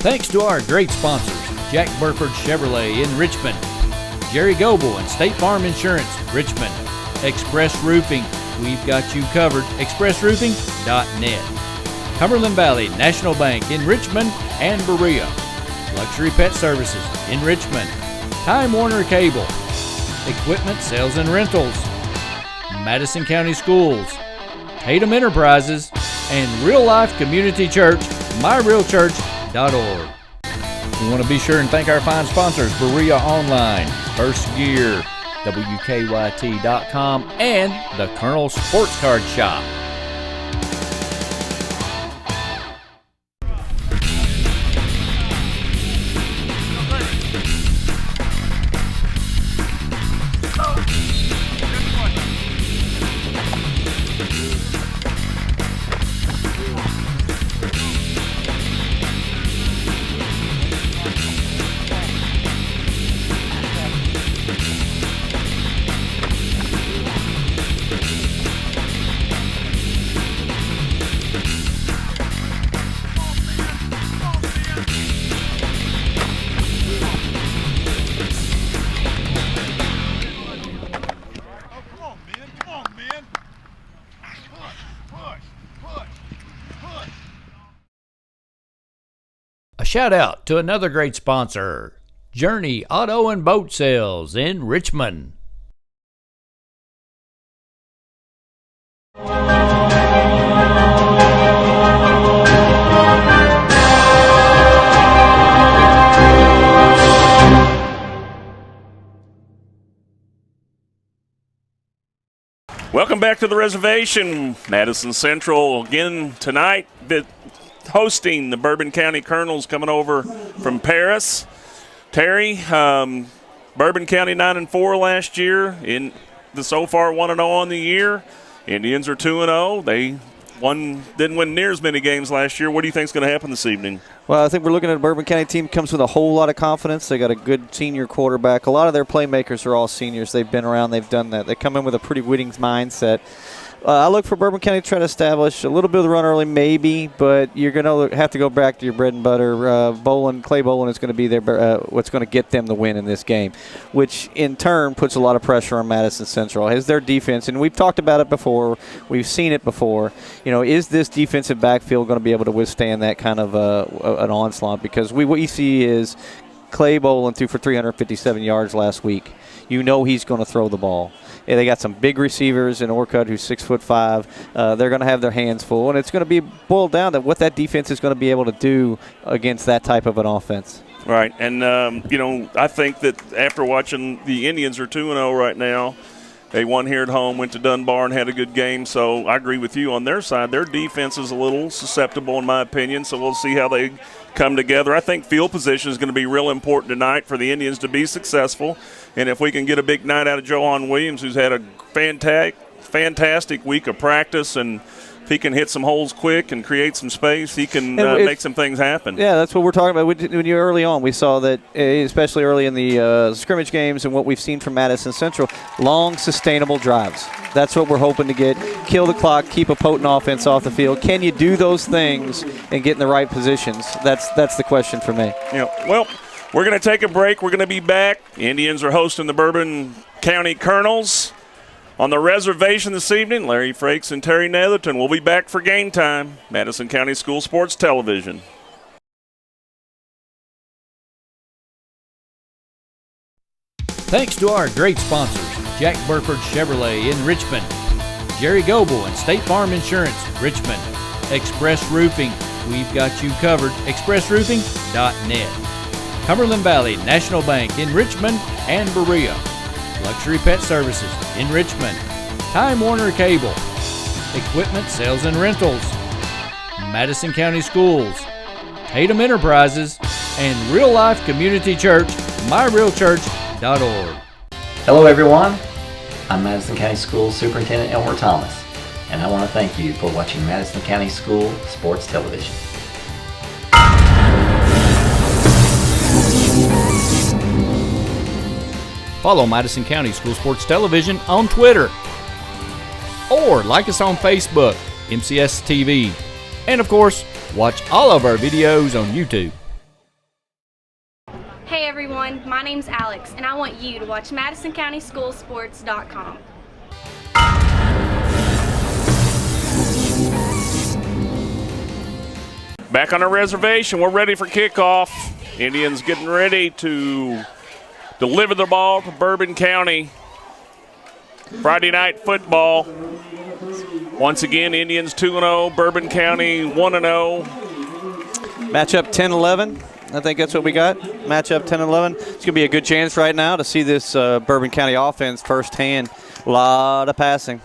Thanks to our great sponsors, Jack Burford Chevrolet in Richmond, Jerry Goebel and State Farm Insurance, Richmond, Express Roofing, we've got you covered, expressroofing.net, Cumberland Valley National Bank in Richmond and Berea, Luxury Pet Services in Richmond, Time Warner Cable, Equipment Sales and Rentals, Madison County Schools, Tatum Enterprises, and Real Life Community Church, myrealchurch.org. We want to be sure and thank our fine sponsors, Berea Online, First Gear, WKYT.com, and the Colonel Sports Card Shop. Shout out to another great sponsor, Journey Auto and Boat Sales in Richmond. Welcome back to the reservation. Madison Central again tonight, hosting the Bourbon County Colonels coming over from Paris. Terry, Bourbon County 9-4 last year. In the so far 1-0 on the year. Indians are 2-0. They didn't win near as many games last year. What do you think is going to happen this evening? Well, I think we're looking at a Bourbon County team comes with a whole lot of confidence. They got a good senior quarterback. A lot of their playmakers are all seniors. They've been around. They've done that. They come in with a pretty winning mindset. I look for Bourbon County to try to establish a little bit of the run early, maybe, but you're going to have to go back to your bread and butter. Clay Boland is going to be there. What's going to get them the win in this game, which in turn puts a lot of pressure on Madison Central. Has their defense, and we've talked about it before, we've seen it before. Is this defensive backfield going to be able to withstand that kind of an onslaught? Because what you see is Clay Boland threw for 357 yards last week. He's going to throw the ball. They got some big receivers in Orcutt, who's 6'5". They're going to have their hands full, and it's going to be boiled down to what that defense is going to be able to do against that type of an offense. Right, and I think that after watching the Indians are 2-0 right now, they won here at home, went to Dunbar and had a good game. So I agree with you on their side. Their defense is a little susceptible, in my opinion. So we'll see how they come together. I think field position is going to be real important tonight for the Indians to be successful. And if we can get a big night out of Johan Williams, who's had a fantastic week of practice, and if he can hit some holes quick and create some space, he can make some things happen. Yeah, that's what we're talking about. When you're early on, we saw that, especially early in the scrimmage games and what we've seen from Madison Central, long, sustainable drives. That's what we're hoping to get. Kill the clock, keep a potent offense off the field. Can you do those things and get in the right positions? That's the question for me. Yeah. Well, we're going to take a break. We're going to be back. Indians are hosting the Bourbon County Colonels. On the reservation this evening, Larry Frakes and Terry Netherton will be back for game time. Madison County School Sports Television. Thanks to our great sponsors, Jack Burford Chevrolet in Richmond, Jerry Goebel and State Farm Insurance, Richmond, Express Roofing, we've got you covered, expressroofing.net, Cumberland Valley National Bank in Richmond and Berea, Luxury Pet Services in Richmond, Time Warner Cable, Equipment Sales and Rentals, Madison County Schools, Tatum Enterprises, and Real Life Community Church, myrealchurch.org. Hello everyone, I'm Madison County Schools Superintendent Elmer Thomas, and I want to thank you for watching Madison County School Sports Television. Follow Madison County School Sports Television on Twitter, or like us on Facebook, MCS TV, and of course, watch all of our videos on YouTube. everyone. My name's Alex, and I want you to watch MadisonCountySchoolSports.com. Back on our reservation, we're ready for kickoff. Indians getting ready to deliver the ball to Bourbon County. Friday night football. Once again, Indians 2-0, Bourbon County 1-0. Matchup 10-11. I think that's what we got. Matchup 10-11. It's going to be a good chance right now to see this Bourbon County offense firsthand. A lot of passing.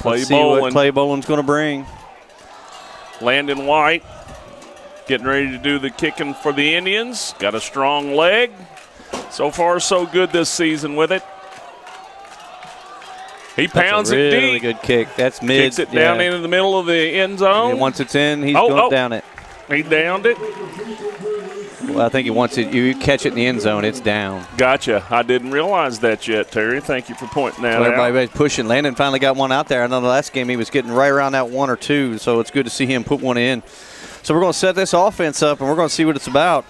Let's see what Clay Boland's going to bring. Landon White getting ready to do the kicking for the Indians. Got a strong leg. So far, so good this season with it. He pounds really it deep. Really good kick. That's mid. Kicks it down into the middle of the end zone. And once it's in, he's going down it. He downed it. Well, I think he wants it. You catch it in the end zone, it's down. Gotcha. I didn't realize that yet, Terry. Thank you for pointing that out. Everybody's pushing. Landon finally got one out there. I know the last game he was getting right around that 1 or 2, so it's good to see him put one in. So we're going to set this offense up, and we're going to see what it's about.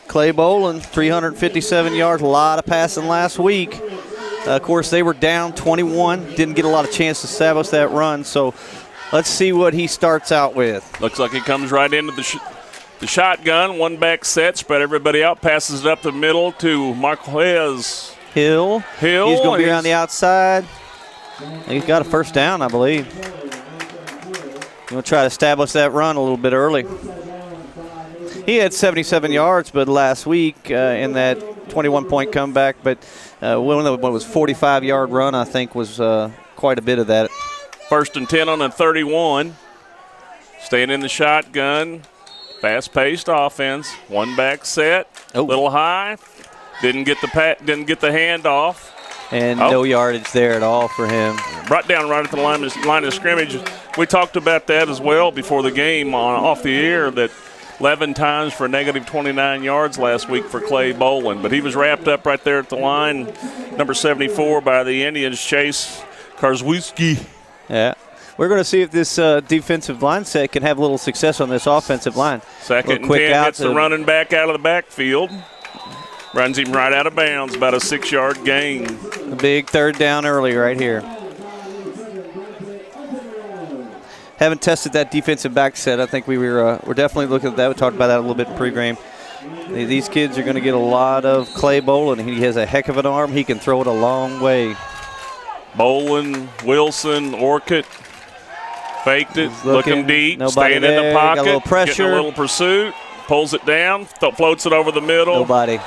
Clay Boland, 357 yards, a lot of passing last week. Of course, they were down 21. Didn't get a lot of chance to establish that run, so let's see what he starts out with. Looks like he comes right into the shotgun. One back set, spread everybody out, passes it up the middle to Marquez. Hill. He's going to be around the outside. He's got a first down, I believe. Going to try to establish that run a little bit early. He had 77 yards, but last week in that 21-point comeback, but one of what was 45-yard run, I think, was quite a bit of that. 1st and 10 on a 31. Staying in the shotgun. Fast-paced offense. One back set. A little high. Didn't get the handoff. And no yardage there at all for him. Brought down right at the line of scrimmage. We talked about that as well before the game off the air, that 11 times for negative 29 yards last week for Clay Boland. But he was wrapped up right there at the line, number 74 by the Indians, Chase Karzewski. Yeah. We're going to see if this defensive line set can have a little success on this offensive line. 2nd and 10 gets the running back out of the backfield. Runs him right out of bounds, about a 6-yard gain. A big third down early right here. Haven't tested that defensive back set. I think we're definitely looking at that. We talked about that a little bit in pregame. These kids are going to get a lot of Clay Boland. He has a heck of an arm. He can throw it a long way. Boland, Wilson, Orcutt. Faked it, looking deep, staying there. in the pocket, got a little pressure. Getting a little pursuit, pulls it down, floats it over the middle. Nobody.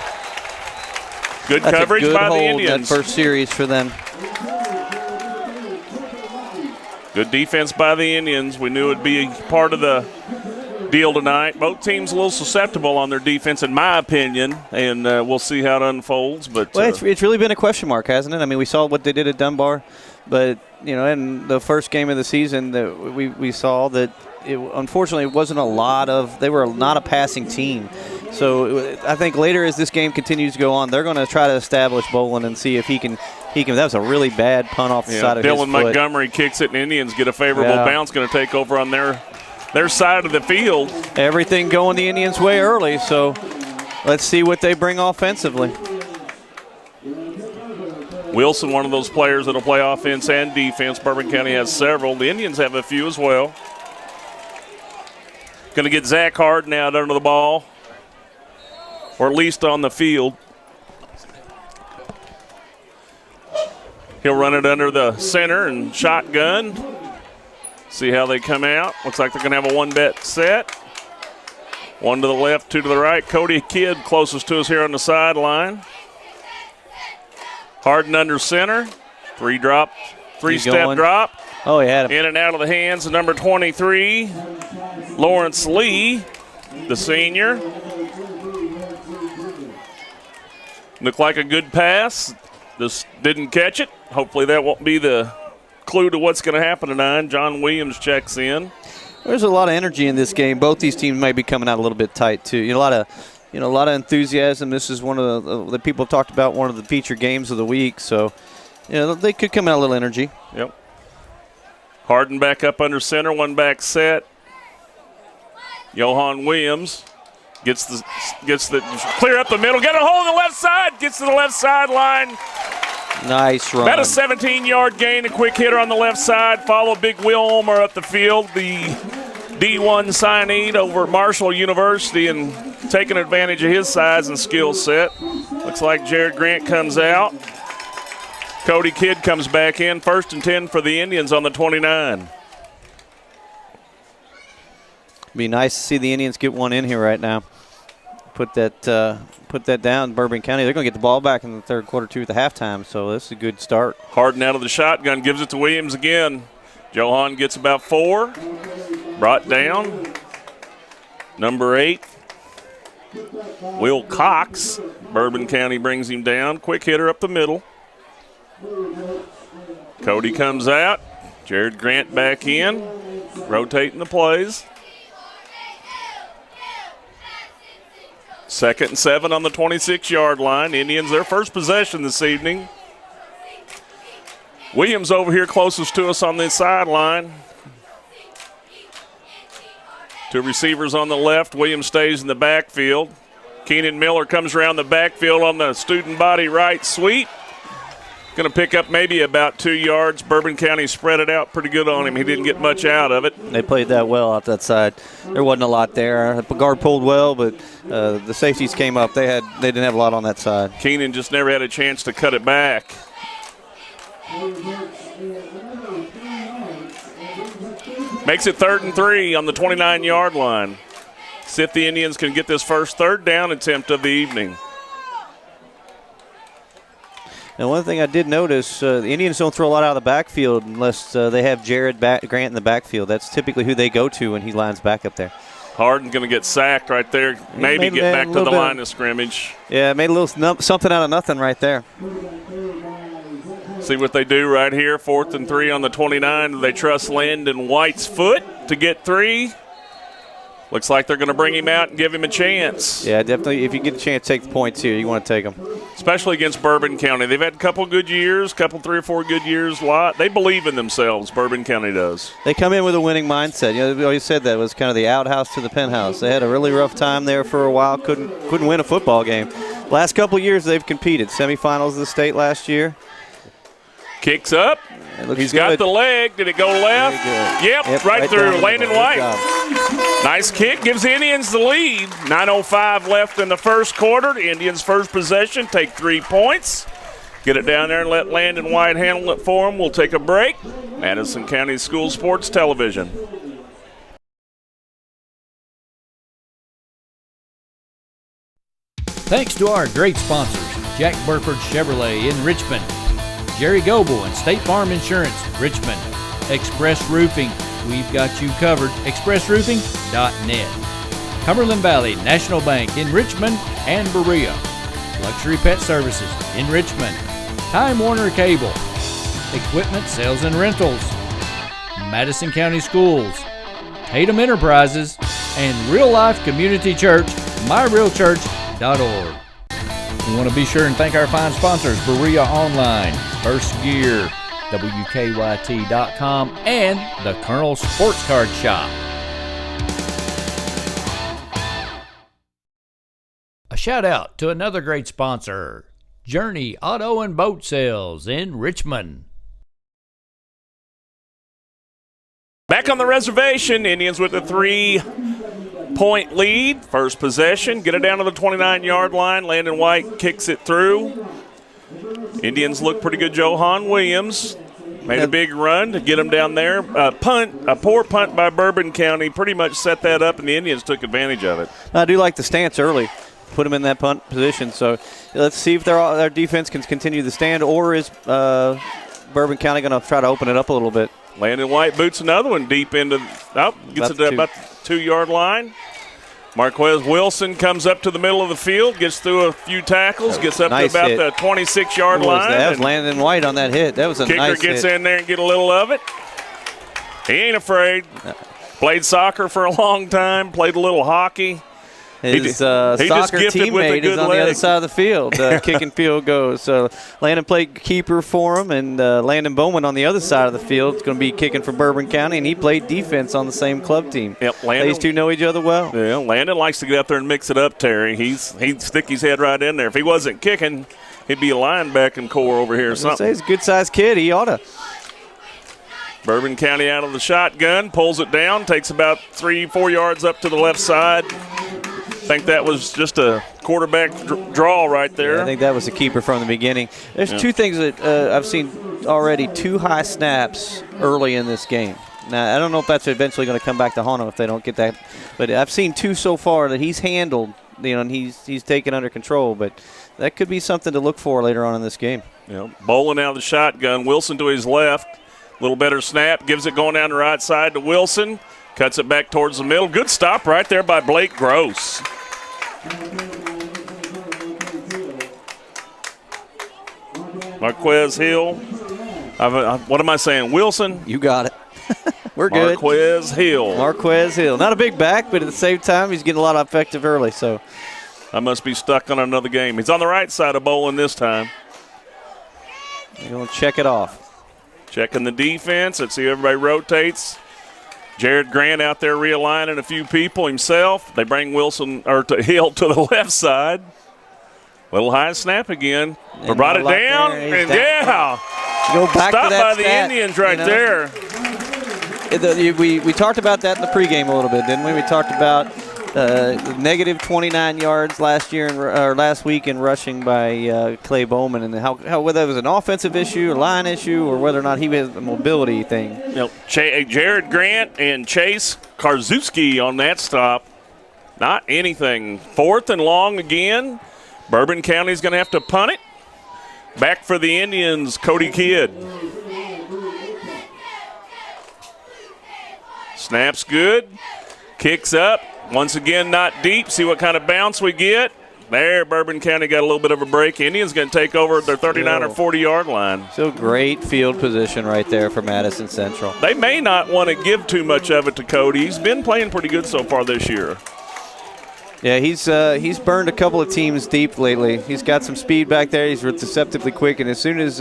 Good That's coverage a good by the hold, Indians. That first series for them. Good defense by the Indians. We knew it would be part of the deal tonight. Both teams a little susceptible on their defense, in my opinion, and we'll see how it unfolds. But well, it's really been a question mark, hasn't it? I mean, we saw what they did at Dunbar, but in the first game of the season, that we saw that unfortunately it wasn't a lot of. They were not a passing team. So I think later as this game continues to go on, they're going to try to establish Boland and see if he can. That was a really bad punt off the side of his foot. Dylan Montgomery kicks it, and Indians get a favorable bounce. Going to take over on their side of the field. Everything going the Indians' way early, so let's see what they bring offensively. Wilson, one of those players that will play offense and defense. Bourbon County has several. The Indians have a few as well. Going to get Zach Harden out under the ball, or at least on the field. He'll run it under the center and shotgun. See how they come out. Looks like they're going to have a one-bet set. One to the left, two to the right. Cody Kidd closest to us here on the sideline. Harden under center. Three-step drop. Oh, he had him. In and out of the hands of number 23, Lawrence Lee, the senior. Looked like a good pass. Just didn't catch it. Hopefully that won't be the clue to what's going to happen tonight. John Williams checks in. There's a lot of energy in this game. Both these teams may be coming out a little bit tight too. A lot of enthusiasm. This is one of the people have talked about, one of the feature games of the week. So, they could come out a little energy. Yep. Harden back up under center, one back set. Johan Williams Gets the clear up the middle. Got a hole on the left side. Gets to the left sideline. Nice run. About a 17-yard gain. A quick hitter on the left side. Follow Big Will Ulmer up the field. The D1 signee over at Marshall University and taking advantage of his size and skill set. Looks like Jared Grant comes out. Cody Kidd comes back in. 1st and 10 for the Indians on the 29. Be nice to see the Indians get one in here right now. Put that down. Bourbon County, they're going to get the ball back in the third quarter too at the halftime, so this is a good start. Harden out of the shotgun, gives it to Williams again. Johan gets about 4. Brought down. Number 8, Will Cox. Bourbon County brings him down. Quick hitter up the middle. Cody comes out. Jared Grant back in. Rotating the plays. 2nd and 7 on the 26-yard line. Indians, their first possession this evening. Williams over here closest to us on this sideline. 2 receivers on the left. Williams stays in the backfield. Keenan Miller comes around the backfield on the student body right sweep. Going to pick up maybe about 2 yards. Bourbon County spread it out pretty good on him. He didn't get much out of it. They played that well out that side. There wasn't a lot there. The guard pulled well, but the safeties came up. They didn't have a lot on that side. Keenan just never had a chance to cut it back. Makes it 3rd and 3 on the 29-yard line. See if the Indians can get this first 3rd down attempt of the evening. And one thing I did notice, the Indians don't throw a lot out of the backfield unless they have Jared Grant in the backfield. That's typically who they go to when he lines back up there. Harden going to get sacked right there. Maybe get back to the line of scrimmage. Yeah, made a little something out of nothing right there. See what they do right here. 4th and 3 on the 29. They trust Landon White's foot to get 3. Looks like they're going to bring him out and give him a chance. Yeah, definitely. If you get a chance to take the points here, you want to take them. Especially against Bourbon County. They've had a couple good years, 3 or 4 good years. They believe in themselves, Bourbon County does. They come in with a winning mindset. You know, we always said that was kind of the outhouse to the penthouse. They had a really rough time there for a while, couldn't win a football game. Last couple of years they've competed. Semifinals of the state last year. Kicks up. He's got the leg. Did it go left? Yep, right through. Landon White. Nice kick. Gives the Indians the lead. 9:05 left in the first quarter. The Indians' first possession. Take 3 points. Get it down there and let Landon White handle it for them. We'll take a break. Madison County School Sports Television. Thanks to our great sponsors, Jack Burford Chevrolet in Richmond, Jerry Goebel and State Farm Insurance, Richmond, Express Roofing, we've got you covered, expressroofing.net, Cumberland Valley National Bank in Richmond and Berea, Luxury Pet Services in Richmond, Time Warner Cable, Equipment Sales and Rentals, Madison County Schools, Tatum Enterprises, and Real Life Community Church, myrealchurch.org. We want to be sure and thank our fine sponsors, Berea Online, First Gear, WKYT.com, and the Colonel Sports Card Shop. A shout out to another great sponsor, Journey Auto and Boat Sales in Richmond. Back on the reservation, Indians with a 3-point lead. First possession, get it down to the 29-yard line. Landon White kicks it through. Indians look pretty good. Johan Williams made a big run to get him down there. A poor punt by Bourbon County pretty much set that up, and the Indians took advantage of it. I do like the stance early. Put them in that punt position. So let's see if their defense can continue the stand, or is Bourbon County going to try to open it up a little bit? Landon White boots another one deep into gets it about the 2-yard line. Marquez Wilson comes up to the middle of the field, gets through a few tackles, gets up to about the 26-yard line. That was Landon White on that hit. That was a nice hit. Kicker gets in there and get a little of it. He ain't afraid. Played soccer for a long time, played a little hockey. His just soccer gifted with a teammate is good on the other leg. side of the field kicking field goals. So Landon played keeper for him, and Landon Bowman on the other side of the field is going to be kicking for Bourbon County, and he played defense on the same club team. Yep, Landon, these two know each other well. Yeah, Landon likes to get out there and mix it up, Terry. He'd stick his head right in there. If he wasn't kicking, he'd be a linebacking core over here or something. He's a good-sized kid. He ought to. Bourbon County out of the shotgun, pulls it down, takes about 3-4 yards up to the left side. I think that was just a quarterback draw right there. Yeah, I think that was the keeper from the beginning. There's two things that I've seen already, 2 high snaps early in this game. Now, I don't know if that's eventually going to come back to haunt him if they don't get that. But I've seen 2 so far that he's handled, and he's taken under control. But that could be something to look for later on in this game. Yeah, Bolin out of the shotgun. Wilson to his left. A little better snap. Gives it going down the right side to Wilson. Cuts it back towards the middle. Good stop right there by Blake Gross. Marquez Hill. What am I saying? Wilson? You got it. We're good. Marquez Hill. Marquez Hill. Not a big back, but at the same time, he's getting a lot of effective early. So I must be stuck on another game. He's on the right side of Bolin this time. you're going to check it off. Checking the defense. Let's see, everybody rotates. Jared Grant out there realigning a few people himself. They bring Wilson or to Hill to the left side. Little high snap again. And brought it down, there, and down. yeah. Go back Stopped to that by the stat, Indians right there. We talked about that in the pregame a little bit, didn't we? We talked about negative 29 yards last week in rushing by Clay Bowman, and how whether it was an offensive issue, a line issue, or whether or not he has a mobility thing. Jared Grant and Chase Karzewski on that stop. Not anything. 4th and long again. Bourbon County's going to have to punt it. Back for the Indians, Cody Kidd. Snaps good. Kicks up. Once again, not deep. See what kind of bounce we get. There, Bourbon County got a little bit of a break. Indians going to take over at their 39 or 40-yard line. So great field position right there for Madison Central. They may not want to give too much of it to Cody. He's been playing pretty good so far this year. Yeah, he's burned a couple of teams deep lately. He's got some speed back there. He's deceptively quick, and as soon as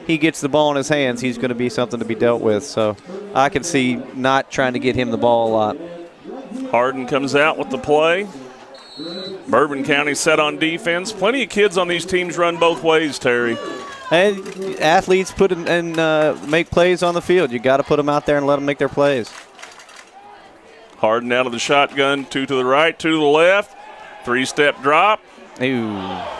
he gets the ball in his hands, he's going to be something to be dealt with. So I can see not trying to get him the ball a lot. Harden comes out with the play. Bourbon County set on defense. Plenty of kids on these teams run both ways, Terry. And athletes put in and make plays on the field. You got to put them out there and let them make their plays. Harden out of the shotgun, 2 to the right, 2 to the left. 3-step drop. Ooh.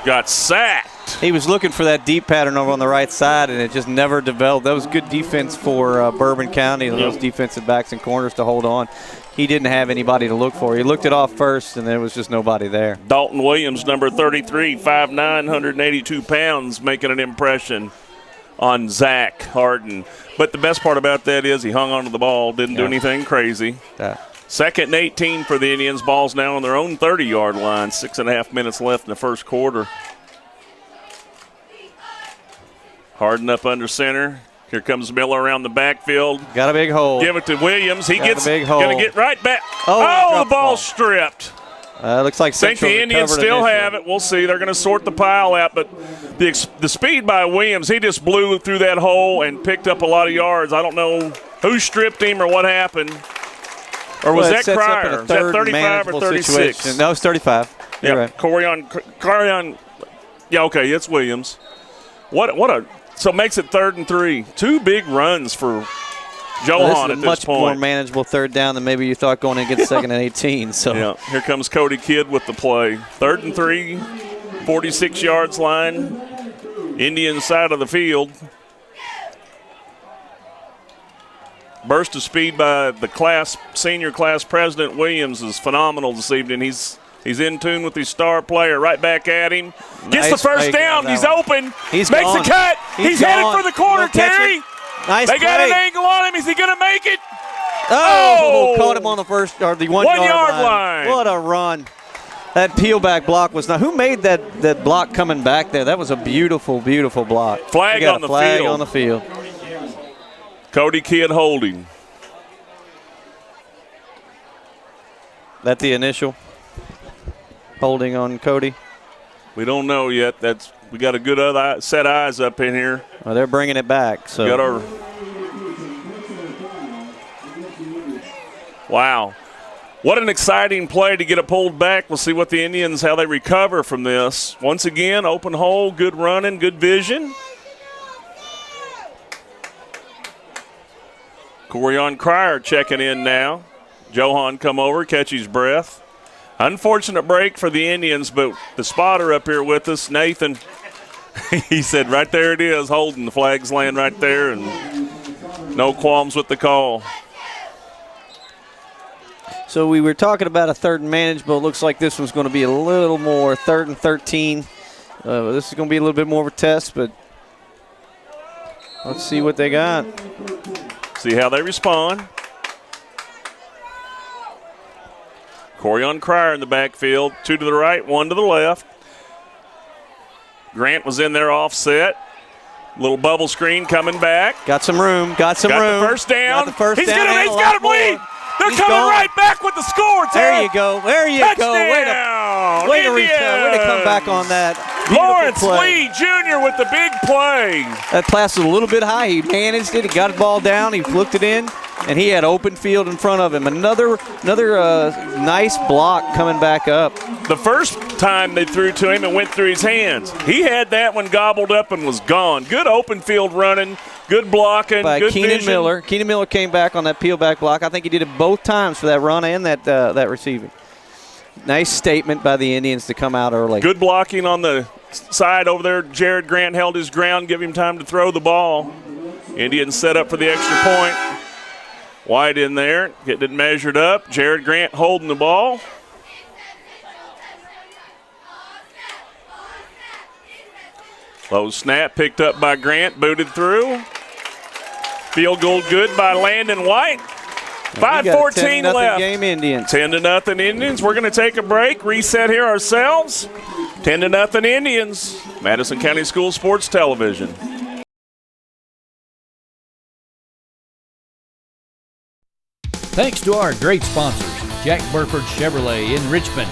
Got sacked. He was looking for that deep pattern over on the right side, and it just never developed. That was good defense for Bourbon County, those defensive backs and corners to hold on. He didn't have anybody to look for. He looked it off first, and there was just nobody there. Dalton Williams, number 33, 5'9", 182 pounds, making an impression on Zach Harden. But the best part about that is he hung onto the ball, didn't do anything crazy. Yeah. 2nd and 18 for the Indians. Ball's now on their own 30-yard line. 6.5 minutes left in the first quarter. Harden up under center. Here comes Miller around the backfield. Got a big hole. Give it to Williams. He Got a big hole. Going to get right back. Oh, the ball's stripped. Looks like I think the Indians still have it. We'll see. They're going to sort the pile out. But the speed by Williams, he just blew through that hole and picked up a lot of yards. I don't know who stripped him or what happened. Or was that Cryer? Was that 35 or 36? Situation. No, it's 35. You're right. Corion. Yeah, okay, it's Williams. So it makes it 3rd and 3. 2 big runs for Johan at this much point. More manageable 3rd down than maybe you thought going against 2nd and 18. So yeah, here comes Cody Kidd with the play. 3rd and 3, 46 yards line, Indian side of the field. Burst of speed by the senior class president Williams is phenomenal this evening. He's in tune with his star player. Right back at him. Gets the first down. He's open. Makes the cut. He's headed for the corner, Terry. Nice They got play. an angle on him. Is he going to make it? Oh, caught him on the the 1 yard line. What a run. That peel back block was not. Who made that block coming back there? That was a beautiful, beautiful block. Flag on the flag field. on the field. Cody Kidd holding. That the initial? Holding on Cody. We don't know yet. We got a good other set of eyes up in here. Well, they're bringing it back. So got our wow. What an exciting play to get it pulled back. We'll see what the Indians, how they recover from this. Once again, open hole, good running, good vision. Corian Cryer checking in now. Johan come over, catch his breath. Unfortunate break for the Indians, but the spotter up here with us, Nathan, he said right there it is, holding the flags land right there, and no qualms with the call. So we were talking about a 3rd and manage, but it looks like this one's going to be a little more 3rd and 13. This is going to be a little bit more of a test, but let's see what they got. See how they respond. Corian Cryer in the backfield, 2 to the right, 1 to the left. Grant was in there offset. Little bubble screen coming back. Got some room. Got the first down. Got the first he's down. He's got him lead. They're coming right back with the score, Ted. There you go. There you Touchdown, go. Way to come back on that. Lawrence Lee Jr. with the big play. That pass was a little bit high. He managed it. He got the ball down. He flicked it in, and he had open field in front of him. Another nice block coming back up. The first time they threw to him, it went through his hands. He had that one gobbled up and was gone. Good open field running, good blocking, by good Keenan vision. Miller. Keenan Miller came back on that peel back block. I think he did it both times for that run and that receiving. Nice statement by the Indians to come out early. Good blocking on the side over there. Jared Grant held his ground, give him time to throw the ball. Indians set up for the extra point. White in there, getting it measured up. Jared Grant holding the ball. Low snap picked up by Grant, booted through. Field goal good by Landon White. 5:14 left. Game Indians. 10-0 Indians. We're going to take a break, reset here ourselves. 10-0 Indians. Madison County School Sports Television. Thanks to our great sponsors, Jack Burford Chevrolet in Richmond,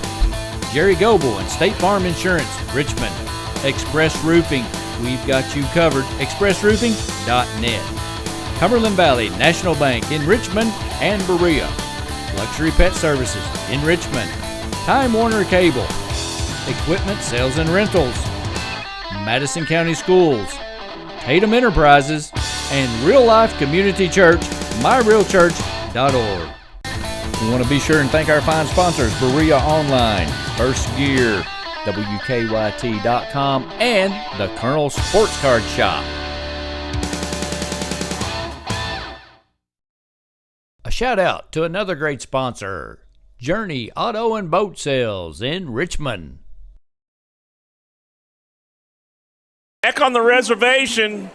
Jerry Goble and State Farm Insurance, Richmond, Express Roofing, we've got you covered, expressroofing.net. Cumberland Valley National Bank in Richmond and Berea. Luxury Pet Services in Richmond. Time Warner Cable. Equipment Sales and Rentals. Madison County Schools. Tatum Enterprises. And Real Life Community Church, myrealchurch.org. We want to be sure and thank our fine sponsors, Berea Online, First Gear, WKYT.com, and the Colonel Sports Card Shop. A shout out to another great sponsor, Journey Auto and Boat Sales in Richmond. Back on the reservation,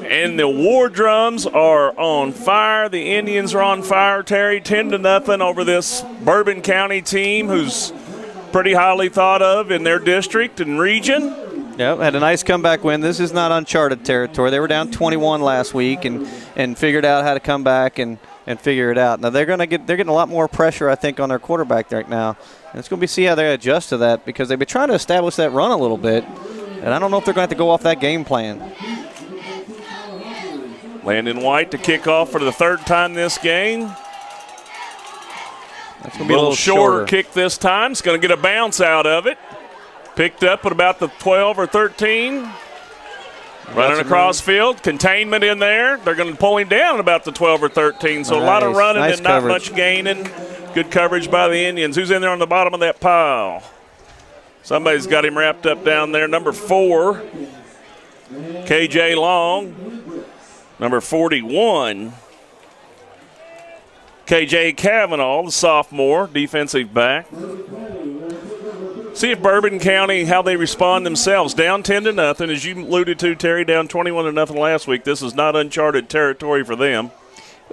and the War Drums are on fire. The Indians are on fire, Terry, 10-0 over this Bourbon County team who's pretty highly thought of in their district and region. Yep, had a nice comeback win. This is not uncharted territory. They were down 21 last week and figured out how to come back and figure it out. Now they're getting a lot more pressure, I think, on their quarterback right now. And it's going to be see how they adjust to that because they've been trying to establish that run a little bit. And I don't know if they're going to have to go off that game plan. Landon White to kick off for the 3rd time this game. That's going to be a little shorter kick this time. It's going to get a bounce out of it. Picked up at about the 12 or 13. Running across field. Containment in there. They're going to pull him down about the 12 or 13. So nice. A lot of running nice and not much gaining. Good coverage by the Indians. Who's in there on the bottom of that pile? Somebody's got him wrapped up down there. Number 4, KJ Long. Number 41, KJ Cavanaugh, the sophomore, defensive back. See if Bourbon County, how they respond themselves. Down 10-0, as you alluded to, Terry, down 21-0 last week. This is not uncharted territory for them.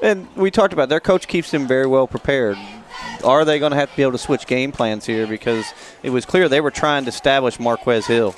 And we talked about their coach keeps them very well prepared. Are they going to have to be able to switch game plans here? Because it was clear they were trying to establish Marquez Hill.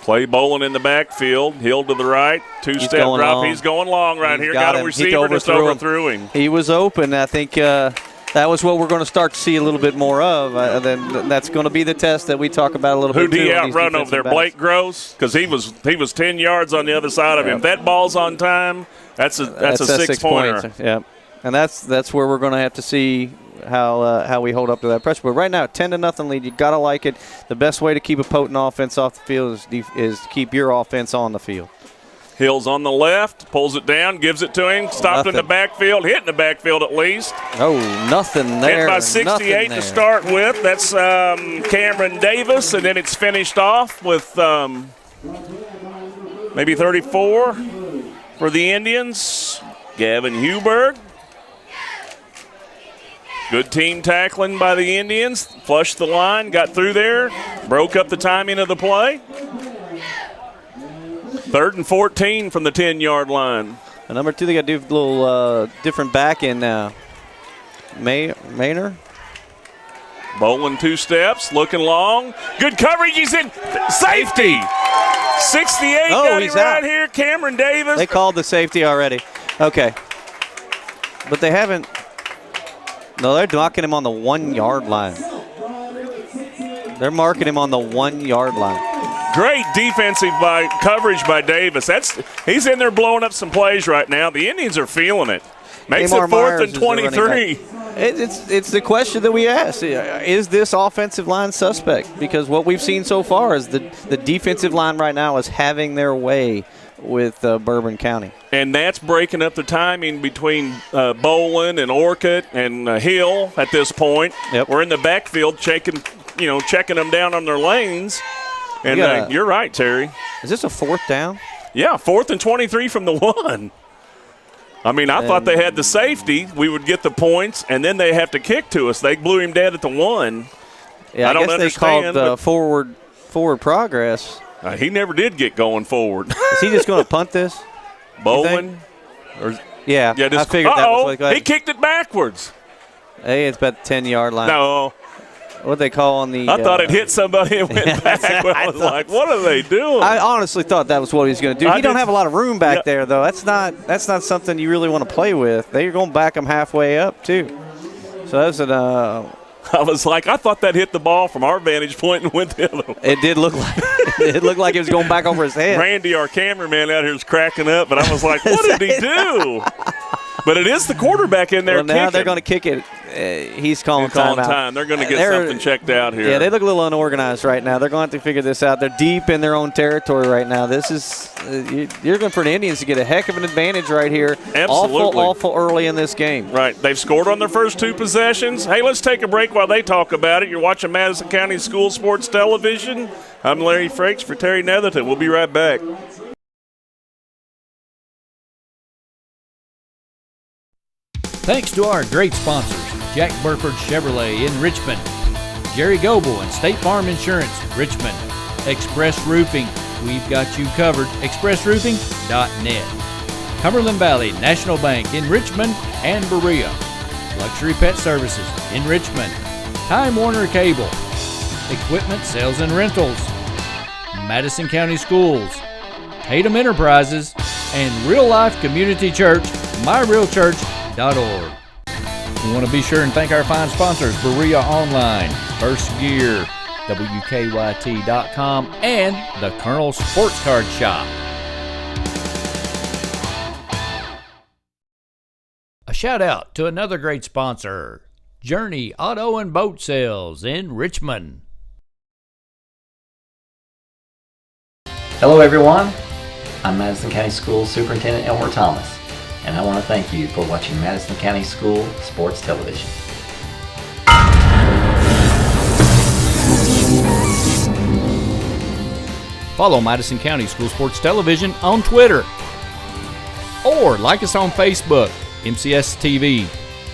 Clay Bolin in the backfield. Hill to the right. Two-step drop. Long. He's going long right here. Got a him. receiver, just overthrew him. He was open. I think that was what we're going to start to see a little bit more of. Then that's going to be the test that we talk about a little bit. Who'd he outrun over there? Blake Gross? Because he was 10 yards on the other side of him. If that ball's on time, that's a six-pointer. Yeah, and that's where we're going to have to see how we hold up to that pressure. But right now, 10-0 lead. You got to like it. The best way to keep a potent offense off the field is to keep your offense on the field. Hill's on the left, pulls it down, gives it to him, stopped in the backfield, hit in the backfield at least. Oh, nothing there. Hit by 68 to start with. That's Cameron Davis, and then it's finished off with maybe 34 for the Indians. Gavin Huberg. Good team tackling by the Indians. Flushed the line, got through there, broke up the timing of the play. 3rd and 14 from the 10-yard line. And number 2, they got to do a little different back end now. Maynor. Bolin 2 steps, looking long. Good coverage. He's in safety. 68 got him right here. Cameron Davis. They called the safety already. Okay. But they haven't. No, they're knocking him on the 1-yard line. They're marking him on the 1-yard line. Great defensive coverage by Davis. He's in there blowing up some plays right now. The Indians are feeling it. Makes it 4th and 23. It's the question that we ask. Is this offensive line suspect? Because what we've seen so far is the defensive line right now is having their way with Bourbon County. And that's breaking up the timing between Bolin and Orcutt and Hill at this point. Yep. We're in the backfield checking them down on their lanes. And you're right, Terry. Is this a 4th down? Yeah, 4th and 23 from the 1. I mean, I thought they had the safety. We would get the points, and then they have to kick to us. They blew him dead at the 1. Yeah, I don't guess understand. They called forward progress. He never did get going forward. Is he just going to punt this? Bolin? Yeah, I figured that was what he kicked it backwards. Hey, it's about the 10-yard line. No. What they call on the I thought it hit somebody and went back. I was like, what are they doing? I honestly thought that was what he was going to do. He don't have a lot of room back there, though. That's not something you really want to play with. They're going to back him halfway up, too. So that's an I was like, I thought that hit the ball from our vantage point and went the other way. It did look like it was going back over his head. Randy, our cameraman out here, is cracking up, but I was like, what did he do? But it is the quarterback in there kicking. Now they're going to kick it. He's calling time. They're going to get something checked out here. Yeah, they look a little unorganized right now. They're going to have to figure this out. They're deep in their own territory right now. This is you're going for the Indians to get a heck of an advantage right here. Absolutely. Awful early in this game. Right. They've scored on their first 2 possessions. Hey, let's take a break while they talk about it. You're watching Madison County School Sports Television. I'm Larry Frakes for Terry Netherton. We'll be right back. Thanks to our great sponsors, Jack Burford Chevrolet in Richmond, Jerry Goebel and State Farm Insurance, Richmond, Express Roofing, we've got you covered, expressroofing.net, Cumberland Valley National Bank in Richmond and Berea, Luxury Pet Services in Richmond, Time Warner Cable, Equipment Sales and Rentals, Madison County Schools, Tatum Enterprises, and Real Life Community Church, myrealchurch.org. We want to be sure and thank our fine sponsors, Berea Online, First Gear, WKYT.com, and the Colonel Sports Card Shop. A shout out to another great sponsor, Journey Auto and Boat Sales in Richmond. Hello everyone, I'm Madison County School Superintendent Elmer Thomas, and I want to thank you for watching Madison County School Sports Television. Follow Madison County School Sports Television on Twitter, or like us on Facebook, MCS TV,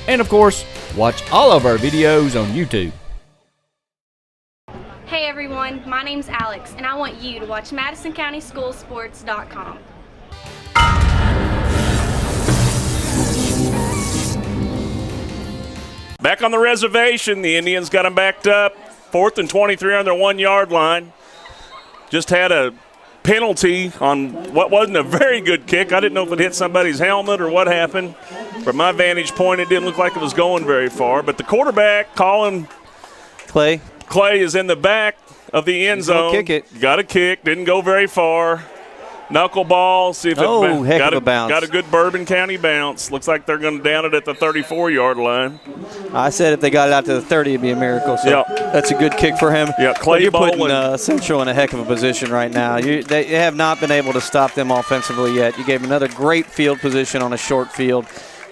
and of course, watch all of our videos on YouTube. Hey everyone, my name's Alex, and I want you to watch MadisonCountySchoolSports.com. Back on the reservation, the Indians got them backed up. 4th and 23 on their 1-yard line. Just had a penalty on what wasn't a very good kick. I didn't know if it hit somebody's helmet or what happened. From my vantage point, it didn't look like it was going very far. But the quarterback, Colin Clay is in the back of the end zone. Kick it. Got a kick, didn't go very far. Knuckleball, see if it heck of a bounce. Got a good Bourbon County bounce. Looks like they're going to down it at the 34-yard line. I said if they got it out to the 30, it'd be a miracle. So that's a good kick for him. Yeah, Clay you're Boland. putting Central in a heck of a position right now. They have not been able to stop them offensively yet. You gave them another great field position on a short field.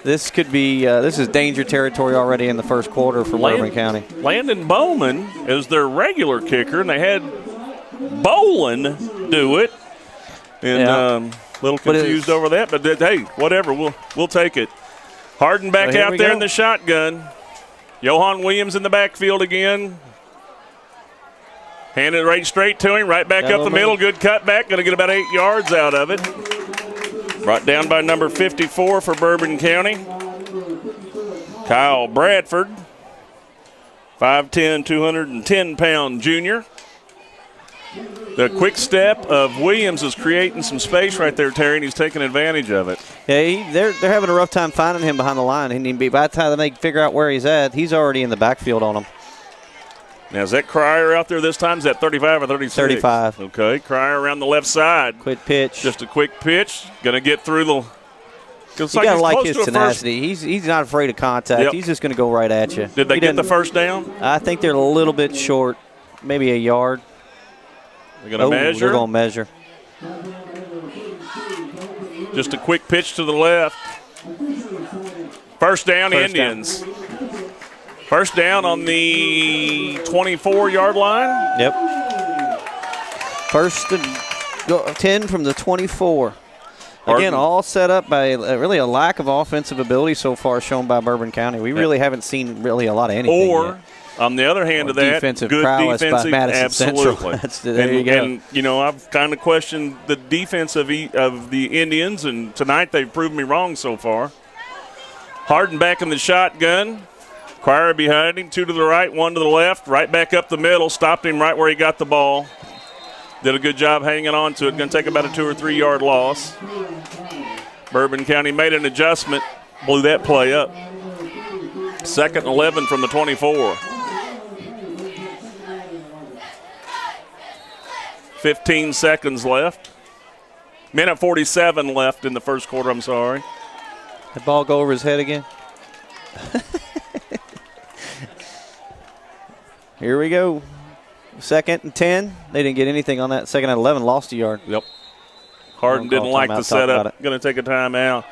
This could be this is danger territory already in the first quarter for Bourbon County. Landon Bowman is their regular kicker, and they had Boland do it. And a little confused over that, but hey, whatever, we'll take it. Harden back out there in the shotgun. Johan Williams in the backfield again. Handed it right straight to him, right back up the middle. Good cutback, going to get about 8 yards out of it. Brought down by number 54 for Bourbon County. Kyle Bradford, 5'10", 210-pound junior. The quick step of Williams is creating some space right there, Terry, and he's taking advantage of it. Yeah, they're having a rough time finding him behind the line. And by the time they figure out where he's at, he's already in the backfield on them. Now, is that Cryer out there this time? Is that 35 or 36? 35. Okay, Cryer around the left side. Quick pitch. Just a quick pitch. Going to get through the – you got to like his tenacity. He's not afraid of contact. Yep. He's just going to go right at you. Did they get the first down? I think they're a little bit short, maybe a yard. They're going to measure. They're going to measure. Just a quick pitch to the left. First down, Indians. First down on the 24-yard line. Yep. First and 10 from the 24. Harden. Again, all set up by really a lack of offensive ability so far shown by Bourbon County. We really haven't seen really a lot of anything yet. On the other hand of that, defensive good prowess defensive, by Madison absolutely. Central. There you go. And, I've kind of questioned the defense of the Indians, and tonight they've proved me wrong so far. Harden back in the shotgun. Cryer behind him, 2 to the right, 1 to the left, right back up the middle, stopped him right where he got the ball. Did a good job hanging on to it. Going to take about a 2 or 3 yard loss. Bourbon County made an adjustment, blew that play up. Second and 11 from the 24. 15 seconds left. Minute 47 left in the first quarter, I'm sorry. The ball go over his head again. Here we go. Second and 10. They didn't get anything on that. Second and 11, lost a yard. Yep. Harden didn't like the setup. Going to take a timeout.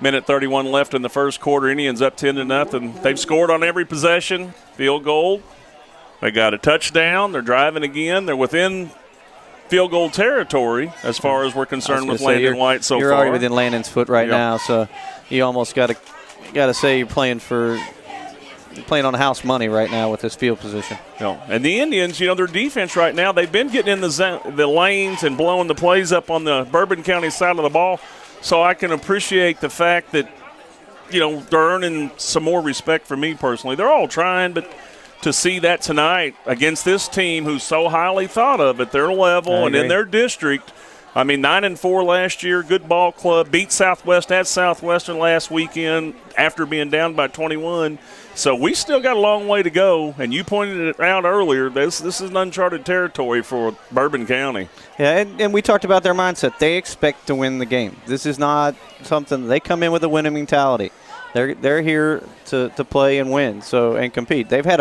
Minute 31 left in the first quarter. Indians up 10-0. They've scored on every possession. Field goal. They got a touchdown. They're driving again. They're within field goal territory as far as we're concerned with Landon White so far. You're already within Landon's foot right now, so you almost got to say you're playing on house money right now with this field position. And the Indians, their defense right now, they've been getting in the lanes and blowing the plays up on the Bourbon County side of the ball. So I can appreciate the fact that, they're earning some more respect for me personally. They're all trying, but to see that tonight against this team who's so highly thought of at their level and in their district, 9-4 last year, good ball club, beat Southwest at Southwestern last weekend after being down by 21. So we still got a long way to go, and you pointed it out earlier. This is an uncharted territory for Bourbon County. Yeah, and we talked about their mindset. They expect to win the game. This is not something – they come in with a winning mentality. They're here to play and win and compete. They've had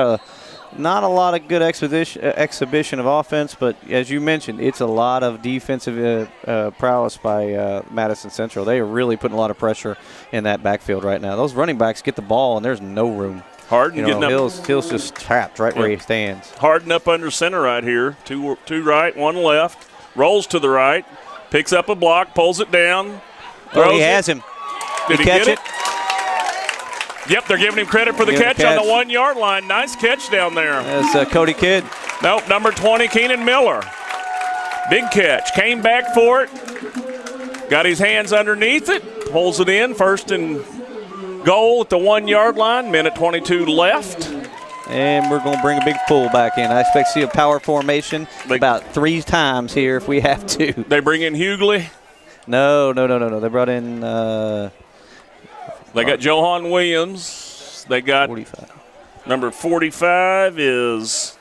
not a lot of good exhibition of offense, but as you mentioned, it's a lot of defensive prowess by Madison Central. They are really putting a lot of pressure in that backfield right now. Those running backs get the ball, and there's no room. Harden getting up. Hill's just trapped right where he stands. Harden up under center right here. Two right, one left. Rolls to the right. Picks up a block, pulls it down. He has him. Did he catch get it? Yep, they're giving him credit for the catch on the 1 yard line. Nice catch down there. That's Cody Kidd. Nope, number 20, Keenan Miller. Big catch. Came back for it. Got his hands underneath it. Pulls it in. First and goal at the 1 yard line. Minute 22 left. And we're going to bring a big full back in. I expect to see a power formation about 3 times here if we have to. They bring in Hughley? No. They brought in they got Johan Williams. They got 45. Number 45 is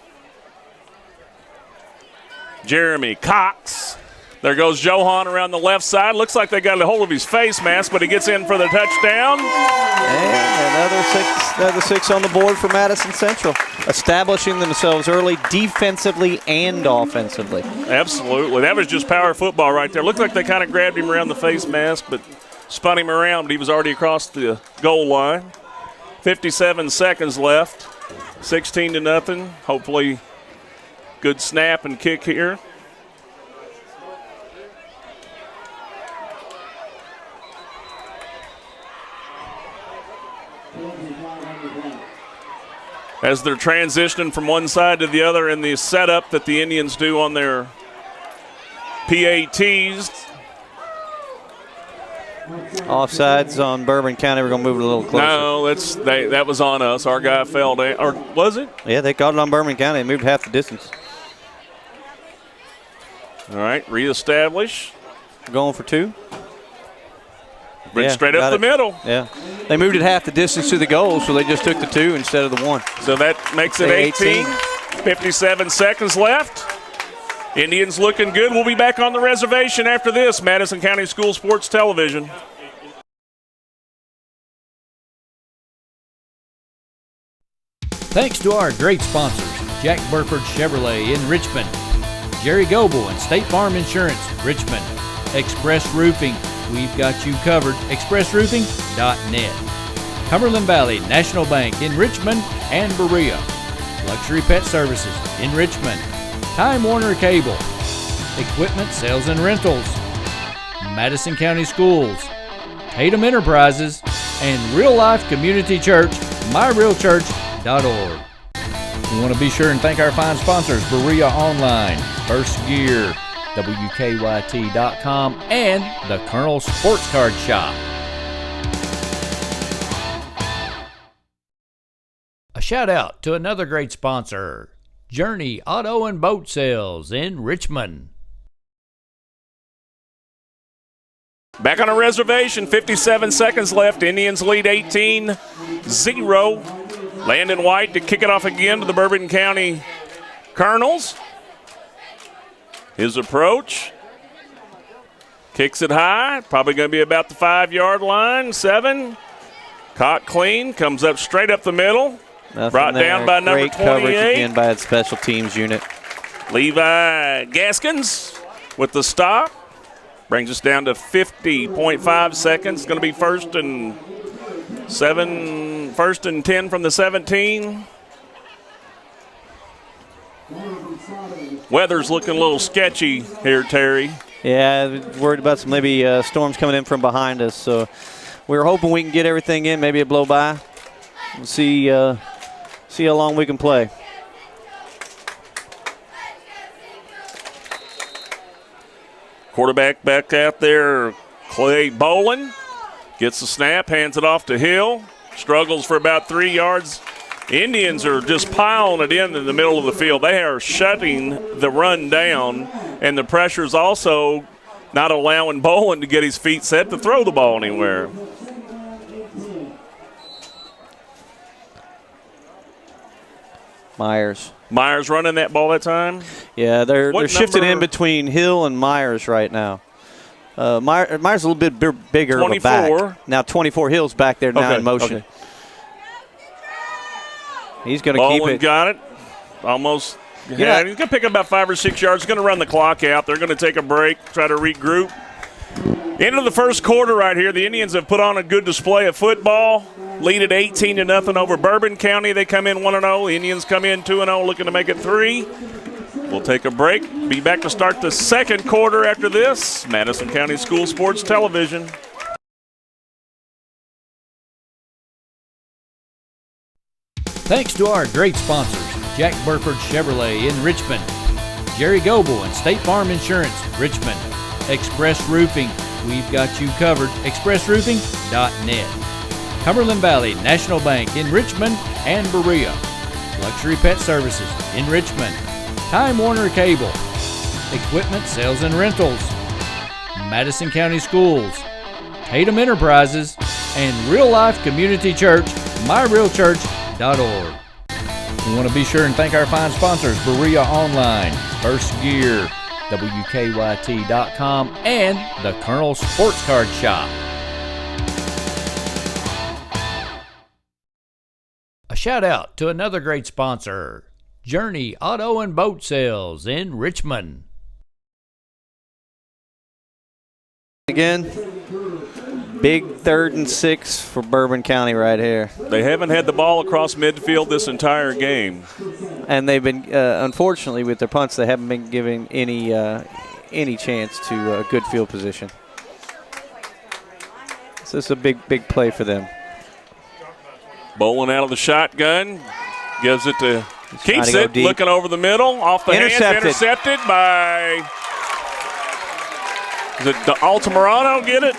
Jeremy Cox. There goes Johan around the left side. Looks like they got a hold of his face mask, but he gets in for the touchdown. And another six on the board for Madison Central, establishing themselves early defensively and offensively. Absolutely. That was just power football right there. Looked like they kind of grabbed him around the face mask, but spun him around, but he was already across the goal line. 57 seconds left. 16-0. Hopefully good snap and kick here. As they're transitioning from one side to the other in the setup that the Indians do on their PATs. Offsides on Bourbon County. We're going to move it a little closer. No, that was on us. Our guy fell down. Or was it? Yeah, they caught it on Bourbon County. They moved half the distance. All right, reestablish. Going for 2. Bring straight up the middle. Yeah. They moved it half the distance to the goal, so they just took the 2 instead of the 1. So that makes it 18. 57 seconds left. Indians looking good. We'll be back on the reservation after this. Madison County School Sports Television. Thanks to our great sponsors, Jack Burford Chevrolet in Richmond, Jerry Goble and State Farm Insurance, Richmond, Express Roofing, we've got you covered, expressroofing.net, Cumberland Valley National Bank in Richmond and Berea, Luxury Pet Services in Richmond, Time Warner Cable, Equipment Sales and Rentals, Madison County Schools, Tatum Enterprises, and Real Life Community Church, myrealchurch.org. We want to be sure and thank our fine sponsors, Berea Online, First Gear, WKYT.com, and the Colonel Sports Card Shop. A shout out to another great sponsor, Journey Auto and Boat Sales in Richmond. Back on a reservation, 57 seconds left. Indians lead 18-0. Landon White to kick it off again to the Bourbon County Colonels. His approach. Kicks it high. Probably going to be about the 5-yard line. 7. Caught clean. Comes up straight up the middle. Nothing brought there. down by number Great coverage 28. again by its special teams unit. Levi Gaskins with the stop. Brings us down to 50.5 seconds. Going to be first and 10 from the 17. Weather's looking a little sketchy here, Terry. Yeah, worried about some maybe storms coming in from behind us. So we're hoping we can get everything in. Maybe it blow by. We'll see how long we can play. Quarterback back out there, Clay Bolin. Gets the snap, hands it off to Hill. Struggles for about 3 yards. Indians are just piling it in the middle of the field. They are shutting the run down, and the pressure's also not allowing Bolin to get his feet set to throw the ball anywhere. Myers running that ball that time? Yeah, they're shifting number? in between Hill and Myers right now. Myers a little bit bigger 24. of a back. Now 24. Hill's back there now in motion. Okay. He's going to keep it. Got it. Almost. Yeah, he's going to pick up about 5 or 6 yards. Going to run the clock out. They're going to take a break, try to regroup. End of the first quarter right here. The Indians have put on a good display of football. Lead at 18-0 over Bourbon County. They come in 1-0. The Indians come in 2-0, looking to make it 3. We'll take a break. Be back to start the second quarter after this. Madison County School Sports Television. Thanks to our great sponsors, Jack Burford Chevrolet in Richmond, Jerry Goble and State Farm Insurance, Richmond, Express Roofing, we've got you covered, expressroofing.net, Cumberland Valley National Bank in Richmond and Berea, Luxury Pet Services in Richmond, Time Warner Cable, Equipment Sales and Rentals, Madison County Schools, Tatum Enterprises, and Real Life Community Church, myrealchurch.org. We want to be sure and thank our fine sponsors, Berea Online, First Gear, WKYT.com, and the Colonel Sports Card Shop. A shout out to another great sponsor, Journey Auto and Boat Sales in Richmond. Again, big 3rd and 6 for Bourbon County right here. They haven't had the ball across midfield this entire game. And they've been, unfortunately, with their punts, they haven't been giving any chance to good field position. So it's a big play for them. Bowling out of the shotgun, gives it to keeps it, looking over the middle, off the hands, intercepted by, is it Altamirano, get it?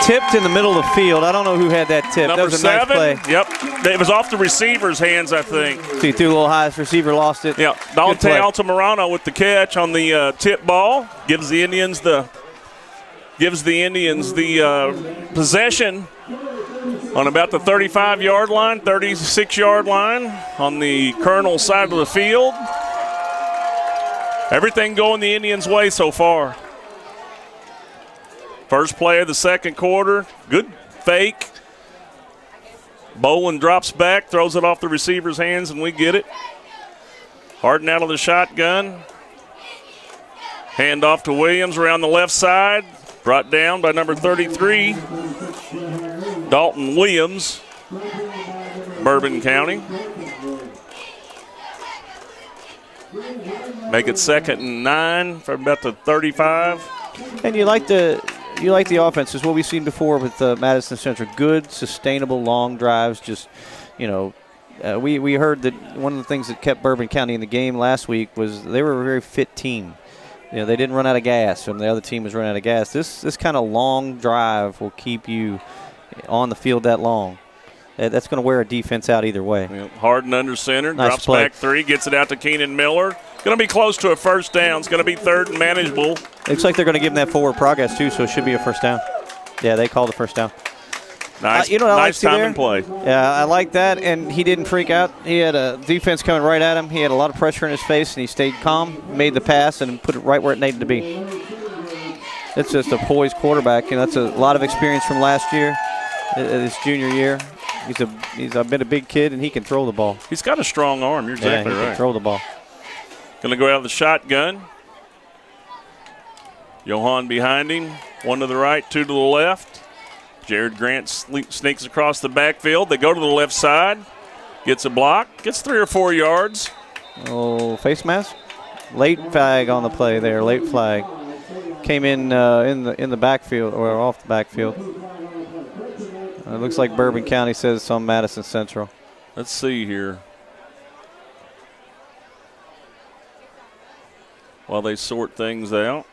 Tipped in the middle of the field. I don't know who had that tip. Number that was a 7. Nice play. Yep. It was off the receiver's hands, I think. So he threw a little high. His receiver lost it. Yeah. Dante Altamirano with the catch on the tip ball. Gives the Indians the possession on about the 35-yard line, 36-yard line on the Colonel side of the field. Everything going the Indians' way so far. First play of the second quarter, good fake. Bolin drops back, throws it off the receiver's hands, and we get it. Harden out of the shotgun. Hand off to Williams around the left side. Brought down by number 33, Dalton Williams, Bourbon County. Make it 2nd and 9 from about the 35. And you like the offense. It's what we've seen before with Madison Central. Good, sustainable, long drives. Just, we heard that one of the things that kept Bourbon County in the game last week was they were a very fit team. They didn't run out of gas, and the other team was running out of gas. This kind of long drive will keep you on the field that long. That's going to wear a defense out either way. Harden under center, nice drops play. Back 3, gets it out to Keenan Miller. Going to be close to a first down. It's going to be 3rd and manageable. Looks like they're going to give him that forward progress, too, so it should be a first down. Yeah, they called the first down. Nice, nice timing play. Yeah, I like that, and he didn't freak out. He had a defense coming right at him. He had a lot of pressure in his face, and he stayed calm, made the pass, and put it right where it needed to be. It's just a poised quarterback. That's a lot of experience from last year, his junior year. He's been a big kid, and he can throw the ball. He's got a strong arm. You're exactly he right. Can throw the ball. Going to go out of the shotgun. Johan behind him. 1 to the right, 2 to the left. Jared Grant sneaks across the backfield. They go to the left side. Gets a block. Gets 3 or 4 yards. Oh, face mask. Late flag on the play there. Late flag. Came in the backfield or off the backfield. It looks like Bourbon County says it's on Madison Central. Let's see here. While they sort things out.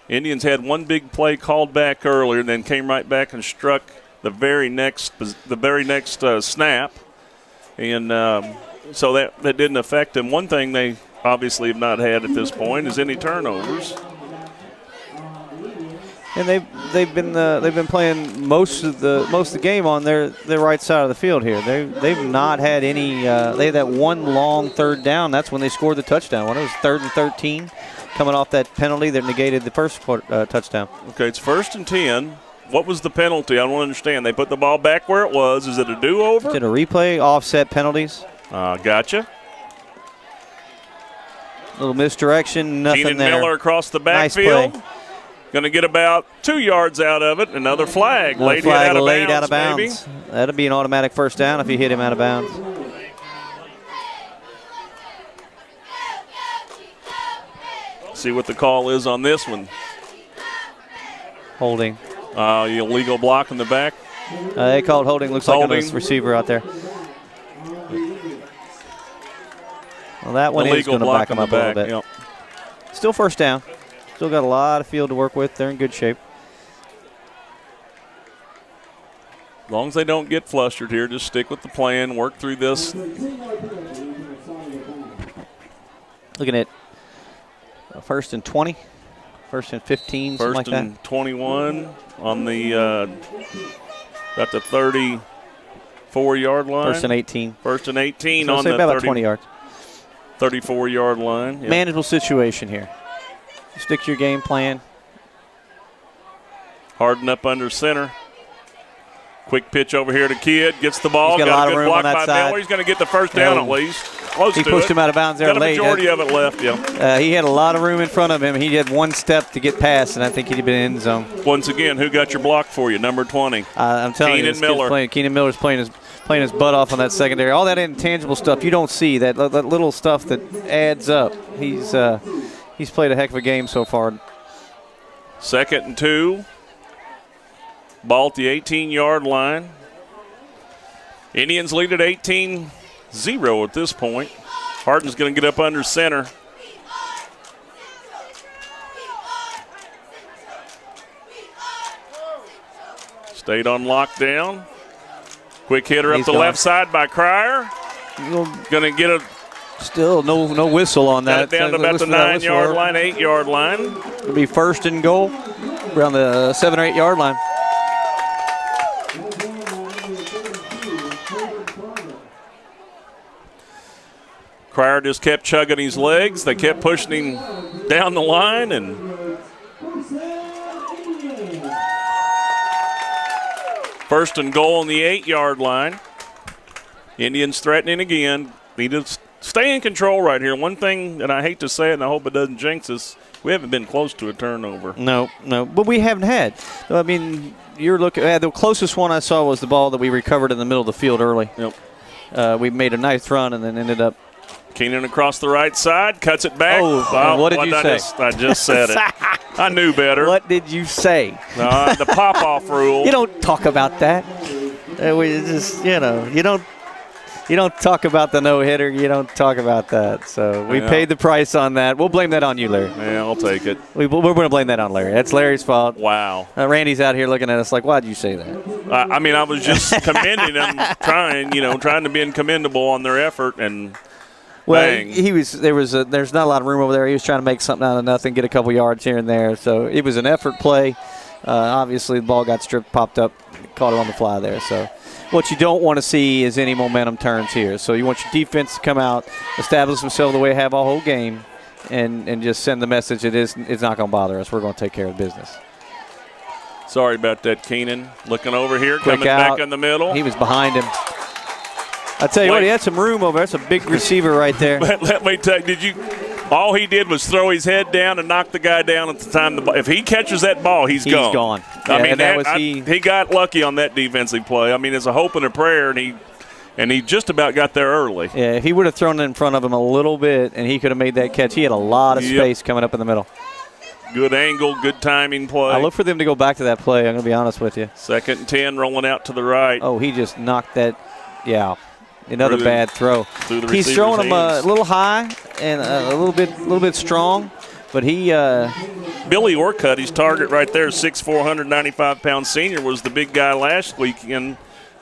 Indians had one big play called back earlier, and then came right back and struck the very next snap, and so that didn't affect them. One thing they obviously have not had at this point is any turnovers. And they've been playing most of the game on their right side of the field here. They've not had any. They had that one long 3rd down. That's when they scored the touchdown. When it was 3rd and 13. Coming off that penalty that negated the first touchdown. Okay, it's 1st and 10. What was the penalty? I don't understand. They put the ball back where it was. Is it a do-over? Is it a replay? Offset penalties? Gotcha. Little misdirection, nothing Keenan there. Miller across the backfield. Nice play. Going to get about 2 yards out of it. Another flag. Laid out of bounds. Maybe. That'll be an automatic first down if you hit him out of bounds. See what the call is on this one. Holding. Illegal block in the back. They called holding. Looks like a nice receiver out there. Well, that one is going to back him up a little bit. Yep. Still first down. Still got a lot of field to work with. They're in good shape. long as they don't get flustered here, just stick with the plan, work through this. Looking at first and 20, first and 15, something like that. First and 21 on the about the 34-yard line. First and 18. First and 18 so on the about 20 yards. 34-yard line. Yep. Manageable situation here. Stick to your game plan. Harden up under center. Quick pitch over here to Kidd. Gets the ball. He's got a lot of room block on that by side. Miller. He's going to get the first down at least. Close he to pushed it. him out of bounds there got late. a majority of it left, yeah. He had a lot of room in front of him. He had one step to get past, and I think he'd have been in the zone. Once again, who got your block for you? Number 20. I'm telling you, Keenan Miller's playing his butt off on that secondary. All that intangible stuff you don't see, that little stuff that adds up. He's played a heck of a game so far. 2nd and 2. Ball at the 18-yard line. Indians lead at 18-0 at this point. Harden's going to get up under center. Stayed on lockdown. Quick hitter up the left side by Cryer. Going to get a still no whistle on that. Got it down to about the 9-yard line, 8-yard line. It'll be first and goal around the 7 or 8 yard line. Cryer just kept chugging his legs. They kept pushing him down the line, and first and goal on the 8-yard line. Indians threatening again. Need to stay in control right here. One thing, and I hate to say it, and I hope it doesn't jinx us, we haven't been close to a turnover. No, but we haven't had. I mean, you're looking at the closest one I saw was the ball that we recovered in the middle of the field early. Yep. We made a nice run and then ended up. Keenan across the right side, cuts it back. Oh, what did you say? I just said it. I knew better. What did you say? The pop-off rule. You don't talk about that. We just, you don't talk about the no-hitter. You don't talk about that. So we paid the price on that. We'll blame that on you, Larry. Yeah, I'll take it. We're going to blame that on Larry. That's Larry's fault. Wow. Randy's out here looking at us like, why'd you say that? I mean, I was just commending them, trying to be commendable on their effort, and well, there's not a lot of room over there. He was trying to make something out of nothing, get a couple yards here and there. So it was an effort play. Obviously, the ball got stripped, popped up, caught it on the fly there. So what you don't want to see is any momentum turns here. So you want your defense to come out, establish themselves the way they have all whole game, and just send the message it's not going to bother us. We're going to take care of business. Sorry about that, Keenan. Looking over here, coming back in the middle. He was behind him. I tell you what, he had some room over there. That's a big receiver right there. Let me tell you, all he did was throw his head down and knock the guy down at the time. If he catches that ball, he's gone. He's gone. I mean, he got lucky on that defensive play. I mean, it's a hope and a prayer, and he just about got there early. Yeah, if he would have thrown it in front of him a little bit and he could have made that catch, he had a lot of space coming up in the middle. Good angle, good timing play. I look for them to go back to that play, I'm going to be honest with you. 2nd and 10, rolling out to the right. Oh, he just knocked that, another bad throw. He's throwing him a little high and a little bit strong, but he Billy Orcutt, his target right there, 6'4", 195-pound senior, was the big guy last weekend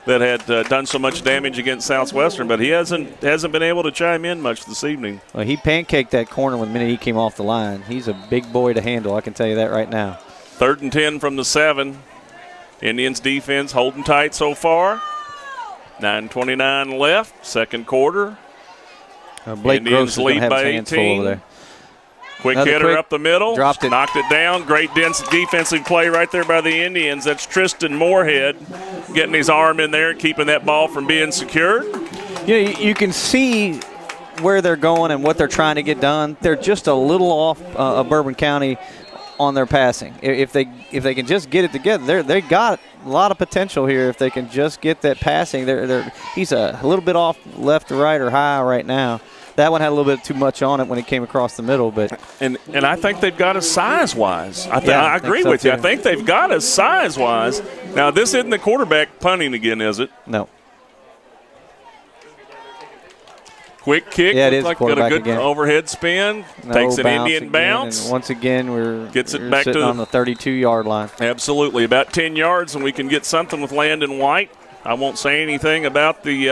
that had done so much damage against Southwestern, but he hasn't been able to chime in much this evening. Well, he pancaked that corner the minute he came off the line. He's a big boy to handle, I can tell you that right now. 3rd and 10 from the 7. Indians defense holding tight so far. 9:29 left, second quarter. Blake Gross is going to have his hands full over there. Quick hitter up the middle. Dropped it. Knocked it down. Great dense defensive play right there by the Indians. That's Tristan Moorhead getting his arm in there, keeping that ball from being secured. You can see where they're going and what they're trying to get done. They're just a little off of Bourbon County on their passing. If they can just get it together, they got a lot of potential here. If they can just get that passing, he's a little bit off left to right or high right now. That one had a little bit too much on it when it came across the middle, but and I think they've got us size-wise. I agree with you. I think they've got us size-wise. Now, this isn't the quarterback punting again, is it? No. Quick kick. Yeah, it is like quarterback got a good again. Overhead spin. Takes an Indian bounce. And once again, we're back sitting on the 32-yard line. Absolutely. About 10 yards, and we can get something with Landon White. I won't say anything about the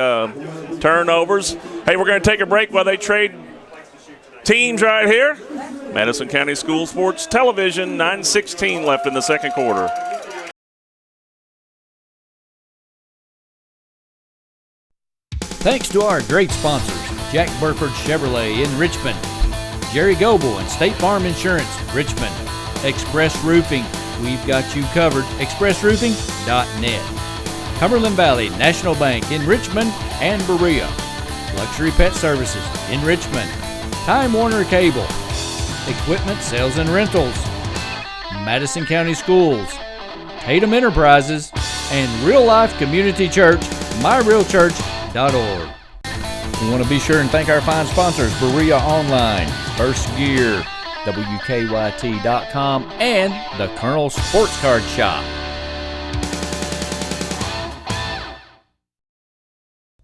turnovers. Hey, we're going to take a break while they trade teams right here. Madison County School Sports Television, 9:16 left in the second quarter. Thanks to our great sponsors, Jack Burford Chevrolet in Richmond, Jerry Goble and State Farm Insurance, Richmond, Express Roofing, we've got you covered, expressroofing.net, Cumberland Valley National Bank in Richmond and Berea, Luxury Pet Services in Richmond, Time Warner Cable, Equipment Sales and Rentals, Madison County Schools, Tatum Enterprises, and Real Life Community Church, myrealchurch.org. We want to be sure and thank our fine sponsors, Berea Online, First Gear, WKYT.com, and the Colonel Sports Card Shop.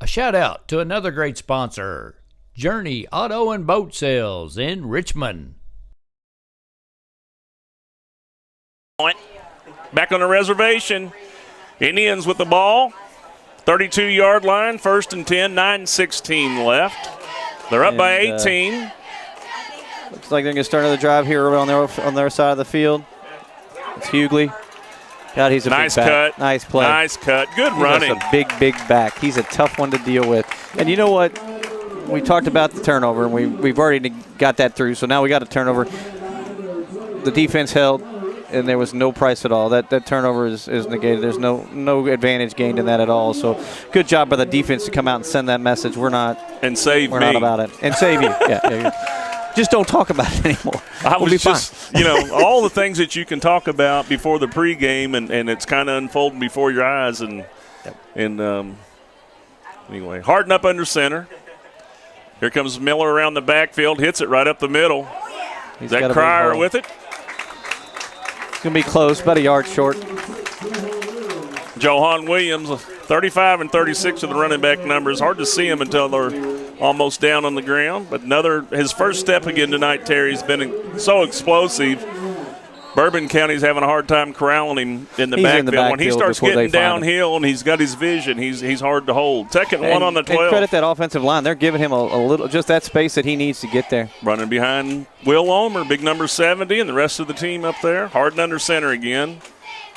A shout out to another great sponsor, Journey Auto and Boat Sales in Richmond. Back on the reservation, Indians with the ball. 32-yard line, 1st and 10, 9:16 left. They're up by 18. Looks like they're going to start another drive here on their side of the field. It's Hughley. God, he's a nice big back. cut. Nice play. Nice cut. Good running. He's a big back. He's a tough one to deal with. And you know what? We talked about the turnover, and we've already got that through. So now we got a turnover. The defense held, and there was no price at all. That turnover is negated. There's no advantage gained in that at all. So good job by the defense to come out and send that message. We're not about it. And save you. Yeah. Just don't talk about it anymore. We'll be fine. All the things that you can talk about before the pregame, and it's kind of unfolding before your eyes. And anyway, harden up under center. Here comes Miller around the backfield, hits it right up the middle. Is that Cryer with it? It's going to be close, about a yard short. Johan Williams, 35 and 36 of the running back numbers. Hard to see him until they're almost down on the ground. But his first step again tonight, Terry's been so explosive. Bourbon County's having a hard time corralling him in the backfield. When he starts getting downhill and he's got his vision, he's hard to hold. Second one on the 12. And credit that offensive line. They're giving him a little, just that space that he needs to get there. Running behind Will Omer, big number 70, and the rest of the team up there. Harden under center again.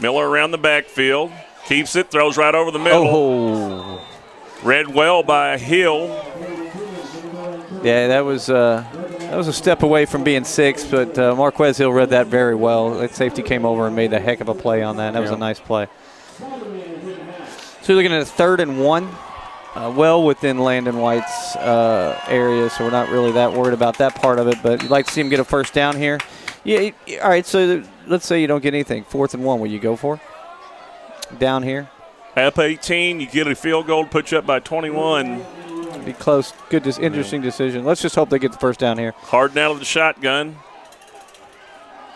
Miller around the backfield. Keeps it, throws right over the middle. Oh. Read well by Hill. Yeah, that was a step away from being 6, but Marquez Hill read that very well. That safety came over and made a heck of a play on that. That was a nice play. So you're looking at a 3rd and 1, well within Landon White's area, so we're not really that worried about that part of it, but you'd like to see him get a first down here. Yeah, all right, so let's say you don't get anything. 4th and 1, will you go for? Down here? Up 18, you get a field goal, put you up by 21. Be close. Good, interesting decision. Let's just hope they get the first down here. Harden out of the shotgun.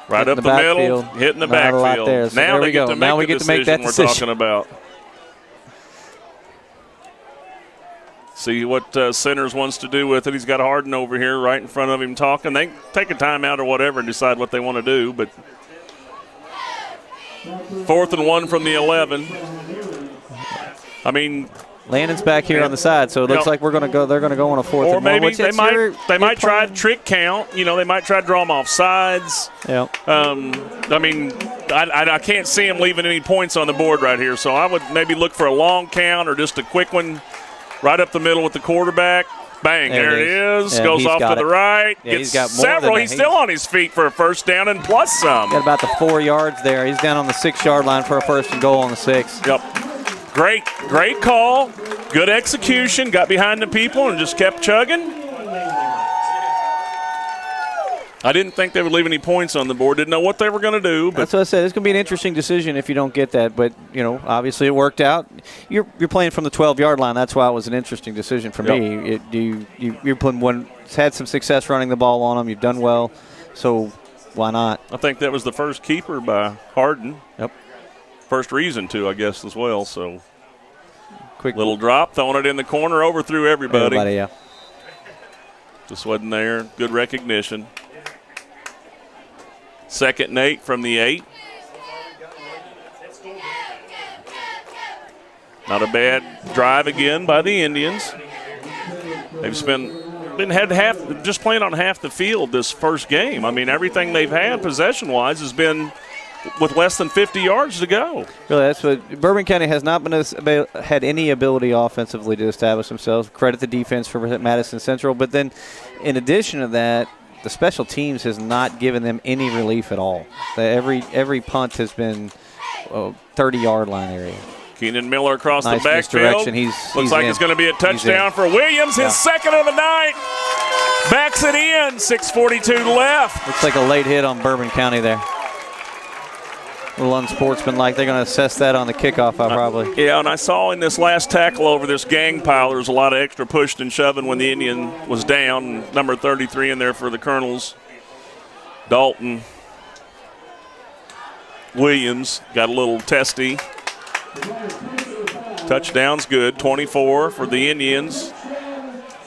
Right up the middle, hitting the backfield. There. So now there we go. Now we get to make that decision we're talking about. See what Centers wants to do with it. He's got Harden over here right in front of him talking. They take a timeout or whatever and decide what they want to do. But 4th and 1 from the 11. I mean, Landon's back here on the side, so it looks like we're going to go. They're going to go on a 4th and 1. Or maybe they might try trick count. They might try to draw them off sides. Yeah. I mean, I can't see him leaving any points on the board right here. So I would maybe look for a long count or just a quick one, right up the middle with the quarterback. Bang! There it is. Yeah, goes off to the right. Yeah, gets he's got more several. He's still on his feet for a first down and plus some. Got about the 4 yards there. He's down on the 6-yard line for a 1st and goal on the 6. Yep. Great call. Good execution. Got behind the people and just kept chugging. I didn't think they would leave any points on the board. Didn't know what they were going to do. But that's what I said. It's going to be an interesting decision if you don't get that. But, obviously it worked out. You're playing from the 12-yard line. That's why it was an interesting decision for me. You're playing one. Had some success running the ball on them. You've done well. So why not? I think that was the first keeper by Harden. Yep. First reason to, I guess, as well. So quick little drop, throwing it in the corner, overthrew everybody. Yeah. Just wasn't there. Good recognition. 2nd and 8 from the 8. Not a bad drive again by the Indians. They've just playing on half the field this first game. I mean, everything they've had possession-wise has been with less than 50 yards to go. Really, that's what Bourbon County has not had any ability offensively to establish themselves. Credit the defense for Madison Central, but then in addition to that, the special teams has not given them any relief at all. Every punt has been 30-yard line area. Keenan Miller across nice the backfield. Looks like it's going to be a touchdown for Williams, his second of the night. Backs it in, 6:42 left. Looks like a late hit on Bourbon County there. A little unsportsmanlike. They're going to assess that on the kickoff, probably. Yeah, and I saw in this last tackle over this gang pile, there was a lot of extra pushed and shoving when the Indian was down. Number 33 in there for the Colonels. Dalton Williams got a little testy. Touchdown's good, 24 for the Indians.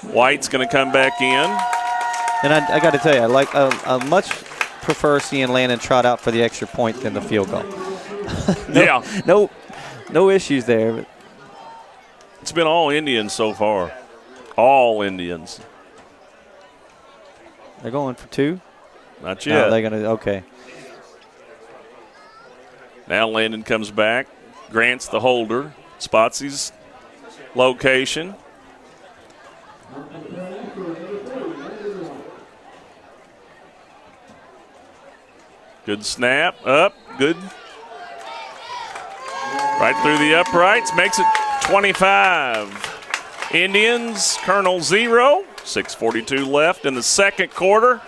White's going to come back in. And I got to tell you, I much prefer seeing Landon trot out for the extra point than the field goal. No issues there. But it's been all Indians so far. All Indians. They're going for two? Not yet. No, they're going to, okay. Now Landon comes back. Grant's the holder. Spots his location. Good snap. Up. Good. Right through the uprights. Makes it 25. Indians, Colonel 0. 6:42 left in the second quarter.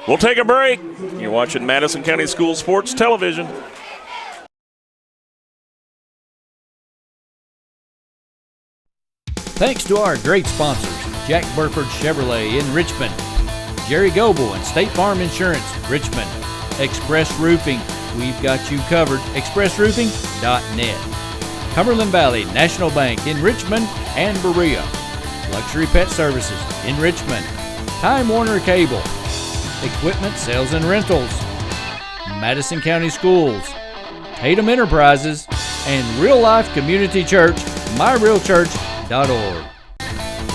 We'll take a break. You're watching Madison County School Sports Television. Thanks to our great sponsors, Jack Burford Chevrolet in Richmond, Jerry Goble and State Farm Insurance, Richmond, Express Roofing, we've got you covered, expressroofing.net, Cumberland Valley National Bank in Richmond and Berea, Luxury Pet Services in Richmond, Time Warner Cable, Equipment Sales and Rentals, Madison County Schools, Tatum Enterprises, and Real Life Community Church, myrealchurch.org.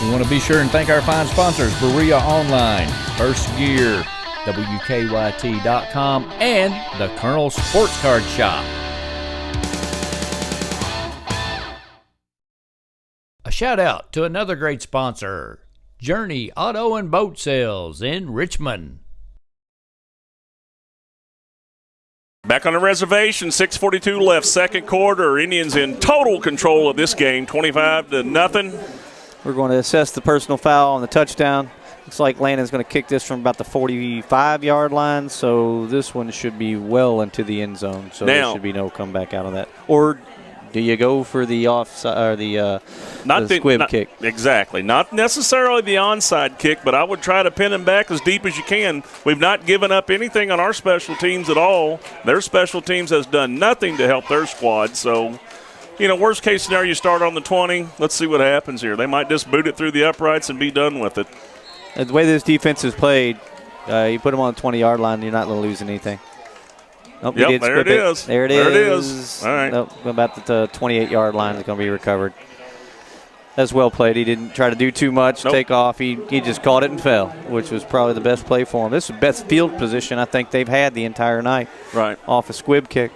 We want to be sure and thank our fine sponsors, Berea Online, First Gear, WKYT.com, and the Colonel Sports Card Shop. A shout out to another great sponsor, Journey Auto and Boat Sales in Richmond. Back on the reservation, 6:42 left, second quarter. Indians in total control of this game, 25-0. We're going to assess the personal foul on the touchdown. Looks like Landon's going to kick this from about the 45-yard line, so this one should be well into the end zone. So there should be no comeback out of that. Or do you go for the offside or the squib kick? Exactly. Not necessarily the onside kick, but I would try to pin him back as deep as you can. We've not given up anything on our special teams at all. Their special teams has done nothing to help their squad. So, worst case scenario, you start on the 20. Let's see what happens here. They might just boot it through the uprights and be done with it. The way this defense is played, you put them on the 20-yard line, you're not going to lose anything. Nope, yep, there it is. There it is. All right. Nope, about the 28-yard line is going to be recovered. That's well played. He didn't try to do too much, take off. He just caught it and fell, which was probably the best play for him. This is the best field position I think they've had the entire night. Right. Off a squib kick.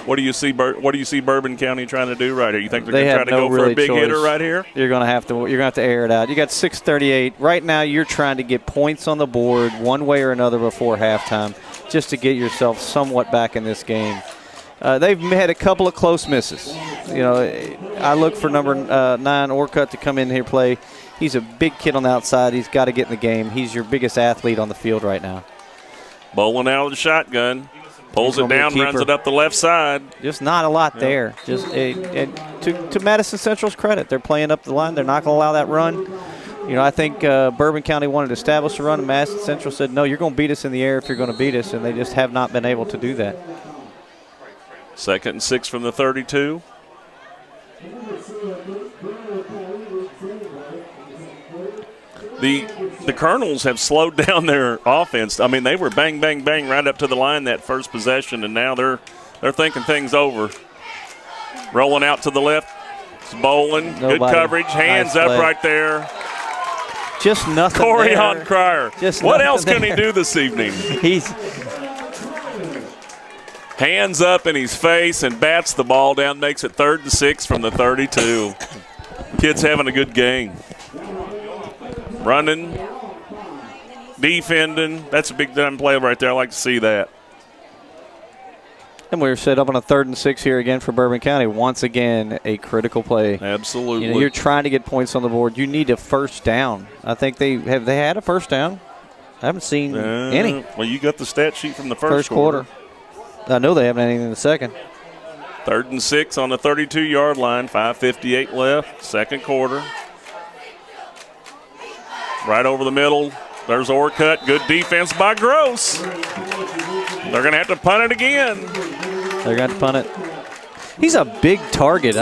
What do you see Bourbon County trying to do right here? You think they're going to try to go for a big hitter right here? You're going to have to air it out. You got 6:38. Right now you're trying to get points on the board one way or another before halftime just to get yourself somewhat back in this game. They've had a couple of close misses. I look for number 9 Orcutt to come in here play. He's a big kid on the outside. He's got to get in the game. He's your biggest athlete on the field right now. Bowling out of the shotgun. Pulls it down, runs it up the left side. Just not a lot there. Just to Madison Central's credit, they're playing up the line. They're not going to allow that run. I think Bourbon County wanted to establish a run, and Madison Central said, no, you're going to beat us in the air if you're going to beat us, and they just have not been able to do that. 2nd and 6 from the 32. The Colonels have slowed down their offense. I mean, they were bang, bang, bang right up to the line that first possession, and now they're thinking things over. Rolling out to the left. It's Bolin. Good coverage. Hands up right there. Just nothing Corian there. Cryer. What else can he do this evening? He's hands up in his face and bats the ball down, makes it 3rd and 6 from the 32. Kid's having a good game. Running, defending. That's a big time play right there. I like to see that. And we're set up on a 3rd and 6 here again for Bourbon County. Once again, a critical play. Absolutely. You're trying to get points on the board. You need a first down. I think they had a first down. I haven't seen any. Well, you got the stat sheet from the first quarter. I know they haven't had anything in the second. 3rd and 6 on the 32-yard line. 5:58 left. Second quarter. Right over the middle. There's Orcutt. Good defense by Gross. They're going to have to punt it again. They're going to punt it. He's a big target.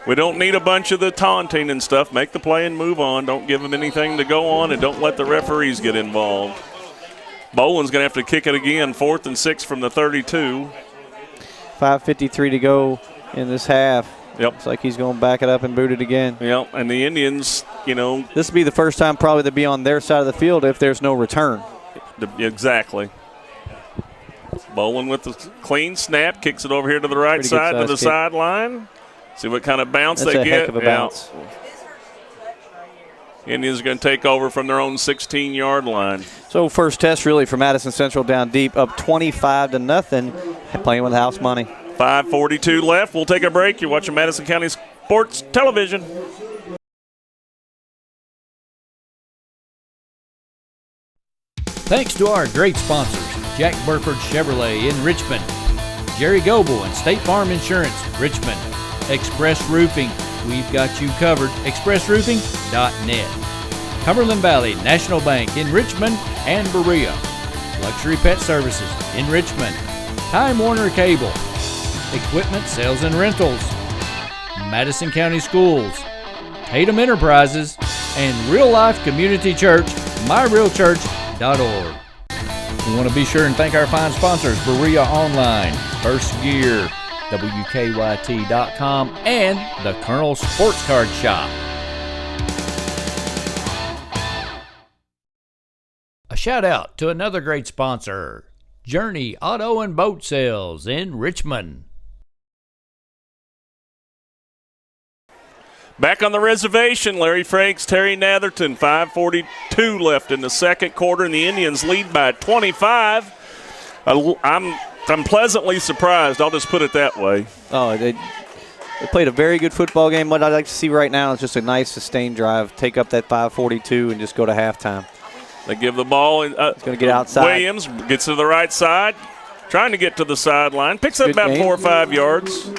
We don't need a bunch of the taunting and stuff. Make the play and move on. Don't give them anything to go on, and don't let the referees get involved. Boland's going to have to kick it again. 4th and 6 from the 32. 5:53 to go in this half. Yep. Looks like he's going to back it up and boot it again. Yep, and the Indians, This will be the first time probably to be on their side of the field if there's no return. Exactly. Boland with the clean snap, kicks it over here to the right side to the sideline. See what kind of bounce That's they a get. Heck of a bounce. Indians are going to take over from their own 16-yard line. So first test really for Madison Central down deep, up 25-0, playing with house money. 5:42 left. We'll take a break. You're watching Madison County Sports Television. Thanks to our great sponsors, Jack Burford Chevrolet in Richmond, Jerry Goble and State Farm Insurance, Richmond, Express Roofing, we've got you covered, expressroofing.net, Cumberland Valley National Bank in Richmond and Berea, Luxury Pet Services in Richmond, Time Warner Cable, Equipment Sales and Rentals, Madison County Schools, Tatum Enterprises, and Real Life Community Church, myrealchurch.org. We want to be sure and thank our fine sponsors, Berea Online, First Gear, WKYT.com, and the Colonel Sports Card Shop. A shout out to another great sponsor, Journey Auto and Boat Sales in Richmond. Back on the reservation, Larry Frakes, Terry Natherton, 5:42 left in the second quarter, and the Indians lead by 25. I'm pleasantly surprised. I'll just put it that way. Oh, they played a very good football game. What I'd like to see right now is just a nice sustained drive, take up that 5:42 and just go to halftime. They give the ball. It's going to get outside. Williams gets to the right side, trying to get to the sideline. Picks up about 4 or 5 yards.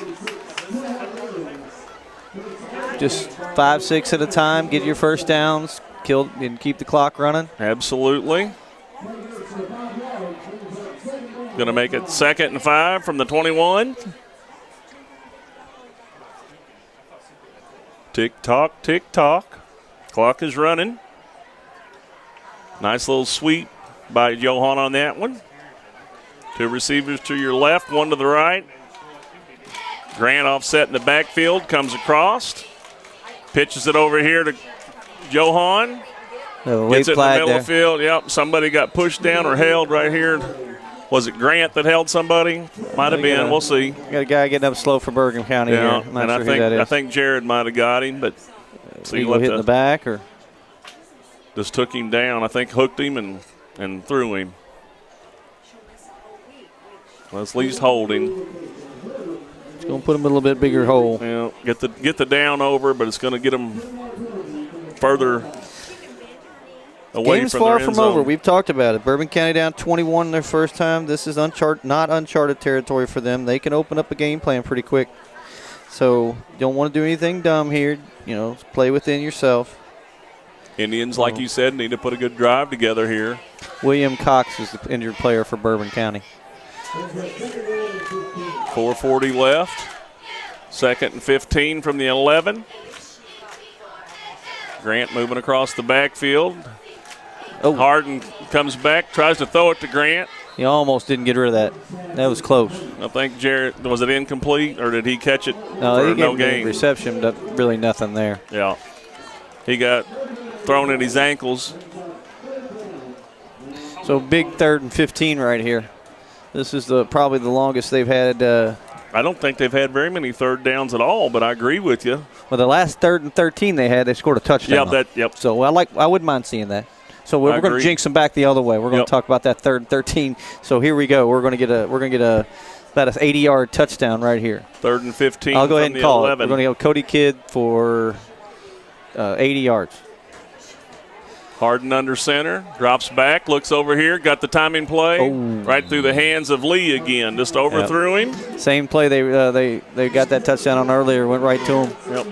Just 5-6 at a time. Get your first downs, kill, and keep the clock running. Absolutely. Going to make it 2nd and 5 from the 21. Tick-tock, tick-tock. Clock is running. Nice little sweep by Johan on that one. 2 receivers to your left, 1 to the right. Grant offset in the backfield, comes across. Pitches it over here to Johan. Gets it in the middle of the field. Yep, somebody got pushed down or held right here. Was it Grant that held somebody? Might have been. We'll see. Got a guy getting up slow for Bourbon County here. I'm not sure who that is. I think Jared might have got him, but he hit in the back or just took him down. I think hooked him and threw him. Well, at least holding. It's going to put him in a little bit bigger hole. Yeah, get the down over, but it's going to get him further away Game's from far their from end zone. over. We've talked about it. Bourbon County down 21 their first time. This is not uncharted territory for them. They can open up a game plan pretty quick. So you don't want to do anything dumb here. Play within yourself. Indians, like you said, need to put a good drive together here. William Cox is the injured player for Bourbon County. 4:40 left. 2nd and 15 from the 11. Grant moving across the backfield. Harden comes back, tries to throw it to Grant. He almost didn't get rid of that. That was close. I think Jarrett, was it incomplete or did he catch it No, for he no gave gain? Reception, but really nothing there. Yeah. He got thrown at his ankles. So big 3rd and 15 right here. This is probably the longest they've had. I don't think they've had very many third downs at all, but I agree with you. Well, the last 3rd and 13 they scored a touchdown. Yep. So I wouldn't mind seeing that. So we're going to jinx them back the other way. We're going to talk about that 3rd and 13. So here we go. We're going to get about an 80-yard touchdown right here. 3rd and 15. I'll go ahead and call 11. it. We're going to go Cody Kidd for 80 yards. Harden under center, drops back, looks over here, got the timing play right through the hands of Lee again. Just overthrew him. Same play they got that touchdown on earlier, went right to him. Yep.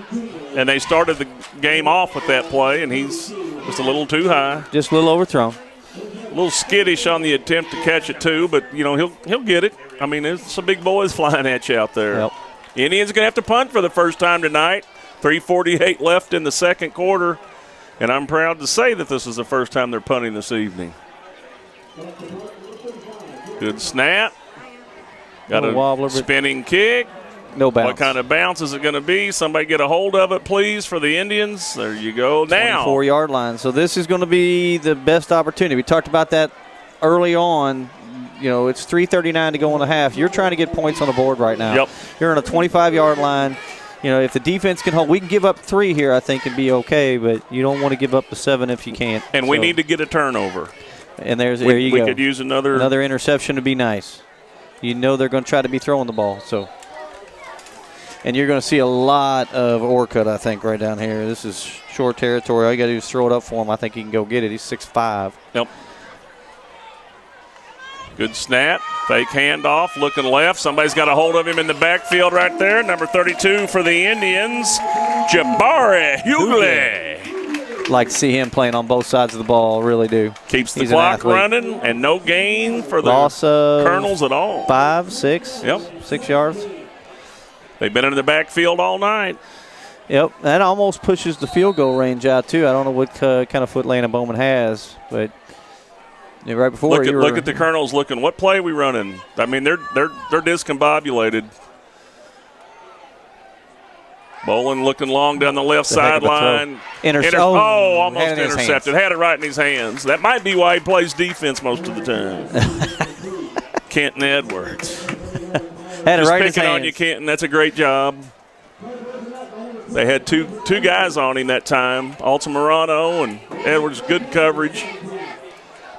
And they started the game off with that play, and he's just a little too high. Just a little overthrown. A little skittish on the attempt to catch it too, but he'll get it. I mean, there's some big boys flying at you out there. Yep. Indians going to have to punt for the first time tonight. 3:48 left in the second quarter. And I'm proud to say that this is the first time they're punting this evening. Good snap. Got a wobbler, spinning kick. No bounce. What kind of bounce is it going to be? Somebody get a hold of it, please, for the Indians. There you go. Now. 24-yard line. So this is going to be the best opportunity. We talked about that early on. It's 3:39 to go in the half. You're trying to get points on the board right now. Yep. You're on a 25-yard line. If the defense can hold, we can give up 3 here, I think, and be okay, but you don't want to give up the 7 if you can't. And we need to get a turnover. And there you go. We could use another interception to be nice. They're going to try to be throwing the ball. So, and you're going to see a lot of Orcutt, I think, right down here. This is short territory. All you got to do is throw it up for him. I think he can go get it. He's 6'5". Yep. Good snap. Fake handoff. Looking left. Somebody's got a hold of him in the backfield right there. Number 32 for the Indians, Jabari Hughley. Like to see him playing on both sides of the ball. Really do. Keeps the clock running and no gain for the Colonels at all. 5, 6. Yep. 6 yards. They've been in the backfield all night. Yep. That almost pushes the field goal range out, too. I don't know what kind of foot Landon Bowman has, but – right before look at the Colonels looking. What play are we running? I mean, they're discombobulated. Bolin looking long down the left sideline. Almost intercepted. Had it right in his hands. That might be why he plays defense most of the time. Kenton Edwards. Had it right in his hands. Just picking on you, Kenton. That's a great job. They had two guys on him that time. Altamirano and Edwards. Good coverage.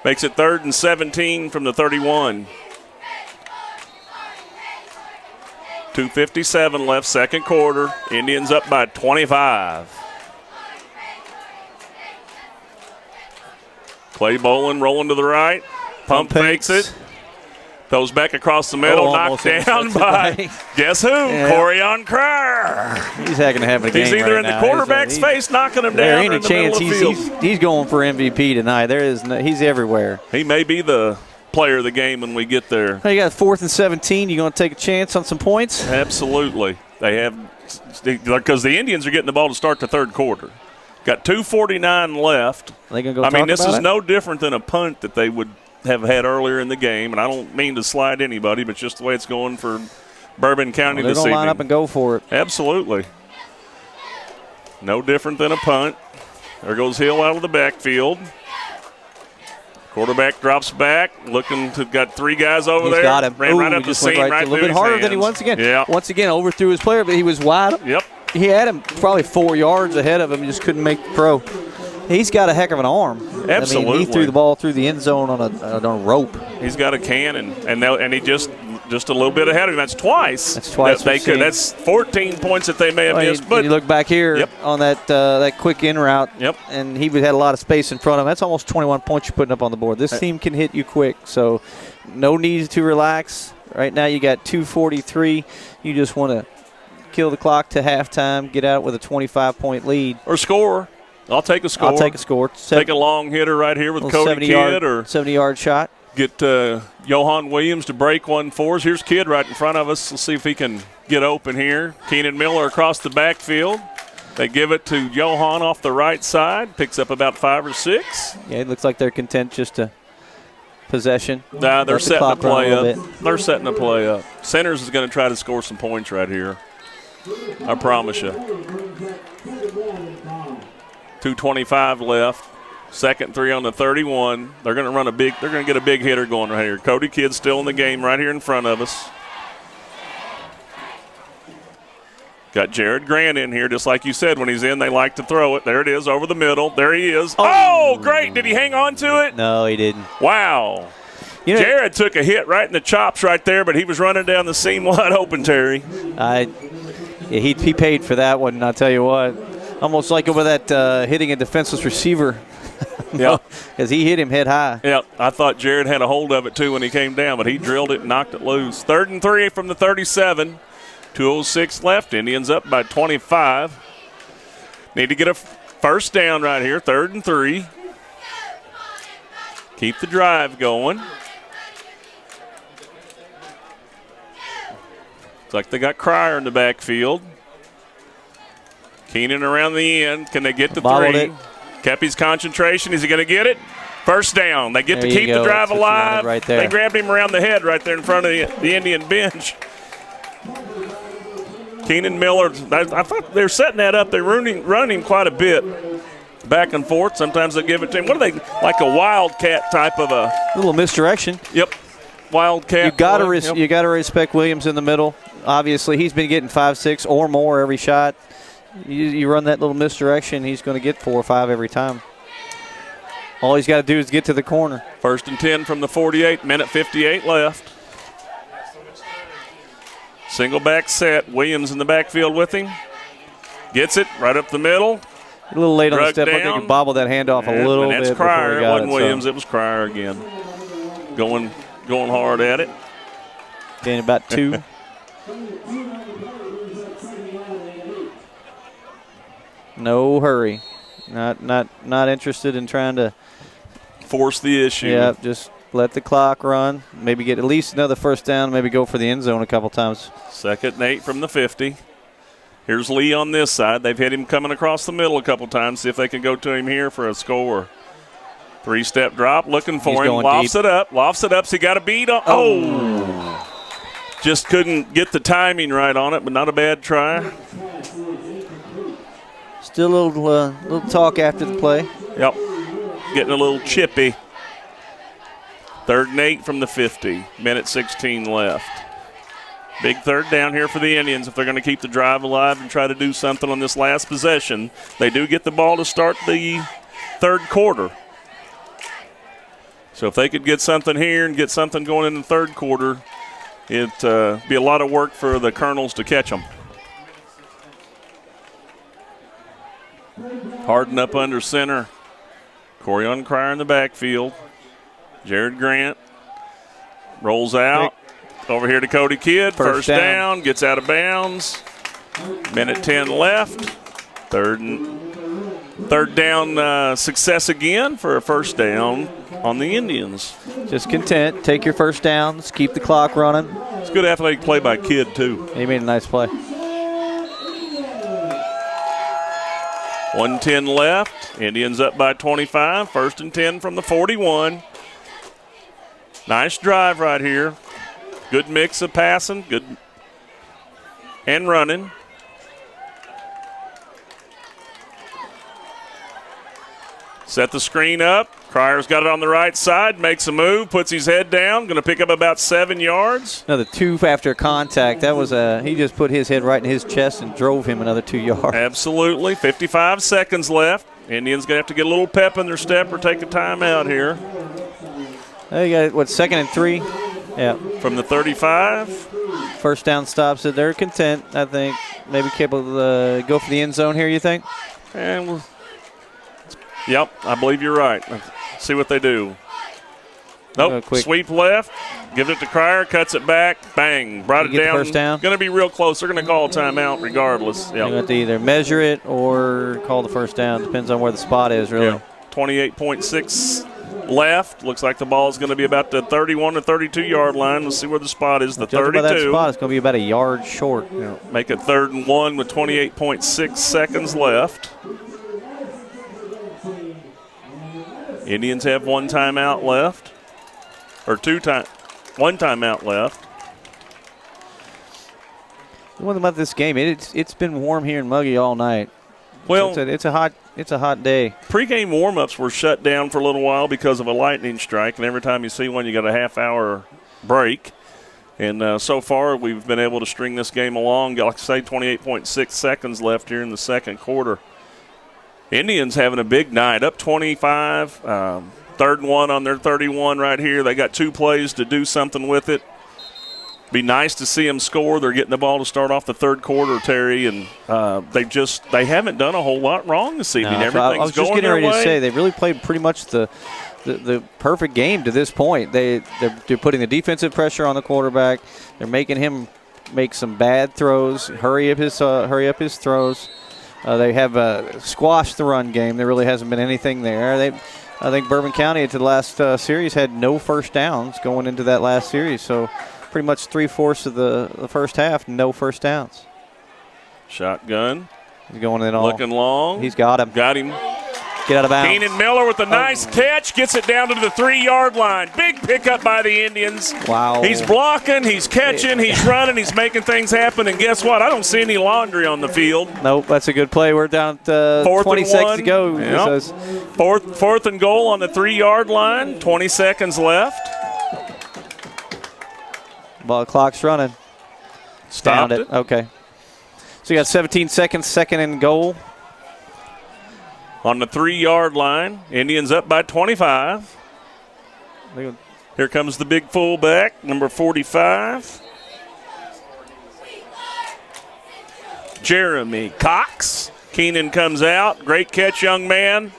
Makes it 3rd and 17 from the 31. 2:57 left, second quarter. Indians up by 25. Clay Bolin rolling to the right. Pump fakes it. Throws back across the middle, knocked down by guess who? Corian Cryer. He's going to have a game. He's either right in now. the quarterback's face, knocking him there down. Ain't or a in the chance middle of the field. he's going for MVP tonight. He's everywhere. He may be the player of the game when we get there. You got 4th and 17. You going to take a chance on some points? Absolutely. They have, because the Indians are getting the ball to start the third quarter. Got 2:49 left. They gonna go. This is no different than a punt that they would have had earlier in the game, and I don't mean to slide anybody, but just the way it's going for Bourbon County this evening. They're going to line up and go for it. Absolutely. No different than a punt. There goes Hill out of the backfield. Quarterback drops back, looking to got 3 guys over there. Got him. Ran right up the seam, right a little bit harder than he once again. Yeah. Once again, overthrew his player, but he was wide. Yep. He had him probably 4 yards ahead of him. He just couldn't make the throw. He's got a heck of an arm. Absolutely. I mean, he threw the ball through the end zone on a rope. He's got a cannon, and he just a little bit ahead of him. That's twice. That's twice. That's 14 points that they may have missed. But you look back here on that quick in route, and he had a lot of space in front of him. That's almost 21 points you're putting up on the board. This team can hit you quick, so no need to relax. Right now you got 2:43. You just want to kill the clock to halftime, get out with a 25-point lead. Or score. I'll take a score. I'll take a score. Take a long hitter right here with Cody Kidd. Or 70-yard shot. Get Johan Williams to break one for us. Here's Kidd right in front of us. Let's see if he can get open here. Keenan Miller across the backfield. They give it to Johan off the right side. Picks up about 5 or 6. Yeah, it looks like they're content just to possession. Nah, they're Let the setting the clock run a play little up. bit. They're setting the play up. Centers is going to try to score some points right here. I promise you. 2:25 left. Second 3 on the 31. They're going to run they're going to get a big hitter going right here. Cody Kidd still in the game right here in front of us. Got Jared Grant in here, just like you said. When he's in, they like to throw it. There it is, over the middle. There he is. Oh, great. Did he hang on to it? No, he didn't. Wow. Jared took a hit right in the chops right there, but he was running down the seam wide open, Terry. He paid for that one, I'll tell you what. Almost like over that hitting a defenseless receiver. Yeah. Because he hit him head high. Yeah, I thought Jared had a hold of it, too, when he came down, but he drilled it and knocked it loose. 3rd and 3 from the 37. 2:06 left. Indians up by 25. Need to get a first down right here. 3rd and 3. Keep the drive going. Looks like they got Cryer in the backfield. Keenan around the end. Can they get the Bobbled 3? it. Kept his concentration. Is he going to get it? First down. They get There to you keep go. the drive That's what you wanted alive. right there. They grabbed him around the head right there in front of the Indian bench. Keenan Miller, I thought they were setting that up. They're running him quite a bit back and forth. Sometimes they give it to him. What are they, like a wildcat type of a? Little misdirection. Yep, wildcat. You got to Yep. you got to respect Williams in the middle. Obviously, he's been getting 5, 6 or more every shot. You run that little misdirection, he's going to get 4 or 5 every time. All he's got to do is get to the corner. 1st and 10 from the 48. Minute 58 left. Single back set. Williams in the backfield with him. Gets it right up the middle. A little late on the Drug step. I think down. he bobbled that handoff a little and bit that's before Cryer. he It got wasn't it. Williams. So. It was Cryer again. Going hard at it. Gained about 2. No hurry. Not interested in trying to Force the issue. Yeah, just let the clock run. Maybe get at least another first down. Maybe go for the end zone a couple times. 2nd and 8 from the 50. Here's Lee on this side. They've hit him coming across the middle a couple times. See if they can go to him here for a score. 3-step drop, looking for him. Lofts it up. So he got a beat on. Oh! Just couldn't get the timing right on it, but not a bad try. Still a little talk after the play. Yep. Getting a little chippy. 3rd and 8 from the 50. Minute 16 left. Big 3rd down here for the Indians if they're going to keep the drive alive and try to do something on this last possession. They do get the ball to start the 3rd quarter. So if they could get something here and get something going in the 3rd quarter, it'd be a lot of work for the Colonels to catch them. Harden up under center. Corian Cryer in the backfield. Jared Grant rolls out. Over here to Cody Kidd. First down. Gets out of bounds. Minute 10 left. Third down success again for a first down on the Indians. Just content. Take your first downs. Keep the clock running. It's good athletic play by Kidd, too. He made a nice play. 1:10 left. Indians up by 25. 1st and 10 from the 41. Nice drive right here. Good mix of passing, good and running. Set the screen up. Cryer's got it on the right side, makes a move, puts his head down, going to pick up about 7 yards. Another 2 after contact. That was he just put his head right in his chest and drove him another 2 yards. Absolutely. 55 seconds left. Indians going to have to get a little pep in their step or take a timeout here. They got 2nd and 3. Yeah. From the 35. First down stops it. They're content, I think. Maybe capable to go for the end zone here, you think? And yep, I believe you're right. Let's see what they do. Nope, sweep left. Give it to Cryer, cuts it back, bang. Brought it down. First down. Going to be real close. They're going to call a timeout regardless. Yep. They have to either measure it or call the first down. Depends on where the spot is, really. Yeah. 28.6 left. Looks like the ball is going to be about the 31 or 32-yard line. Let's see where the spot is, the 32. By that spot, it's going to be about a yard short. Yeah. Make it 3rd and 1 with 28.6 seconds left. Indians have 1 timeout left. or one timeout left. One thing about this game, it's been warm here and muggy all night. Well, So it's a hot day. Pre-game warm-ups were shut down for a little while because of a lightning strike, and every time you see one, you got a half-hour break. And so far, we've been able to string this game along. Like I say, 28.6 seconds left here in the second quarter. Indians having a big night, up 25, 3rd and 1 on their 31 right here. They got 2 plays to do something with it. Be nice to see them score. They're getting the ball to start off the third quarter, Terry, and they haven't done a whole lot wrong this evening. No, Everything's I was just going getting their ready way. to say they really played pretty much the perfect game to this point. They're putting the defensive pressure on the quarterback. They're making him make some bad throws, hurry up his throws. They have squashed the run game. There really hasn't been anything there. I think Bourbon County at the last series had no first downs going into that last series. So pretty much 3/4 of the first half, no first downs. Shotgun. He's going in all. Looking long. He's got him. Got him. Get out of bounds. Keenan Miller with a nice catch. Gets it down to the 3-yard line. Big pickup by the Indians. Wow. He's blocking. He's catching. He's running. He's making things happen. And guess what? I don't see any laundry on the field. Nope, that's a good play. We're down at 20 seconds to go. Yep. Fourth and goal on the 3-yard line. 20 seconds left. Ball clock's running. Stopped Found it. Okay. So you got 17 seconds, 2nd and goal. On the 3-yard line. Indians up by 25. Here comes the big fullback, number 45. Jeremy Cox. Keenan comes out. Great catch, young man.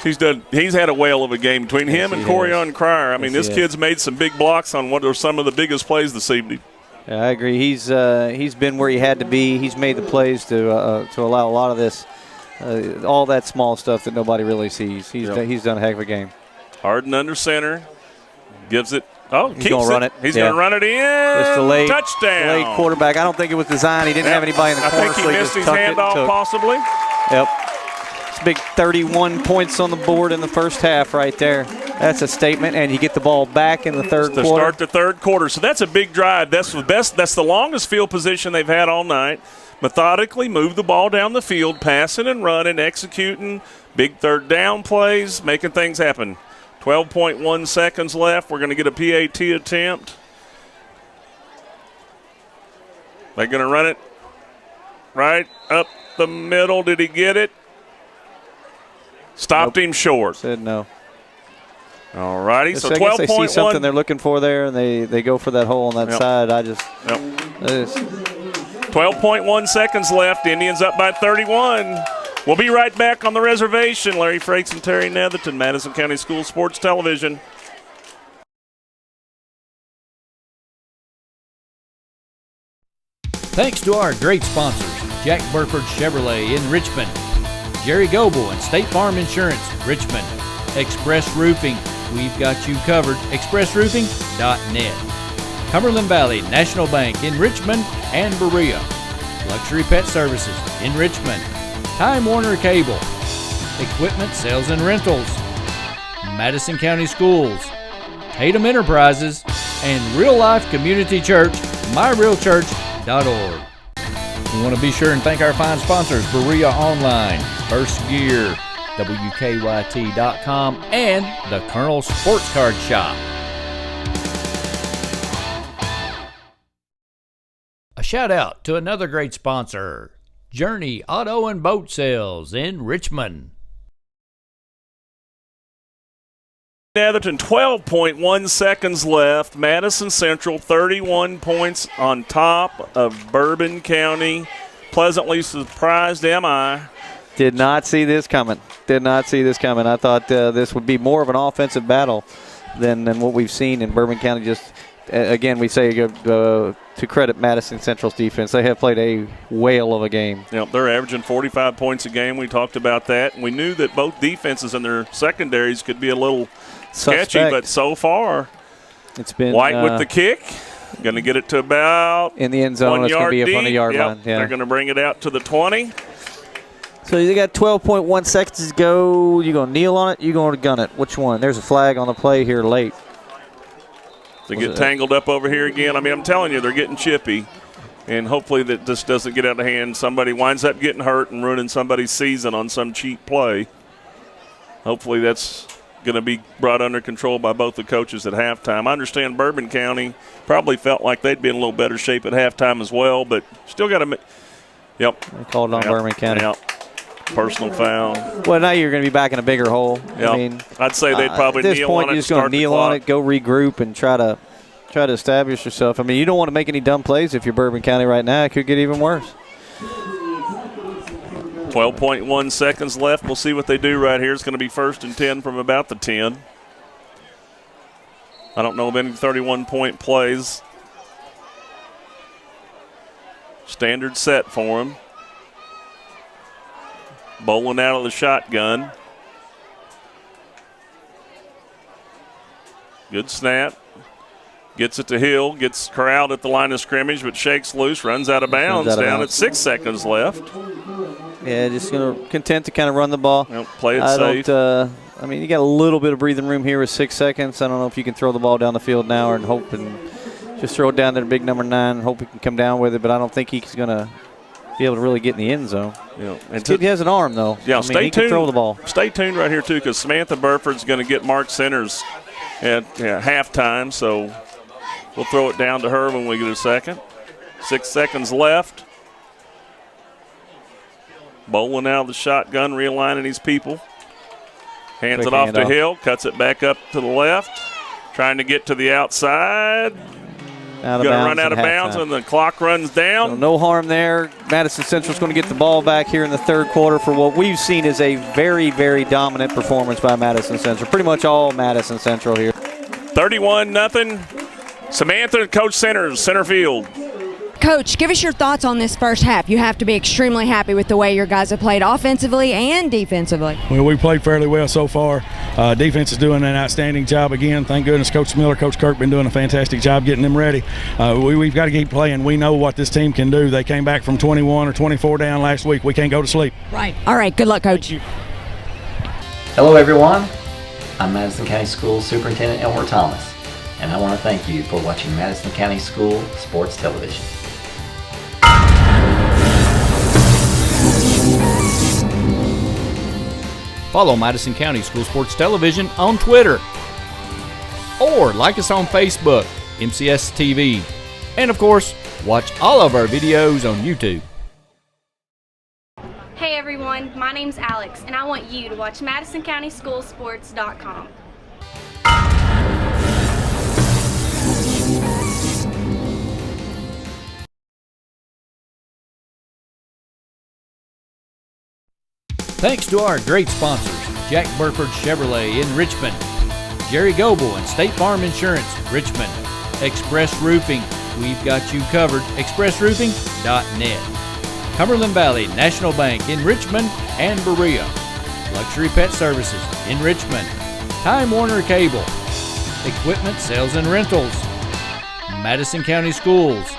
He's had a whale of a game between him and Corian Cryer. I mean, this kid's made some big blocks on what are some of the biggest plays this evening. Yeah, I agree. He's been where he had to be. He's made the plays to allow a lot of this, all that small stuff that nobody really sees. He's done a heck of a game. Harden under center, gives it. Oh, he's going to run it. He's going to run it in. Just delayed, touchdown. Delayed quarterback. I don't think it was designed. He didn't have anybody in the corner. I think he missed his handoff possibly. Yep. It's big 31 points on the board in the first half right there. That's a statement, and you get the ball back in the third quarter. To start the third quarter. So that's a big drive. That's the best. That's the longest field position they've had all night. Methodically move the ball down the field, passing and running, executing big third down plays, making things happen. 12.1 seconds left. We're going to get a PAT attempt. They're going to run it right up the middle. Did he get it? Stopped him short. Said no. All righty. So 12.1. I guess they see something they're looking for there, and they go for that hole on that side. 12.1 seconds left. Indians up by 31. We'll be right back on the reservation. Larry Frakes and Terry Netherton, Madison County School Sports Television. Thanks to our great sponsors, Jack Burford Chevrolet in Richmond, Jerry Goble and State Farm Insurance, Richmond, Express Roofing, we've got you covered, expressroofing.net, Cumberland Valley National Bank in Richmond and Berea, Luxury Pet Services in Richmond, Time Warner Cable, Equipment Sales and Rentals, Madison County Schools, Tatum Enterprises, and Real Life Community Church, myrealchurch.org. We want to be sure and thank our fine sponsors, Berea Online, First Gear, WKYT.com, and the Colonel Sports Card Shop. A shout out to another great sponsor, Journey Auto and Boat Sales in Richmond. Netherton, 12.1 seconds left. Madison Central, 31 points on top of Bourbon County. Pleasantly surprised, am I? Did not see this coming. I thought this would be more of an offensive battle than what we've seen in Bourbon County. Just, again, we say to credit Madison Central's defense. They have played a whale of a game. Yep, they're averaging 45 points a game. We talked about that. And we knew that both defenses and their secondaries could be a little sketchy, but so far it's been White with the kick. Going to get it to about in the end zone. It's going to be up on the yard line. Yeah. They're going to bring it out to the 20. So you got 12.1 seconds to go. You going to kneel on it? You going to gun it? Which one? There's a flag on the play here late. They get tangled up over here again. I mean, I'm telling you, they're getting chippy. And hopefully that this doesn't get out of hand. Somebody winds up getting hurt and ruining somebody's season on some cheap play. Hopefully that's going to be brought under control by both the coaches at halftime. I understand Bourbon County probably felt like they'd be in a little better shape at halftime as well, but still got to – yep. They called on Bourbon County. Yep. Personal foul. Well, now you're going to be back in a bigger hole. Yep. I mean, I'd say they'd probably kneel on it. At this point, you're just going to kneel on it, go regroup, and try to establish yourself. I mean, you don't want to make any dumb plays if you're Bourbon County right now. It could get even worse. 12.1 seconds left. We'll see what they do right here. It's going to be 1st and 10 from about the 10. I don't know of any 31-point plays. Standard set for him. Bowling out of the shotgun. Good snap. Gets it to Hill. Gets corralled at the line of scrimmage, but shakes loose. Runs out of bounds down at 6 seconds left. Yeah, just going to content to kind of run the ball. Yep, play it safe. I mean, you got a little bit of breathing room here with 6 seconds. I don't know if you can throw the ball down the field now and hope and just throw it down there to big number 9 and hope he can come down with it, but I don't think he's going to be able to really get in the end zone. Yeah, and he has an arm, though. Yeah, stay tuned. He can throw the ball. Stay tuned right here, too, because Samantha Burford's going to get Mark Centers at halftime, so we'll throw it down to her when we get a second. 6 seconds left. Bowling out of the shotgun, realigning his people. Hands it off to Hill, cuts it back up to the left. Trying to get to the outside. Going to run out of bounds, and the clock runs down. So no harm there. Madison Central's going to get the ball back here in the third quarter for what we've seen is a very, very dominant performance by Madison Central. Pretty much all Madison Central here. 31-0. Samantha, Coach Centers, center field. Coach, give us your thoughts on this first half. You have to be extremely happy with the way your guys have played offensively and defensively. Well, we played fairly well so far. Defense is doing an outstanding job again. Thank goodness Coach Miller, Coach Kirk been doing a fantastic job getting them ready. We've got to keep playing. We know what this team can do. They came back from 21 or 24 down last week. We can't go to sleep. Right. All right. Good luck, Coach. Hello, everyone. I'm Madison County Schools Superintendent Elmer Thomas, and I want to thank you for watching Madison County School Sports Television. Follow Madison County School Sports Television on Twitter. Or like us on Facebook, MCS TV. And of course, watch all of our videos on YouTube. Hey everyone, my name's Alex, and I want you to watch MadisonCountySchoolSports.com. Thanks to our great sponsors, Jack Burford Chevrolet in Richmond, Jerry Goble and State Farm Insurance, Richmond, Express Roofing, we've got you covered, expressroofing.net, Cumberland Valley National Bank in Richmond and Berea, Luxury Pet Services in Richmond, Time Warner Cable, Equipment Sales and Rentals, Madison County Schools,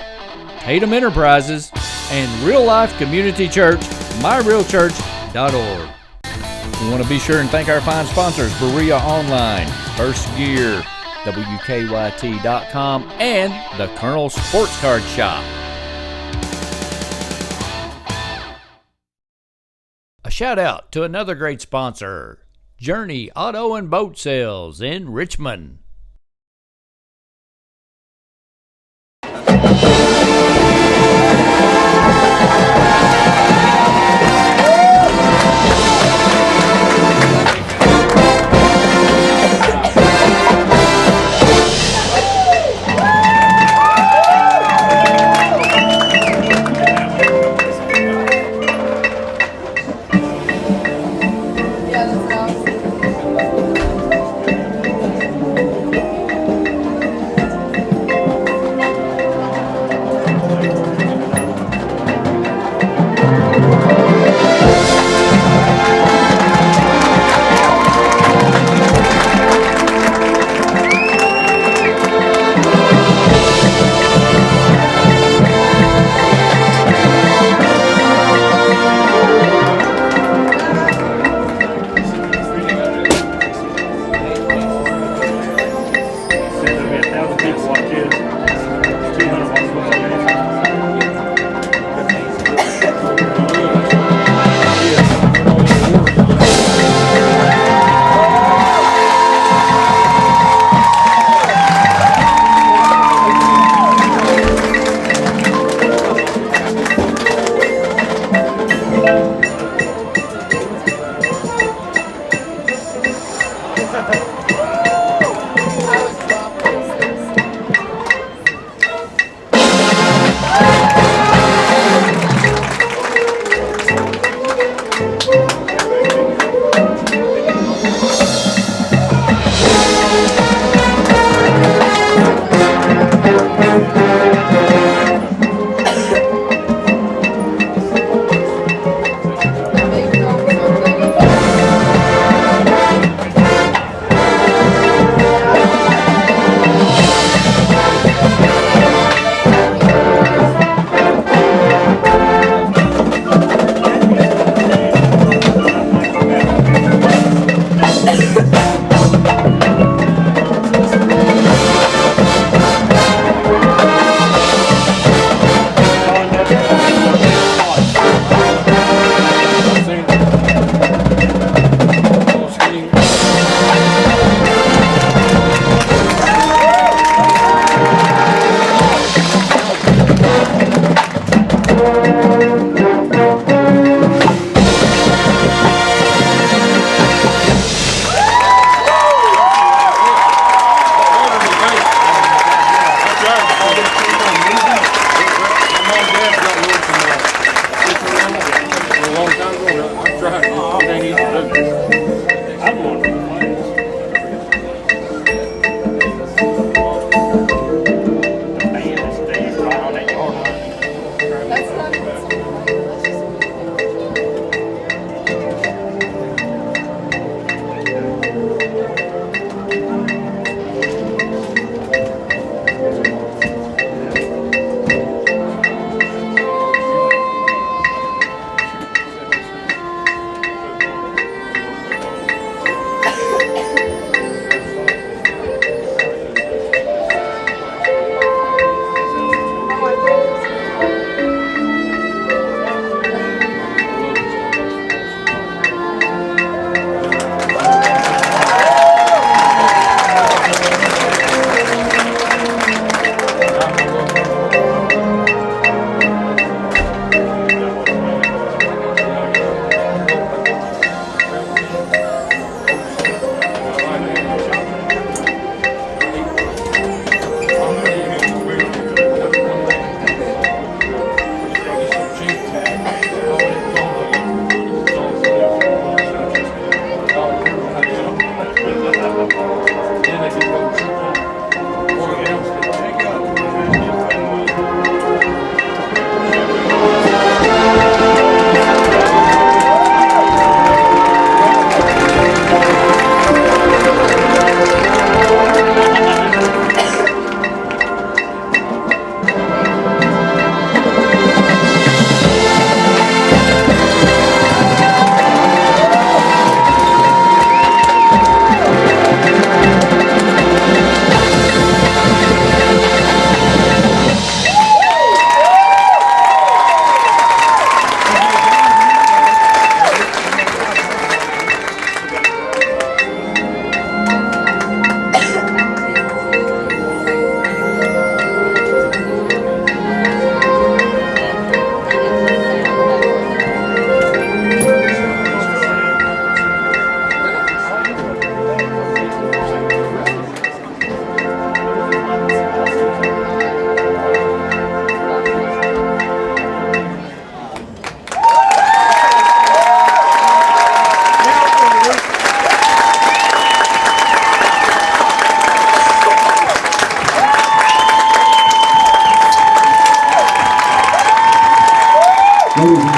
Tatum Enterprises, and Real Life Community Church, myrealchurch.org. We want to be sure and thank our fine sponsors, Berea Online, First Gear, WKYT.com, and the Colonel Sports Card Shop. A shout out to another great sponsor, Journey Auto and Boat Sales in Richmond.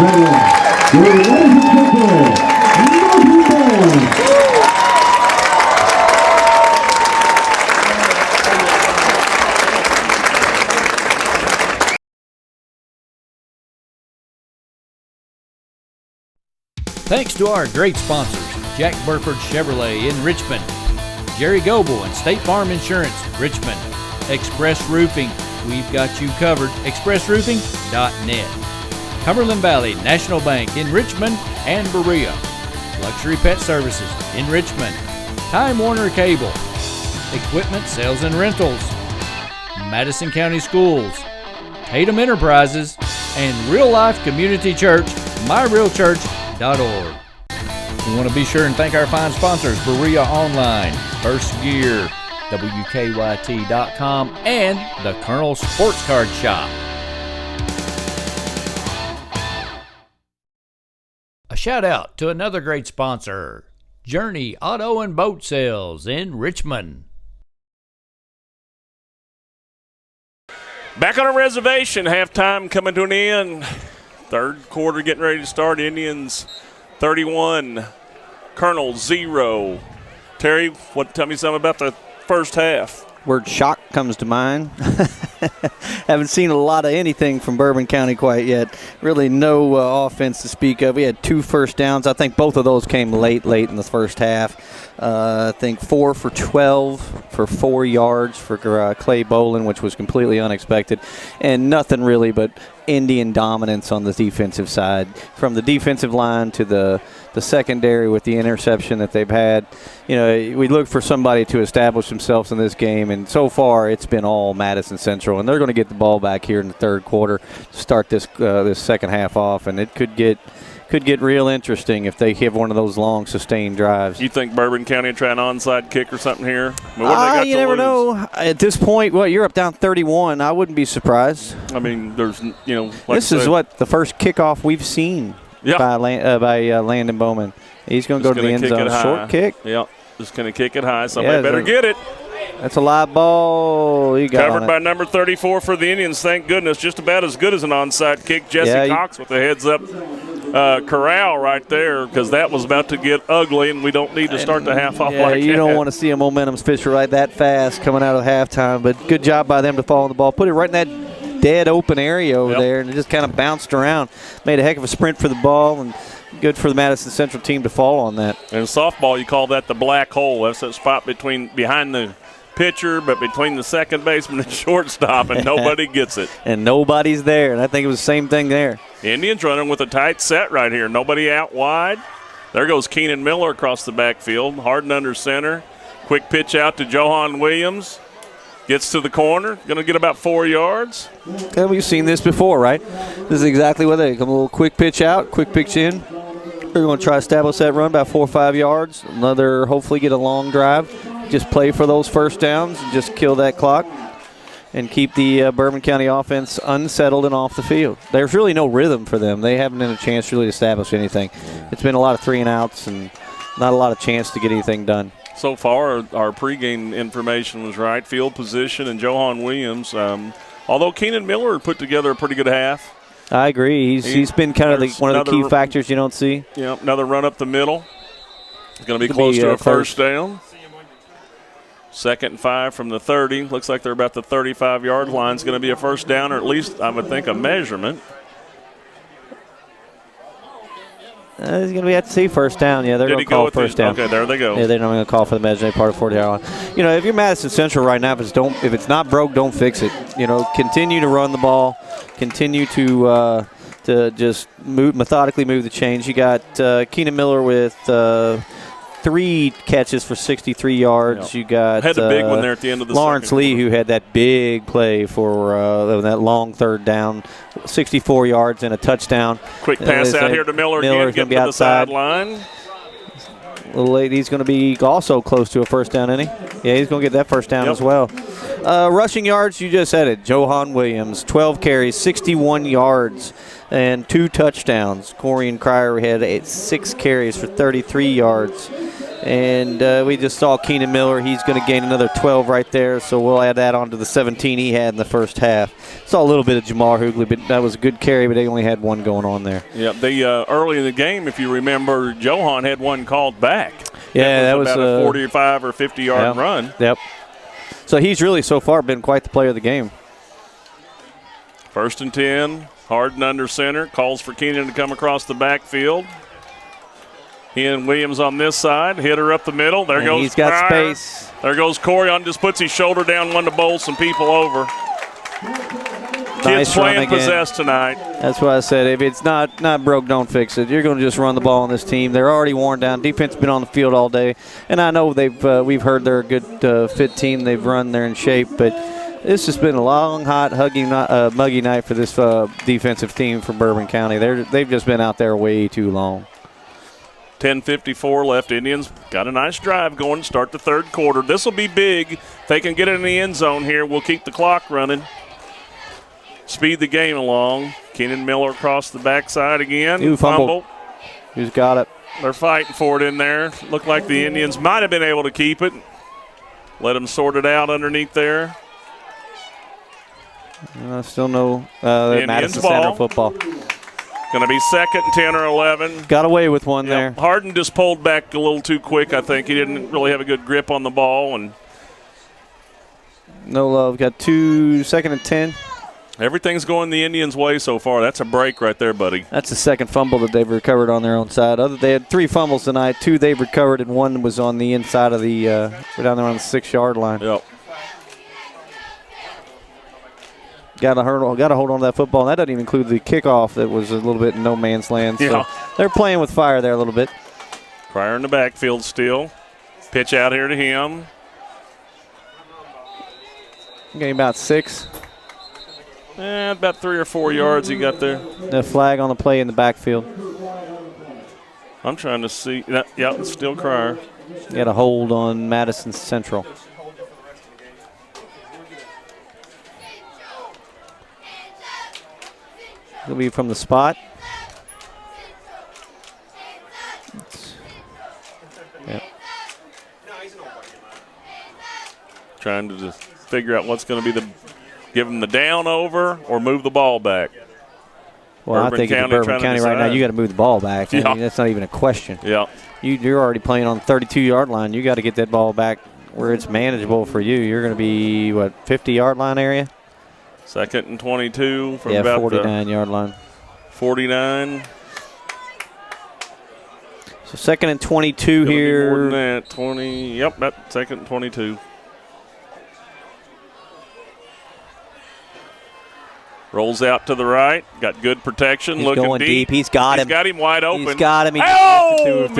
Thanks to our great sponsors, Jack Burford Chevrolet in Richmond, Jerry Goebel and State Farm Insurance, Richmond, Express Roofing, we've got you covered, expressroofing.net, Cumberland Valley National Bank in Richmond and Berea, Luxury Pet Services in Richmond, Time Warner Cable, Equipment Sales and Rentals, Madison County Schools, Tatum Enterprises, and Real Life Community Church, myrealchurch.org. We want to be sure and thank our fine sponsors, Berea Online, First Gear, WKYT.com, and the Colonel Sports Card Shop. A shout out to another great sponsor, Journey Auto and Boat Sales in Richmond. Back on a reservation, halftime coming to an end. Third quarter getting ready to start. Indians 31, Colonel 0. Terry, tell me something about the first half. Word shock comes to mind. Haven't seen a lot of anything from Bourbon County quite yet. Really no offense to speak of. We had 2 first downs. I think both of those came late in the first half. I think 4 for 12 for 4 yards for Clay Bolin, which was completely unexpected. And nothing really but Indian dominance on the defensive side. From the defensive line to the secondary with the interception that they've had. You know, we look for somebody to establish themselves in this game, and so far it's been all Madison Central. And they're going to get the ball back here in the third quarter to start this second half off, and it could get real interesting if they have one of those long sustained drives. You think Bourbon County will try an onside kick or something here? I mean, what do they got you to never lose? know. At this point, you're up down 31. I wouldn't be surprised. I mean, there's, like this is what the first kickoff we've seen by Landon Bowman. He's going to go to the end zone. Short kick. Yeah, just going to kick it high. Somebody better get it. That's a live ball. You got covered by number 34 for the Indians. Thank goodness. Just about as good as an onside kick. Jesse Cox with the heads up corral right there, because that was about to get ugly, and we don't need to start the half off like that. You don't want to see a momentum switcher right that fast coming out of halftime, but good job by them to follow the ball. Put it right in that dead open area over there, and it just kind of bounced around. Made a heck of a sprint for the ball, and good for the Madison Central team to fall on that. And in softball, you call that the black hole. That's that spot behind the pitcher, but between the second baseman and shortstop, and nobody gets it. And nobody's there, and I think it was the same thing there. Indians running with a tight set right here. Nobody out wide. There goes Keenan Miller across the backfield. Harden under center. Quick pitch out to Johan Williams. Gets to the corner. Going to get about 4 yards. And we've seen this before, right? This is exactly what they come. A little quick pitch out, quick pitch in. We're going to try to establish that run about 4 or 5 yards. Hopefully get a long drive. Just play for those first downs and just kill that clock and keep the Bourbon County offense unsettled and off the field. There's really no rhythm for them. They haven't had a chance to really establish anything. It's been a lot of 3-and-outs and not a lot of chance to get anything done. So far, our pregame information was right. Field position and Johan Williams. Although Keenan Miller put together a pretty good half. I agree. He's been kind of one of the key factors you don't see. Yeah, another run up the middle. It's going to be close to a first down. 2nd and 5 from the 30. Looks like they're about the 35-yard line. It's going to be a first down, or at least I would think a measurement. He's going to be at the first down. Yeah, they're going to call first down. Okay, there they go. Yeah, they're not going to call for the imaginary part of 40-yard line. You know, if you're Madison Central right now, if it's not broke, don't fix it. You know, continue to run the ball. Continue to just methodically move the chains. You got Keenan Miller with 3 catches for 63 yards. You got had a big one there at the end of the Lawrence Lee, who had that big play for that long third down, 64 yards and a touchdown. Quick pass out here to Miller again, getting to the sideline. A little late. He's going to be also close to a first down, isn't he? Yeah, he's going to get that first down as well. Rushing yards, you just said it. Johan Williams, 12 carries, 61 yards, and 2 touchdowns. Corian Cryer had 6 carries for 33 yards. And we just saw Keenan Miller. He's going to gain another 12 right there, so we'll add that on to the 17 he had in the first half. Saw a little bit of Jamar Hoogley, but that was a good carry, but they only had one going on there. Yeah, early in the game, if you remember, Johan had one called back. Yeah, that was about a 45 or 50-yard run. Yep. So he's really so far been quite the player of the game. 1st and 10, Harden under center, calls for Keenan to come across the backfield. He and Williams on this side, hit her up the middle. There goes he's got Pryor. space. There goes Corian, just puts his shoulder down, one to bowl some people over. Nice Kids playing run again. possessed tonight. That's why I said if it's not broke, don't fix it. You're going to just run the ball on this team. They're already worn down. Defense has been on the field all day, and I know we've heard they're a good fit team. They've run, they're in shape, but this has been a long, hot, muggy night for this defensive team for Bourbon County. They've just been out there way too long. 10:54 left. Indians got a nice drive going to start the third quarter. This will be big. If they can get it in the end zone here, we'll keep the clock running. Speed the game along. Keenan Miller across the backside again. Ooh, fumble. Who's got it? They're fighting for it in there. Looked like the Indians might have been able to keep it. Let them sort it out underneath there. Still no Madison Center football. Going to be 2nd and 10 or 11. Got away with one there. Harden just pulled back a little too quick, I think. He didn't really have a good grip on the ball. And no love. Got 2nd and 10. Everything's going the Indians' way so far. That's a break right there, buddy. That's the second fumble that they've recovered on their own side. They had 3 fumbles tonight. 2 they've recovered, and 1 was on the inside of the down there on the 6-yard line. Yep. Got to hold on to that football. And that doesn't even include the kickoff that was a little bit in no man's land. So yeah. They're playing with fire there a little bit. Pryor in the backfield still. Pitch out here to him. Getting about 6. About 3 or 4 yards he got there. The flag on the play in the backfield. I'm trying to see. Yeah, it's still Pryor. Got a hold on Madison Central. It'll be from the spot. Yep. Trying to just figure out what's going to be give them the down over or move the ball back. Well, I think in Bourbon County right now, you got to move the ball back. Yeah. I mean, that's not even a question. Yeah. You're already playing on the 32-yard line. You got to get that ball back where it's manageable for you. You're going to be, 50-yard line area? 2nd and 22 from about 49-yard line. 49. So 2nd and 22 here. More than that. 20. Yep, that 2nd and 22. Rolls out to the right. Got good protection. He's looking going deep. He's got him. He's got him wide open. He's got him.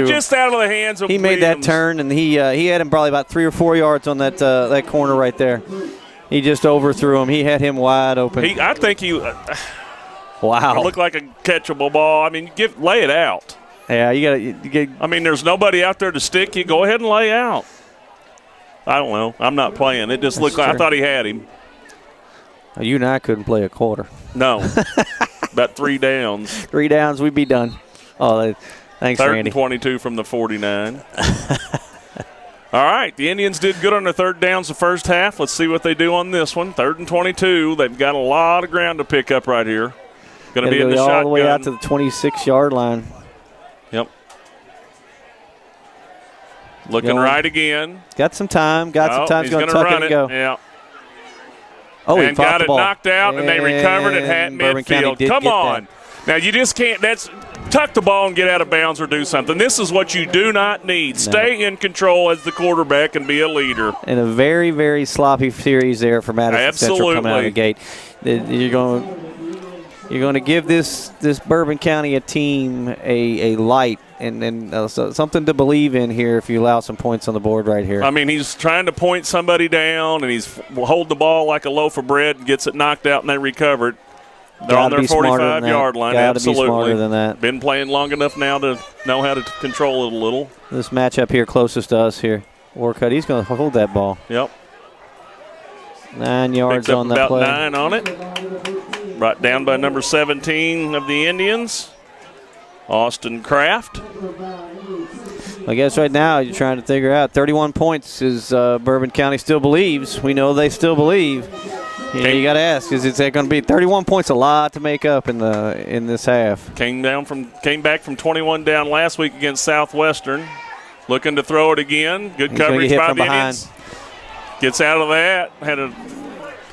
Just out of the hands of He made that turn, and he had him probably about 3 or 4 yards on that corner right there. He just overthrew him. He had him wide open. I think he wow. It looked like a catchable ball. I mean, lay it out. Yeah, you got. I mean, there's nobody out there to stick you. Go ahead and lay out. I don't know. I'm not playing. It just looked like I thought he had him. You and I couldn't play a quarter. No. About 3 downs. 3 downs, we'd be done. Oh, thanks, 3rd Randy. and 22 from the 49. All right, the Indians did good on their 3rd downs the first half. Let's see what they do on this one. 3rd and 22. They've got a lot of ground to pick up right here. Going to be in the shotgun. All the way out to the 26-yard line. Yep. Looking right again. Got some time. He's going to tuck it and go. Yeah. Oh, and got it knocked out, and they recovered it at midfield. Come on. Now, you just can't tuck the ball and get out of bounds or do something. This is what you do not need. Stay in control as the quarterback and be a leader. And a very, very sloppy series there for Madison Central coming out of the gate. You're going to give this Bourbon County a team a light and something to believe in here if you allow some points on the board right here. I mean, he's trying to point somebody down, and he's hold the ball like a loaf of bread and gets it knocked out, and they recover it. They're on their 45-yard line. Absolutely. Be smarter than that. Been playing long enough now to know how to control it a little. This matchup here closest to us here. Orcutt, he's going to hold that ball. Yep. 9 yards on that about play. 9 on it. Brought down by number 17 of the Indians, Austin Kraft. I guess right now you're trying to figure out 31 points is Bourbon County still believes. We know they still believe. You got to ask, is it going to be 31 points? A lot to make up in this half. Came back from 21 down last week against Southwestern. Looking to throw it again. Good coverage by the Indians. Gets out of that.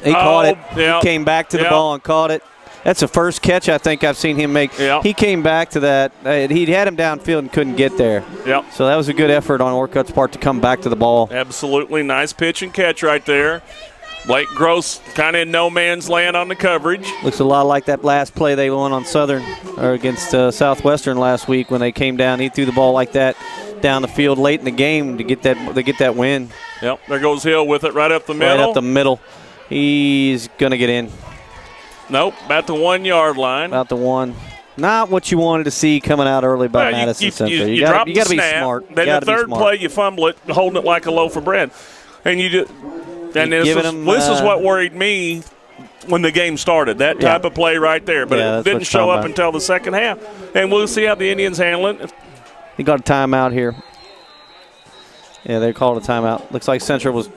He caught it. He came back to the ball and caught it. That's the first catch I think I've seen him make. Yep. He came back to that. He had him downfield and couldn't get there. Yep. So that was a good effort on Orcutt's part to come back to the ball. Absolutely. Nice pitch and catch right there. Blake Gross kind of in no man's land on the coverage. Looks a lot like that last play they won on Southern or against Southwestern last week when they came down. He threw the ball like that down the field late in the game to get that win. Yep. There goes Hill with it right up the middle. Right up the middle. He's going to get in. Nope, about the 1 yard line. About the one. Not what you wanted to see coming out early by Madison Central. You got to be smart. Then the third play, you fumble it, holding it like a loaf of bread. And this is what worried me when the game started, that type of play right there. But it didn't show up until the second half. And we'll see how the Indians handle it. He got a timeout here. Yeah, they called a timeout. Looks like Central was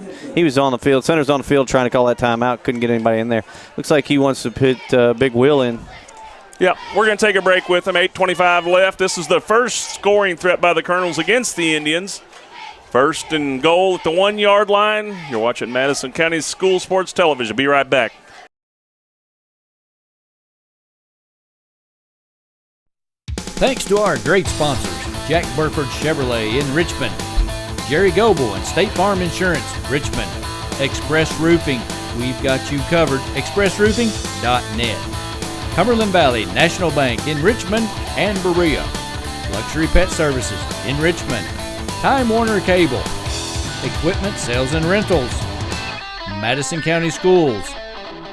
on the field. Center's on the field trying to call that timeout. Couldn't get anybody in there. Looks like he wants to put Big Will in. Yeah, we're going to take a break with them. 8:25 left. This is the first scoring threat by the Colonels against the Indians. First and goal at the 1 yard line. You're watching Madison County School Sports Television. Be right back. Thanks to our great sponsors, Jack Burford Chevrolet in Richmond, Jerry Goble and State Farm Insurance, Richmond, Express Roofing, we've got you covered, expressroofing.net, Cumberland Valley National Bank in Richmond and Berea, Luxury Pet Services in Richmond, Time Warner Cable, Equipment Sales and Rentals, Madison County Schools,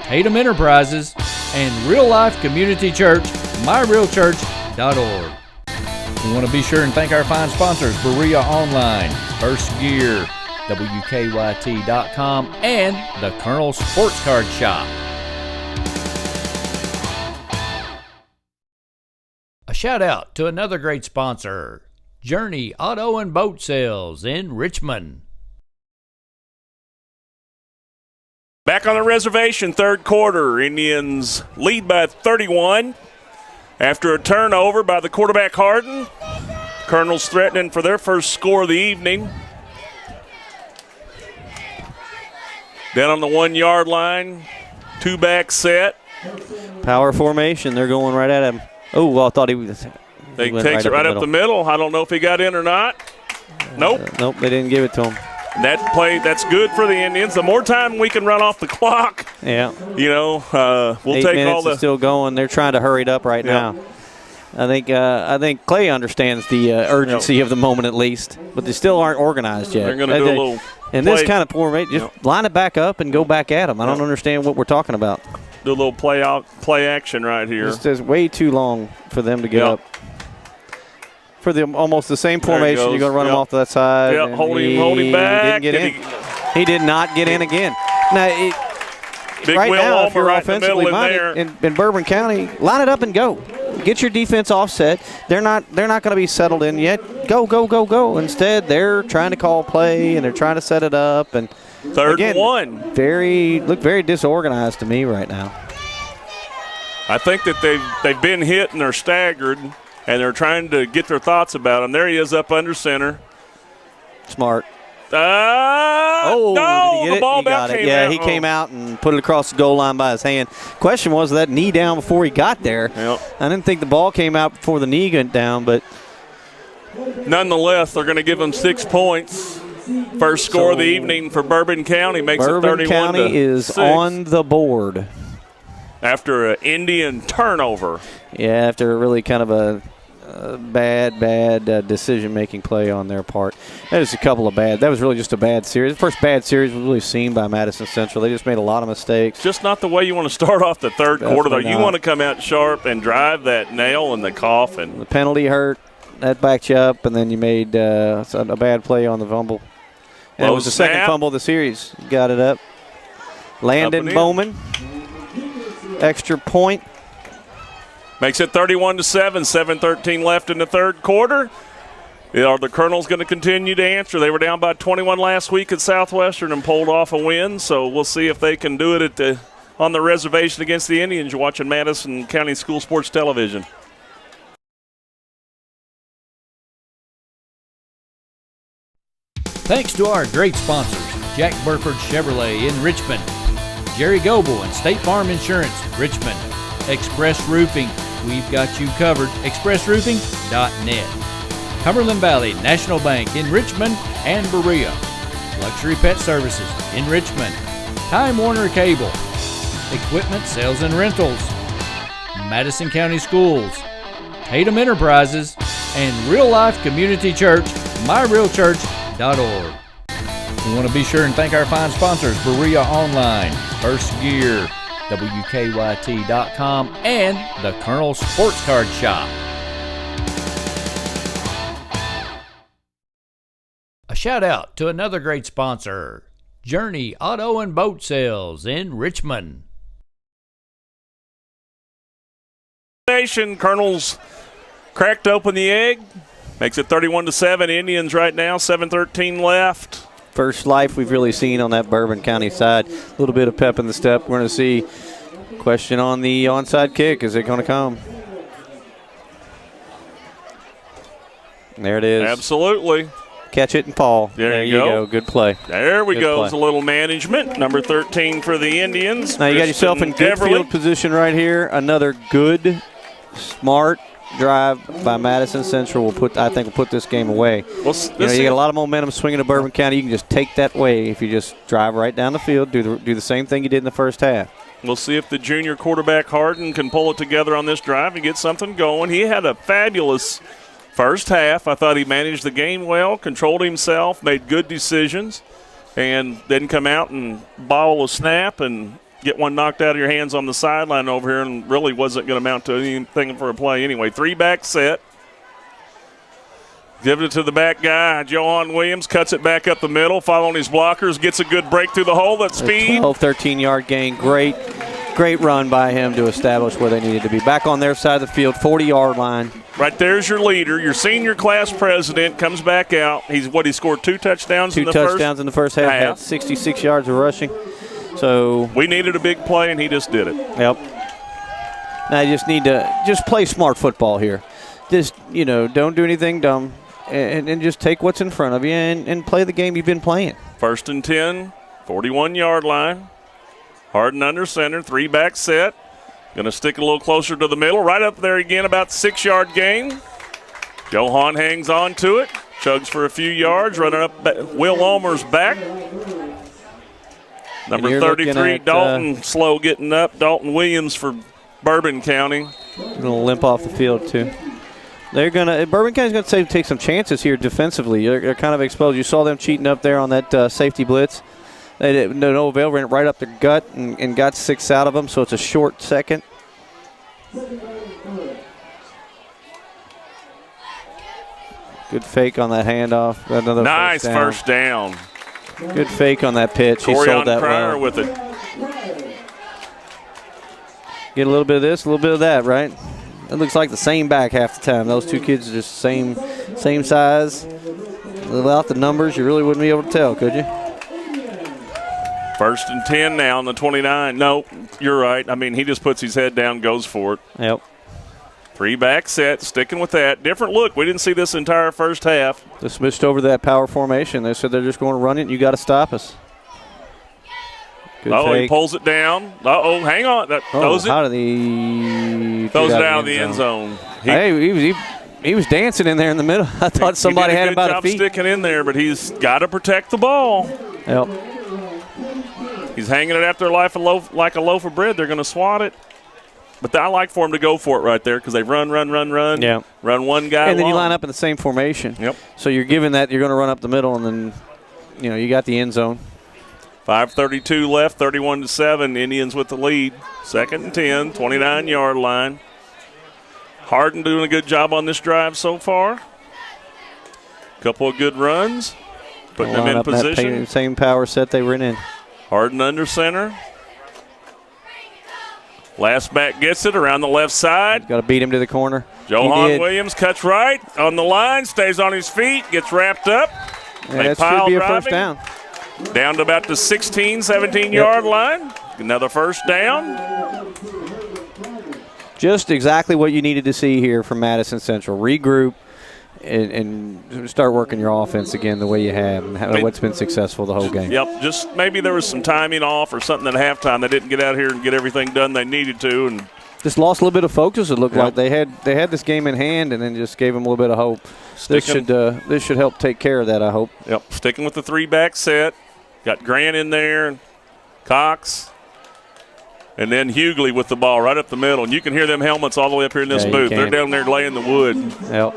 Tatum Enterprises, and Real Life Community Church, myrealchurch.org. We want to be sure and thank our fine sponsors, Berea Online, First Gear, WKYT.com, and the Colonel Sports Card Shop. A shout out to another great sponsor, Journey Auto and Boat Sales in Richmond. Back on the reservation, third quarter. Indians lead by 31 after a turnover by the quarterback Harden. Colonels threatening for their first score of the evening. Down on the 1 yard line, two-back set. Power formation. They're going right at him. Oh, well, I thought he was. He takes it right up the middle. I don't know if he got in or not. Nope. Nope, they didn't give it to him. That play, that's good for the Indians. The more time we can run off the clock, we'll take all the. Still going. They're trying to hurry it up right now. I think Clay understands the urgency of the moment at least, but they still aren't organized yet. They're going to do a little. And this kind of formation, just line it back up and go back at them. I don't understand what we're talking about. Do a little play action right here. It's way too long for them to get up. For almost the same formation, you're going to run him off to that side. Yep, hold him back. Didn't get in. He did not get in again. Now, Big Will now, if you're right offensively in the middle minded in Bourbon County, line it up and go. Get your defense offset. They're not going to be settled in yet. Go. Instead, they're trying to call play and they're trying to set it up. And third and one. Look very disorganized to me right now. I think that they've been hit and they're staggered. And they're trying to get their thoughts about him. There he is up under center. Smart. No, the ball back came out. He came out and put it across the goal line by his hand. Question was that knee down before he got there. Yep. I didn't think the ball came out before the knee went down, but nonetheless, they're going to give him 6 points. First score of the evening for Bourbon County makes it 31-6. Bourbon County is on the board after an Indian turnover. Yeah, after really kind of a bad decision-making play on their part. That was a couple of bad. That was really just a bad series. The first bad series was really seen by Madison Central. They just made a lot of mistakes. Just not the way you want to start off the third quarter, though. You want to come out sharp and drive that nail in the coffin. The penalty hurt. That backed you up, and then you made a bad play on the fumble. And it was the second fumble of the series. Got it up. Landon Bowman. Extra point. Makes it 31-7, 7:13 left in the third quarter. Are the Colonels going to continue to answer? They were down by 21 last week at Southwestern and pulled off a win, so we'll see if they can do it on the reservation against the Indians. You're watching Madison County School Sports Television. Thanks to our great sponsors, Jack Burford Chevrolet in Richmond, Jerry Goebel and State Farm Insurance, Richmond, Express Roofing, we've got you covered, expressroofing.net. Cumberland Valley National Bank in Richmond and Berea. Luxury Pet Services in Richmond. Time Warner Cable. Equipment Sales and Rentals. Madison County Schools. Tatum Enterprises. And Real Life Community Church, myrealchurch.org. We want to be sure and thank our fine sponsors, Berea Online, First Gear, WKYT.com, and the Colonel Sports Card Shop. A shout out to another great sponsor, Journey Auto and Boat Sales in Richmond. Colonels cracked open the egg, makes it 31-7. Indians right now, 7:13 left. First life we've really seen on that Bourbon County side. A little bit of pep in the step. We're going to see question on the onside kick. Is it going to come? There it is. Absolutely. Catch it and fall. There you go. Good play. There we Good go. play. It's a little management. Number 13 for the Indians. Now you got yourself in good field position right here. Another good, smart drive by Madison Central will put this game away. Well, you got a lot of momentum swinging to Bourbon County. You can just take that way if you just drive right down the field, do the same thing you did in the first half. We'll see if the junior quarterback Harden can pull it together on this drive and get something going. He had a fabulous first half. I thought he managed the game well, controlled himself, made good decisions, and then come out and bobble a snap and get one knocked out of your hands on the sideline over here, and really wasn't going to amount to anything for a play anyway. 3-back set. Give it to the back guy. Johan Williams cuts it back up the middle, following his blockers, gets a good break through the hole. That speed. 12, 13-yard gain. Great run by him to establish where they needed to be. Back on their side of the field, 40-yard line. Right there's your leader, your senior class president, comes back out. He scored 2 touchdowns in the first half. 2 touchdowns in the first half. Had 66 yards of rushing. So we needed a big play, and he just did it. Yep. Now you just need to play smart football here. Just, don't do anything dumb, and just take what's in front of you and play the game you've been playing. 1st and 10, 41-yard line. Harden under center, 3-back set. Going to stick a little closer to the middle. Right up there again, about 6-yard gain. Johan hangs on to it, chugs for a few yards, running up Will Ulmer's back. Number 33, Dalton slow getting up. Dalton Williams for Bourbon County. Going to limp off the field, too. Bourbon County's going to take some chances here defensively. They're kind of exposed. You saw them cheating up there on that safety blitz. They didn't no avail, ran it right up their gut and got 6 out of them, so it's a short second. Good fake on that handoff. Another nice first down. Good fake on that pitch. He sold that well. With it. Get a little bit of this, a little bit of that, right? It looks like the same back half the time. Those two kids are just same size. Without the numbers, you really wouldn't be able to tell, could you? 1st and 10 now on the 29. No, you're right. I mean, he just puts his head down, goes for it. Yep. 3-back set, sticking with that. Different look. We didn't see this entire first half. They switched over to that power formation. They said they're just going to run it, and you got to stop us. Good fake. He pulls it down. Hang on. Throws it. How did he throws it out of the end zone. He was dancing in there in the middle. I thought somebody had him by the feet. Sticking in there, but he's got to protect the ball. Yep. He's hanging it after like a loaf of bread. They're going to swat it. But I like for him to go for it right there because they run. Yeah. Run one guy and then long. You line up in the same formation. Yep. So you're giving that, you're going to run up the middle, and then, you got the end zone. 5:32 left, 31-7. Indians with the lead. 2nd and 10, 29-yard line. Harden doing a good job on this drive so far. Couple of good runs. Putting them in position. Same power set they were in. Harden under center. Last back gets it around the left side. Got to beat him to the corner. Johan Williams cuts right on the line, stays on his feet, gets wrapped up. Yeah, that should be a first down. Down to about the 16, 17-yard line. Another first down. Just exactly what you needed to see here from Madison Central. Regroup and start working your offense again the way you have and what's been successful the whole game. Yep, just maybe there was some timing off or something at halftime. They didn't get out here and get everything done they needed to. And just lost a little bit of focus, it looked like. They had this game in hand and then just gave them a little bit of hope. This should help take care of that, I hope. Yep, sticking with the 3-back set. Got Grant in there, Cox, and then Hughley with the ball right up the middle. And you can hear them helmets all the way up here in this booth. They're down there laying the wood. Yep.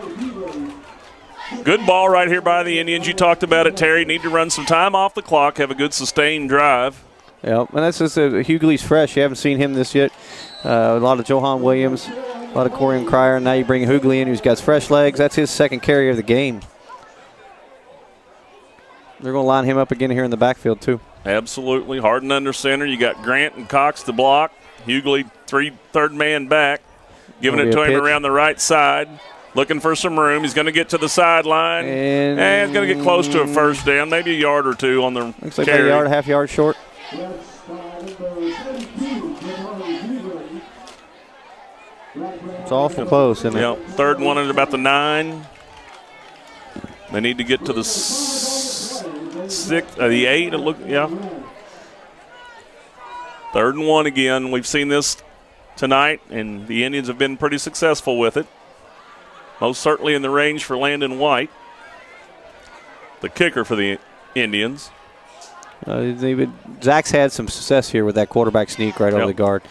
Good ball right here by the Indians. You talked about it, Terry. Need to run some time off the clock, have a good sustained drive. Yep, and that's just Hughley's fresh. You haven't seen him this yet. A lot of Johan Williams, a lot of Corian Cryer, and now you bring Hughley in who's got fresh legs. That's his second carry of the game. They're going to line him up again here in the backfield too. Absolutely. Harden under center. You got Grant and Cox to block. Hughley, third man back, giving it to him around the right side. Looking for some room. He's going to get to the sideline. And he's going to get close to a first down, maybe a yard or two on the looks like a yard, half yard short. It's awful close, isn't it? Yep. Third one at about the 9. They need to get to the 8. Third and 1 again. We've seen this tonight, and the Indians have been pretty successful with it. Most certainly in the range for Landon White, the kicker for the Indians. Zach's had some success here with that quarterback sneak right over the guard.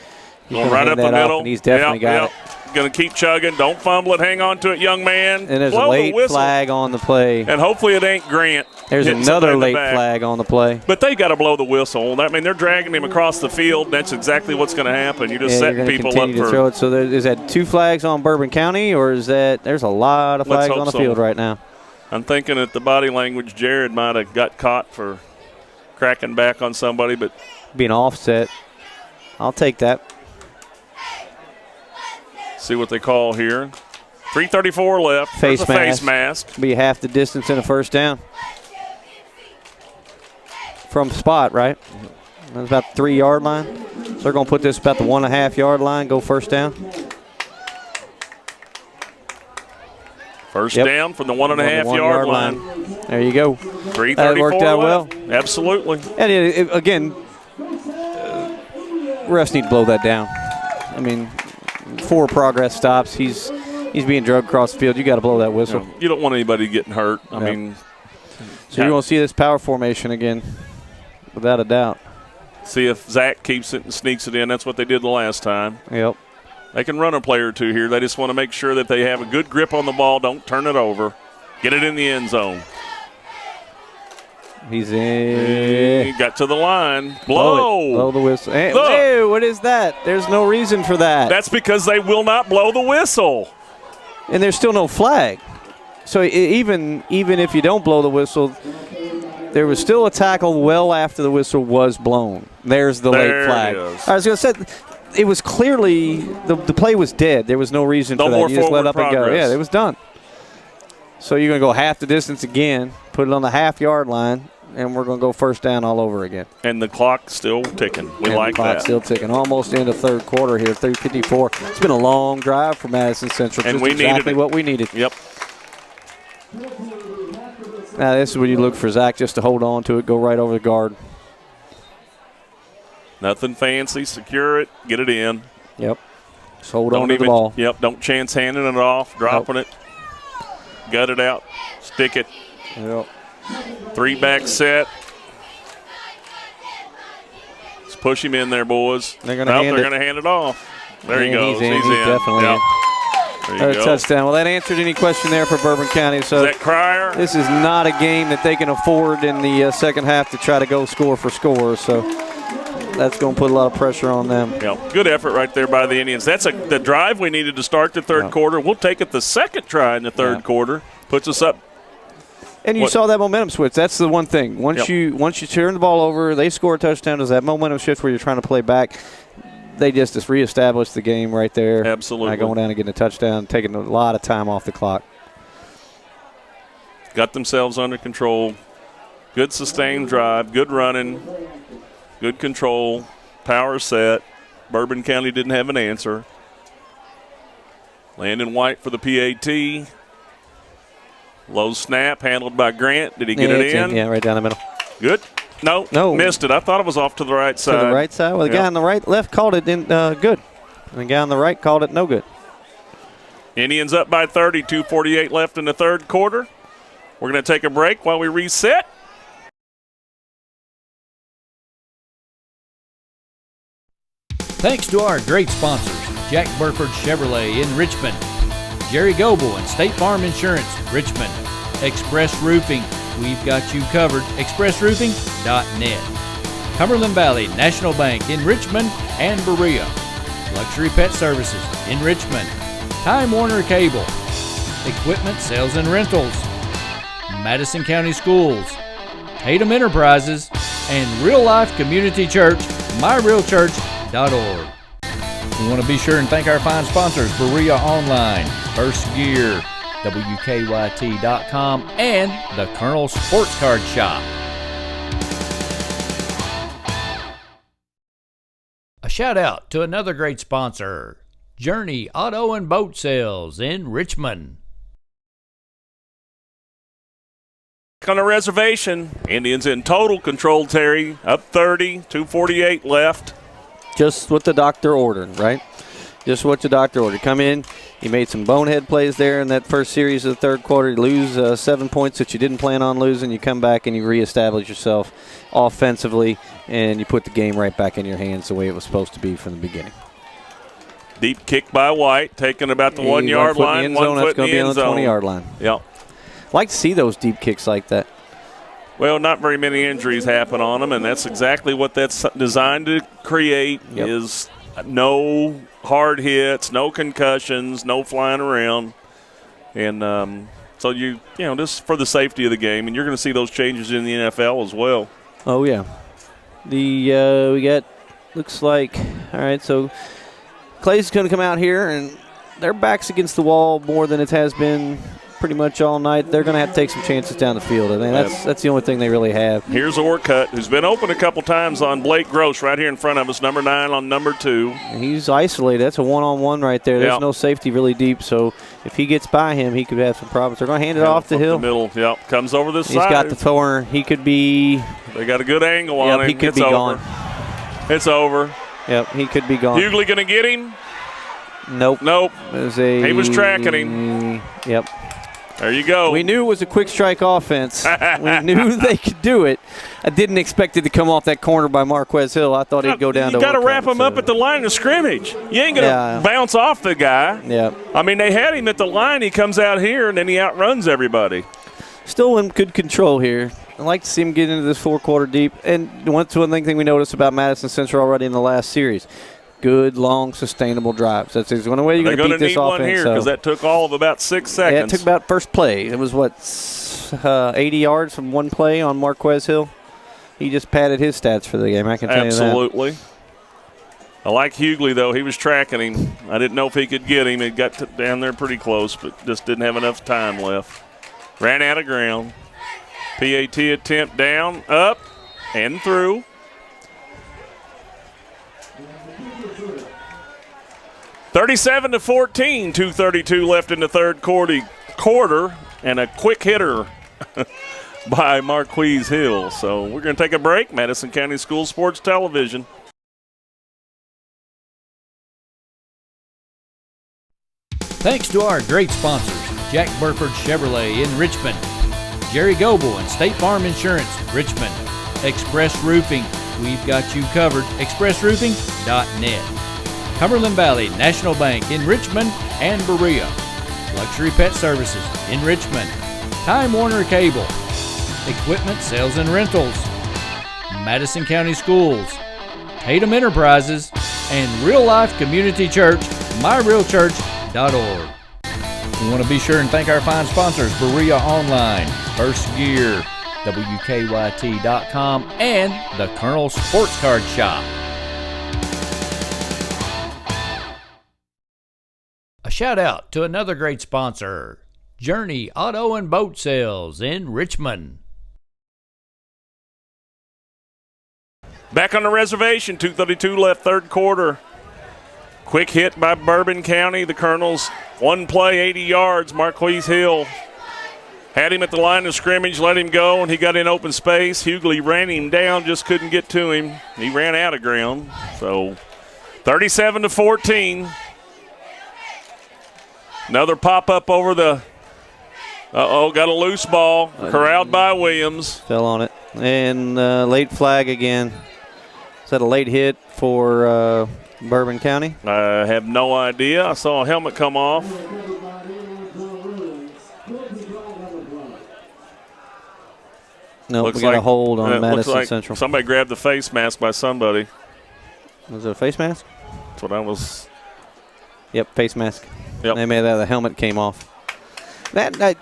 Going right up the middle. And he's definitely got it. Going to keep chugging. Don't fumble it. Hang on to it, young man. And there's a late flag on the play. And hopefully it ain't Grant. There's another late flag on the play. But they got to blow the whistle. I mean, they're dragging him across the field. And that's exactly what's going to happen. You just set people up for. Throw it. So is that 2 flags on Bourbon County, or is that there's a lot of flags on the field right now? I'm thinking that the body language, Jared might have got caught for cracking back on somebody, but being offset. I'll take that. See what they call here. 3:34 left. Face mask. Be half the distance in a first down. From spot, right? That's about the 3-yard line. So they're going to put this about the 1.5-yard line, go first down. First down from the 1.5-yard line. There you go. 3:34 that worked out left. well. Absolutely. And again, refs need to blow that down. I mean, 4 progress stops. He's being drugged across the field. You got to blow that whistle. You don't want anybody getting hurt. I mean, so you're going to see this power formation again, without a doubt. See if Zach keeps it and sneaks it in. That's what they did the last time. Yep. They can run a play or two here. They just want to make sure that they have a good grip on the ball. Don't turn it over. Get it in the end zone. He's in. He got to the line. Blow the whistle. Hey, what is that? There's no reason for that. That's because they will not blow the whistle. And there's still no flag. So even if you don't blow the whistle, there was still a tackle well after the whistle was blown. There's the late flag. I was going to say, it was clearly the play was dead. There was no reason for that. You just let up and go. Yeah, it was done. So you're going to go half the distance again, put it on the half-yard line, and we're going to go first down all over again. And the clock's still ticking. We like that. The clock's still ticking. Almost into third quarter here, 3:54. It's been a long drive for Madison Central. And just we exactly what we needed. Yep. Now this is where you look for Zach just to hold on to it, go right over the guard. Nothing fancy. Secure it. Get it in. Yep. Just hold on to the ball. Yep. Don't chance handing it off, dropping it. Gut it out. Stick it. Yep. 3-back set. Let's push him in there, boys. They're going to hand it off. There he goes. He's in. He's definitely in. There you go. Touchdown. Well, that answered any question there for Bourbon County. So is that Cryer? This is not a game that they can afford in the second half to try to go score for score. So that's going to put a lot of pressure on them. Yeah, good effort right there by the Indians. That's the drive we needed to start the third quarter. We'll take it the second try in the third quarter. Puts us up. And you saw that momentum switch. That's the one thing. Once you turn the ball over, they score a touchdown. There's that momentum shift where you're trying to play back. they just reestablished the game right there. Absolutely. Going down and getting a touchdown, taking a lot of time off the clock. Got themselves under control. Good sustained drive, good running, good control, power set. Bourbon County didn't have an answer. Landon White for the PAT. Low snap, handled by Grant. Did he get it in? Yeah, right down the middle. Good. No, missed it. I thought it was off to the right side. To the right side? Well, the guy on the left called it in good. And the guy on the right called it no good. Indians up by 30, 2:48 left in the third quarter. We're going to take a break while we reset. Thanks to our great sponsors, Jack Burford Chevrolet in Richmond, Jerry Goble and State Farm Insurance, Richmond, Express Roofing, we've got you covered, expressroofing.net, Cumberland Valley National Bank in Richmond and Berea, Luxury Pet Services in Richmond, Time Warner Cable, Equipment Sales and Rentals, Madison County Schools, Tatum Enterprises, and Real Life Community Church, myrealchurch.org. We want to be sure and thank our fine sponsors, Berea Online, First Gear, WKYT.com, and the Colonel Sports Card Shop. A shout out to another great sponsor, Journey Auto and Boat Sales in Richmond. On the reservation, Indians in total control, Terry. Up 30, 2:48 left. Just what the doctor ordered, right? Just what the doctor ordered. Come in, you made some bonehead plays there in that first series of the third quarter. You lose 7 points that you didn't plan on losing. You come back and you reestablish yourself offensively, and you put the game right back in your hands the way it was supposed to be from the beginning. Deep kick by White, taking about the 1 yard line. 1 foot in the end zone. 20-yard line. Yep. Like to see those deep kicks like that. Well, not very many injuries happen on them, and that's exactly what that's designed to create. Yep. Is no hard hits, no concussions, no flying around. And so you know, just for the safety of the game, and you're going to see those changes in the NFL as well. Oh, yeah. We got, looks like, all right, so Clay's going to come out here, and their back's against the wall more than it has been pretty much all night. They're going to have to take some chances down the field. I mean, that's the only thing they really have. Here's Orcutt, who's been open a couple times on Blake Gross right here in front of us, number 9 on number 2. He's isolated. That's a one-on-one right there. There's no safety really deep, so if he gets by him, he could have some problems. They're going to hand it off to Hill. The middle, comes over this side. He's got the thrower. He could be. They got a good angle on him. He could be gone. It's over. Yep, he could be gone. Hughley going to get him? Nope. He was tracking him. Yep. There you go. We knew it was a quick strike offense. We knew they could do it. I didn't expect it to come off that corner by Marquez Hill. I thought he'd go down to You got to wrap him up at the line of scrimmage. You ain't going to bounce off the guy. Yeah. I mean, they had him at the line. He comes out here, and then he outruns everybody. Still in good control here. I'd like to see him get into this four-quarter deep. And one thing we noticed about Madison Central already in the last series. Good, long, sustainable drives. That's the only way you're going to beat this offense. They're going to need one here because that took all of about 6 seconds. Yeah, it took about first play. It was, 80 yards from one play on Marquez Hill? He just padded his stats for the game, I can tell you that. Absolutely. I like Hughley, though. He was tracking him. I didn't know if he could get him. It got down there pretty close, but just didn't have enough time left. Ran out of ground. PAT attempt down, up, and through. (37-14), 2:32 left in the third quarter, and a quick hitter by Marquez Hill. So we're going to take a break. Madison County School Sports Television. Thanks to our great sponsors, Jack Burford Chevrolet in Richmond, Jerry Goble and State Farm Insurance, Richmond, Express Roofing, we've got you covered, expressroofing.net. Cumberland Valley National Bank in Richmond and Berea. Luxury Pet Services in Richmond. Time Warner Cable. Equipment Sales and Rentals. Madison County Schools. Tatum Enterprises. And Real Life Community Church, myrealchurch.org. We want to be sure and thank our fine sponsors, Berea Online, First Gear, WKYT.com, and the Colonel Sports Card Shop. A shout out to another great sponsor, Journey Auto and Boat Sales in Richmond. Back on the reservation, 2:32 left, third quarter. Quick hit by Bourbon County. The Colonels, one play, 80 yards. Marquise Hill had him at the line of scrimmage, let him go, and he got in open space. Hughley ran him down, just couldn't get to him. He ran out of ground. So 37-14. Another pop-up over the got a loose ball, corralled by Williams. Fell on it. And late flag again. Is that a late hit for Bourbon County? I have no idea. I saw a helmet come off. No, Looks we got like, a hold on Madison like Central. Somebody grabbed the face mask by somebody. Was it a face mask? That's what I was. Yep, face mask. Yep. They made that the helmet came off. That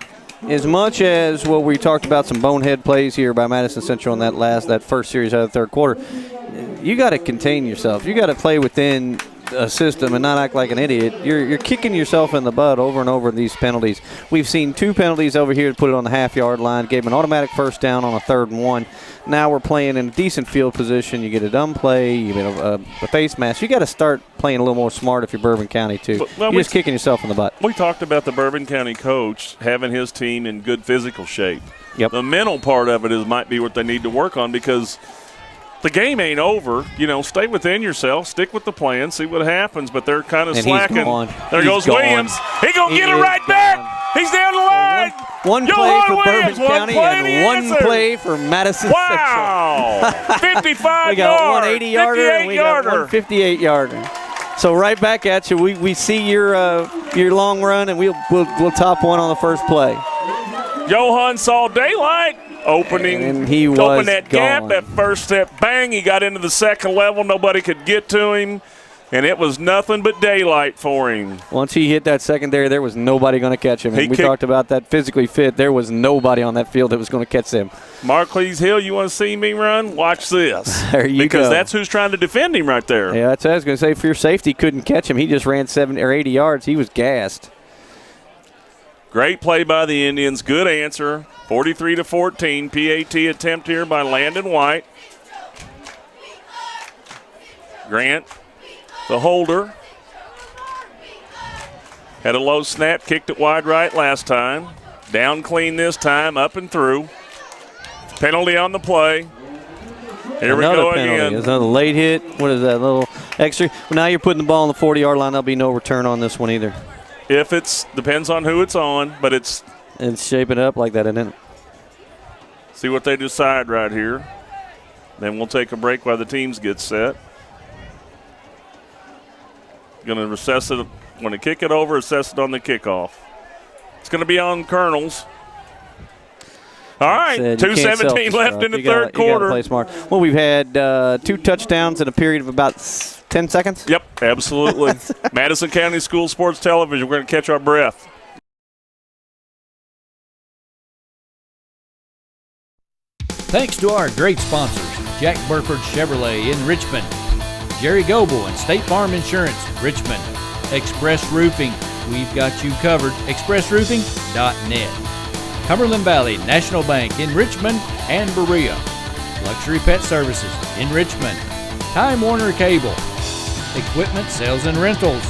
as much as what we talked about, some bonehead plays here by Madison Central in that first series out of the third quarter, you got to contain yourself. You got to play within a system and not act like an idiot. You're kicking yourself in the butt over and over in these penalties. We've seen 2 penalties over here to put it on the half-yard line, gave an automatic first down on a 3rd and 1. Now we're playing in a decent field position. You get a dumb play, you get a face mask. You got to start playing a little more smart if you're Bourbon County too. You're just kicking yourself in the butt. We talked about the Bourbon County coach having his team in good physical shape. Yep. The mental part of it might be what they need to work on, because the game ain't over. Stay within yourself, stick with the plan, see what happens. But they're kind of slacking. There goes Williams. He gonna get it right back. He's down the line. One play for Bourbon County and one play for Madison Central. Wow! 55 We got yard, one 80-yarder and we got one 58-yarder. So right back at you. We see your long run, and we'll top one on the first play. Johan saw daylight. And he was opened that gone. gap, that first step, bang, he got into the second level. Nobody could get to him, and it was nothing but daylight for him. Once he hit that secondary, there was nobody going to catch him. And we talked about that physically fit. There was nobody on that field that was going to catch him. Marquise Hill, you want to see me run? Watch this. There you because go. that's who's trying to defend him right there. Yeah, that's what I was going to say. For your safety, couldn't catch him. He just ran 70 or 80 yards. He was gassed. Great play by the Indians. Good answer. 43-14. PAT attempt here by Landon White. Grant, the holder. Had a low snap, kicked it wide right last time. Down clean this time, up and through. Penalty on the play. Here we go penalty. again. There's another late hit. What is that, little extra? Well, now you're putting the ball on the 40-yard line. There'll be no return on this one either. If it's, depends on who it's on, but it's shaping up like that, isn't it? See what they decide right here. Then we'll take a break while the teams get set. Going to assess it. When to kick it over, assess it on the kickoff. It's going to be on Colonels. All right, 2:17 left in the third quarter. You got to play smart. Well, we've had 2 touchdowns in a period of about 10 seconds. Yep, absolutely. Madison County School Sports Television. We're going to catch our breath. Thanks to our great sponsors, Jack Burford Chevrolet in Richmond, Jerry Goebel and State Farm Insurance, Richmond, Express Roofing, we've got you covered, expressroofing.net. Cumberland Valley National Bank in Richmond and Berea. Luxury Pet Services in Richmond. Time Warner Cable. Equipment Sales and Rentals.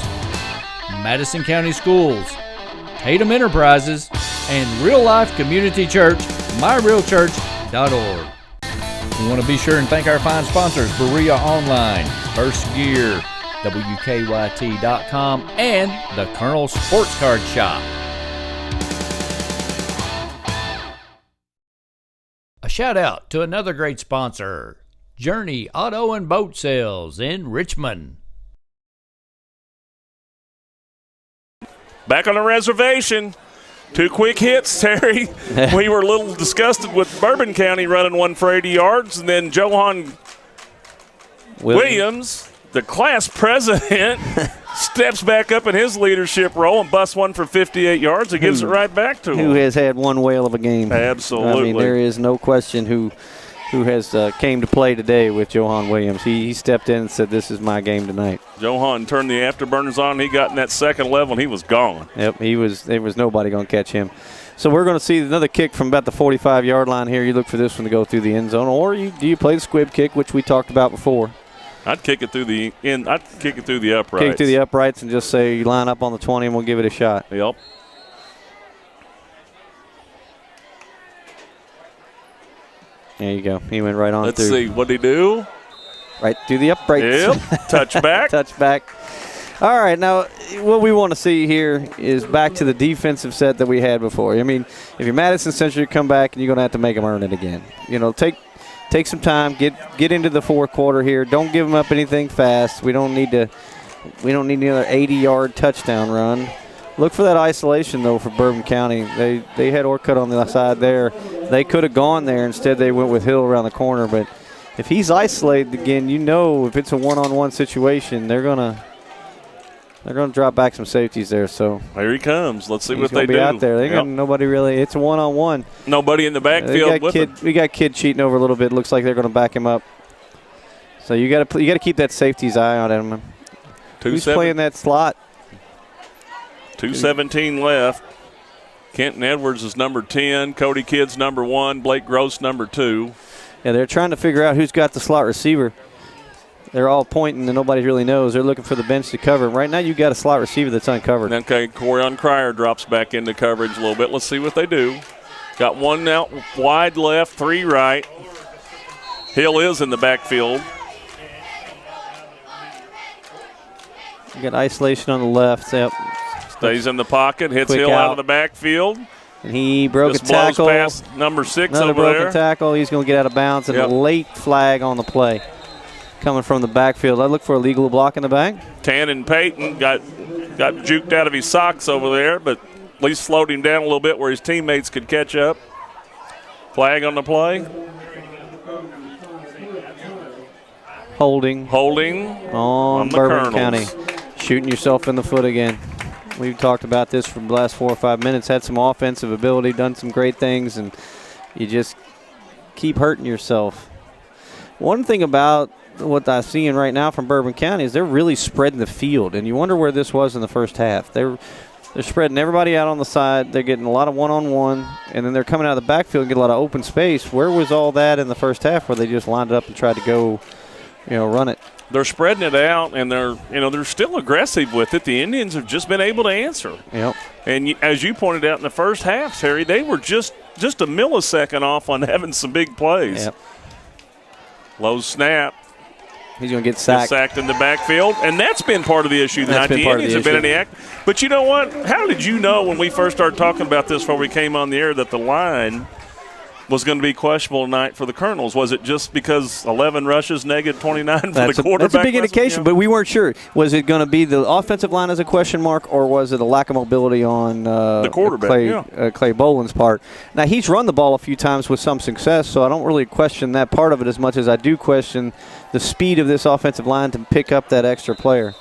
Madison County Schools. Tatum Enterprises. And Real Life Community Church, myrealchurch.org. We want to be sure and thank our fine sponsors, Berea Online, First Gear, WKYT.com, and the Colonel Sports Card Shop. A shout out to another great sponsor, Journey Auto and Boat Sales in Richmond. Back on the reservation. 2 quick hits, Terry. We were a little disgusted with Bourbon County running one for 80 yards, and then Johan Williams, the class president, steps back up in his leadership role and busts one for 58 yards and gives it right back to him. Who has had one whale of a game. Absolutely. I mean, there is no question who who has came to play today with Johan Williams. He stepped in and said, "This is my game tonight." Johan turned the afterburners on. He got in that second level, and he was gone. Yep, there was nobody going to catch him. So we're going to see another kick from about the 45-yard line here. You look for this one to go through the end zone, or do you play the squib kick, which we talked about before? I'd kick it through the end. I'd kick it through the uprights. Kick it through the uprights and just say you line up on the 20 and we'll give it a shot. Yep. There you go. He went right on Let's through. see. What'd he do? Right through the uprights. Yep. Touchback. Touchback. All right, now what we want to see here is back to the defensive set that we had before. I mean, if you're Madison Central, you come back and you're going to have to make them earn it again. You know, take some time, get into the fourth quarter here. Don't give them up anything fast. We don't need another 80-yard touchdown run. Look for that isolation, though, for Bourbon County. They had Orcutt on the side there. They could have gone there. Instead, they went with Hill around the corner. But if he's isolated again, you know if it's a one-on-one situation, they're gonna drop back some safeties there. So here he comes. Let's see what they do. Be out there. They got nobody really. It's a one-on-one. Nobody in the backfield with him. We got Kid cheating over a little bit. Looks like they're going to back him up. So you got to keep that safety's eye on him. Who's playing that slot? 2:17 left. Kenton Edwards is number 10. Cody Kidd's number 1. Blake Gross number 2. Yeah, they're trying to figure out who's got the slot receiver. They're all pointing and nobody really knows. They're looking for the bench to cover him. Right now you got a slot receiver that's uncovered. Okay, Corian Cryer drops back into coverage a little bit. Let's see what they do. Got one out wide left, 3 right. Hill is in the backfield. You got isolation on the left. Yep. Stays in the pocket, hits Hill out of the backfield. And he broke Just a tackle. Blows past number 6 Another over broken there. tackle. He's going to get out of bounds. And a late flag on the play coming from the backfield. I look for a legal block in the back. Tannen Payton got juked out of his socks over there, but at least slowed him down a little bit where his teammates could catch up. Flag on the play. Holding on the Bourbon Colonels. County. Shooting yourself in the foot again. We've talked about this for the last 4 or 5 minutes. Had some offensive ability, done some great things, and you just keep hurting yourself. One thing about what I'm seeing right now from Bourbon County is they're really spreading the field, and you wonder where this was in the first half. They're spreading everybody out on the side. They're getting a lot of one-on-one, and then they're coming out of the backfield and get a lot of open space. Where was all that in the first half where they just lined it up and tried to go, run it? They're spreading it out, and they're still aggressive with it. The Indians have just been able to answer. Yep. And as you pointed out in the first half, Terry, they were just a millisecond off on having some big plays. Yep. Low snap. He's going to get sacked. Sacked in the backfield, and that's been part of the issue tonight. The Indians have been in the act. But you know what? How did you know when we first started talking about this before we came on the air that the line was going to be questionable tonight for the Colonels? Was it just because 11 rushes, negative 29 for the quarterback? That's a big indication, but we weren't sure. Was it going to be the offensive line as a question mark, or was it a lack of mobility on the quarterback, Clay Boland's part? Now, he's run the ball a few times with some success, so I don't really question that part of it as much as I do question the speed of this offensive line to pick up that extra player.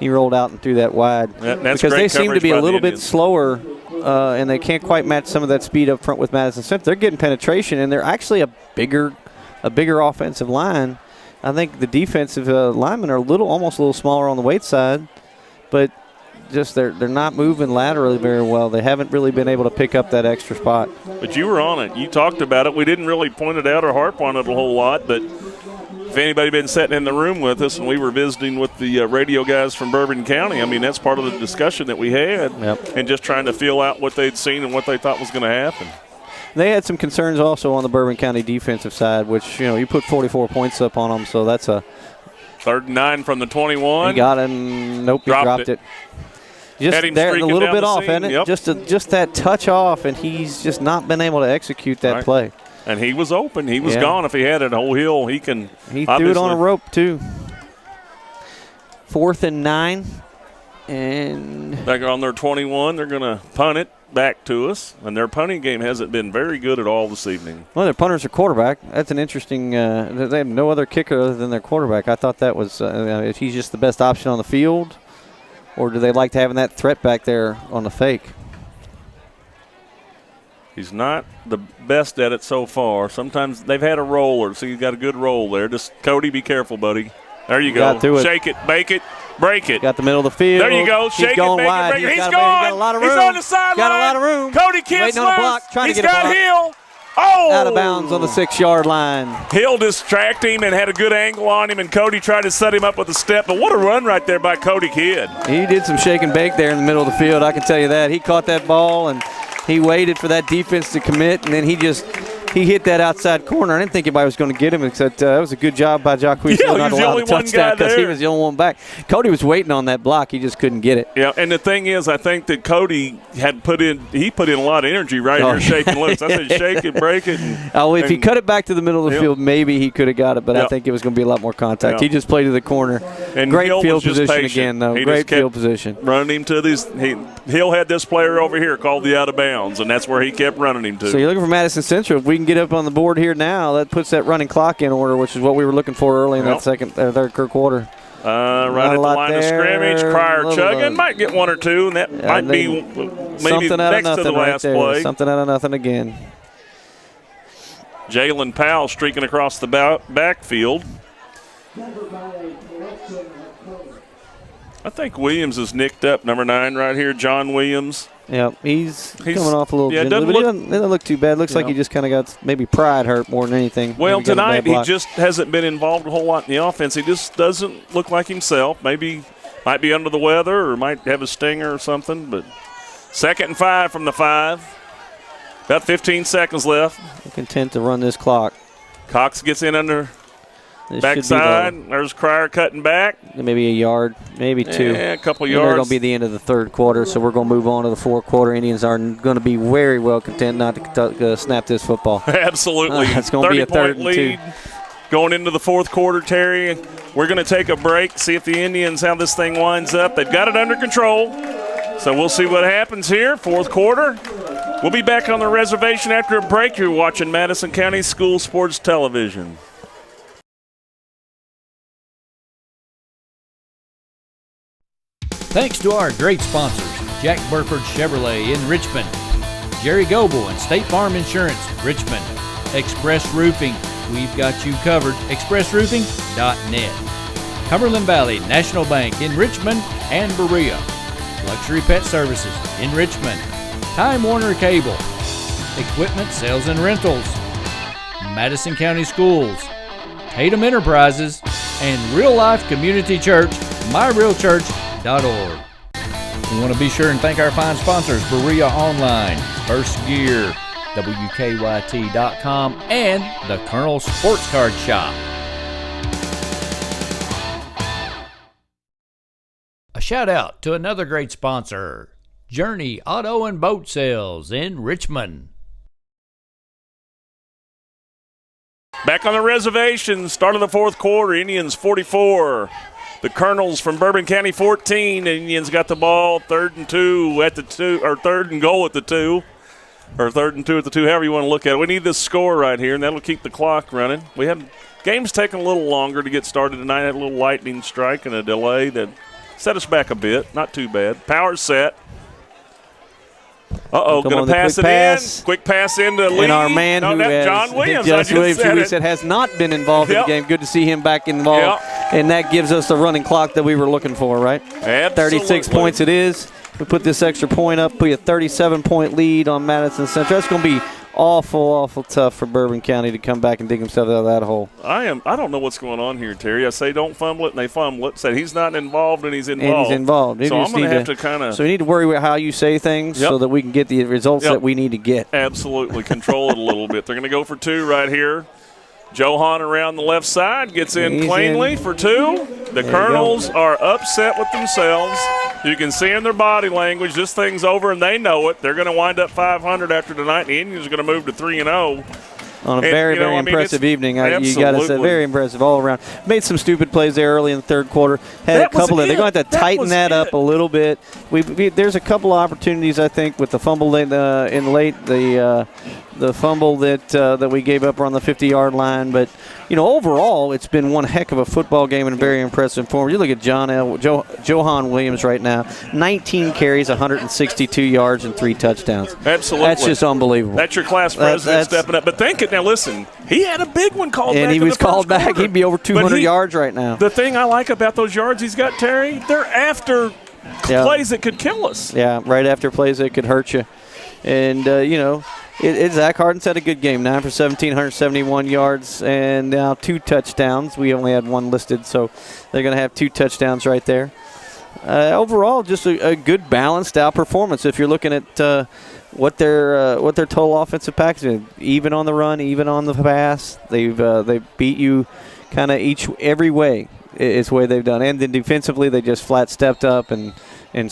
He rolled out and threw that wide. That's because they seem to be a little bit Indians. slower, and they can't quite match some of that speed up front with Madison Central. They're getting penetration, and they're actually a bigger offensive line. I think the defensive linemen are almost a little smaller on the weight side, but just they're not moving laterally very well. They haven't really been able to pick up that extra spot. But you were on it. You talked about it. We didn't really point it out or harp on it a whole lot, but if anybody been sitting in the room with us and we were visiting with the radio guys from Bourbon County, I mean, that's part of the discussion that we had, and just trying to feel out what they'd seen and what they thought was going to happen. They had some concerns also on the Bourbon County defensive side, which, you put 44 points up on them, so that's a 3rd and 9 from the 21. He got him. Nope, he dropped it. Just there, a little bit off, isn't it? Yep. Just that touch off, and he's just not been able to execute that play. And he was open. He was gone. If he had it whole hill, he can. He threw it on a rope, too. 4th and 9. And back on their 21, they're going to punt it back to us. And their punting game hasn't been very good at all this evening. Well, their punter's a quarterback. That's an interesting they have no other kicker other than their quarterback. I thought that was if he's just the best option on the field, or do they like to having that threat back there on the fake? He's not the best at it so far. Sometimes they've had a roller, so you've got a good roll there. Just, Cody, be careful, buddy. There you go. Shake it, bake it, break it. Got the middle of the field. There you go. Shake it, bake it, break it. He's gone. Got a lot of room. He's on the sideline. Got a lot of room. Cody Kidd's loose. He's got Hill. Oh! Out of bounds on the 6-yard line. Hill distracted him and had a good angle on him, and Cody tried to set him up with a step. But what a run right there by Cody Kidd. He did some shake and bake there in the middle of the field, I can tell you that. He caught that ball, and he waited for that defense to commit, and then he hit that outside corner. I didn't think anybody was going to get him, except that was a good job by Jacquees. Yeah, not allowed a touchdown because he was the only one back. Cody was waiting on that block. He just couldn't get it. Yeah, and the thing is, I think that Cody put in a lot of energy right here shaking loose. I said shake it, break it. If he cut it back to the middle of the field, maybe he could have got it, but I think it was going to be a lot more contact. He just played to the corner. And great Hill field position patient. again, though. He great field position. Running him to these. Hill had this player over here called the out of bounds, and that's where he kept running him to. So you're looking for Madison Central. If we can get up on the board here now, that puts that running clock in order, which is what we were looking for early in that third quarter. Right at the line of scrimmage, Cryer chugging. Might get one or two, and that might be maybe next to the last play. Something out of nothing again. Jalen Powell streaking across the backfield. I think Williams is nicked up, number 9 right here, John Williams. Yeah, he's coming off a little gently, but he doesn't look too bad. Looks like he just kind of got maybe pride hurt more than anything. Well, tonight he just hasn't been involved a whole lot in the offense. He just doesn't look like himself. Maybe might be under the weather or might have a stinger or something. But 2nd and 5 from the 5. About 15 seconds left. I'm content to run this clock. Cox gets in under backside. There's Cryer cutting back. Maybe a yard, maybe 2. Yeah, a couple yards. They're going to be the end of the third quarter, so we're going to move on to the fourth quarter. Indians are going to be very well content not to snap this football. Absolutely. It's going to be a 3rd and 2. Going into the fourth quarter, Terry. We're going to take a break, see if the Indians, how this thing winds up. They've got it under control, so we'll see what happens here. Fourth quarter. We'll be back on the reservation after a break. You're watching Madison County School Sports Television. Thanks to our great sponsors, Jack Burford Chevrolet in Richmond, Jerry Goble and State Farm Insurance, Richmond, Express Roofing, we've got you covered, expressroofing.net, Cumberland Valley National Bank in Richmond and Berea, Luxury Pet Services in Richmond, Time Warner Cable, Equipment Sales and Rentals, Madison County Schools, Tatum Enterprises, and Real Life Community Church, myrealchurch.org. We want to be sure and thank our fine sponsors, Berea Online, First Gear, WKYT.com, and the Colonel Sports Card Shop. A shout out to another great sponsor, Journey Auto and Boat Sales in Richmond. Back on the reservation, start of the fourth quarter, Indians 44. The Colonels from Bourbon County 14. The Indians got the ball 3rd and 2 at the 2, or 3rd and goal at the 2, or 3rd and 2 at the 2, however you want to look at it. We need this score right here, and that'll keep the clock running. We had games taking a little longer to get started tonight. Had a little lightning strike and a delay that set us back a bit. Not too bad. Power's set. Going to pass it in. Quick pass into Lee. And our man John Williams. Who said has not been involved in the game. Good to see him back involved. And that gives us the running clock that we were looking for, right? Absolutely. 36 points it is. We put this extra point up, put a 37-point lead on Madison Central. That's going to be awful tough for Bourbon County to come back and dig themselves out of that hole. I don't know what's going on here, Terry. I say don't fumble it, and they fumble it. Say he's not involved, and he's involved. And he's involved. So I'm going to have to kind of. So we need to worry about how you say things so that we can get the results that we need to get. Absolutely. Control it a little bit. They're going to go for 2 right here. Johan around the left side gets in cleanly for 2. The Colonels are upset with themselves. You can see in their body language this thing's over, and they know it. They're going to wind up 500 after tonight. The Indians are going to move to 3-0. On a very impressive evening. You got to say, very impressive all around. Made some stupid plays there early in the third quarter. Had a couple of. They're going to have to tighten that up a little bit. There's a couple of opportunities, I think, with the fumble in late. the fumble that we gave up on the 50-yard line. But, overall, it's been one heck of a football game and very impressive form. You look at Johan Williams right now, 19 carries, 162 yards, and 3 touchdowns. Absolutely. That's just unbelievable. That's your class president stepping up. But think it now. Listen, he had a big one called back. And he was called back. Quarter. He'd be over 200 yards right now. The thing I like about those yards he's got, Terry, they're after plays that could kill us. Yeah, right after plays that could hurt you. And, Zach Harden's had a good game, 9 for 17, 171 yards, and now 2 touchdowns. We only had 1 listed, so they're going to have 2 touchdowns right there. Overall, just a good balanced out performance. If you're looking at what their total offensive package is, even on the run, even on the pass, they beat you kind of every way. It's the way they've done. And then defensively, they just flat stepped up and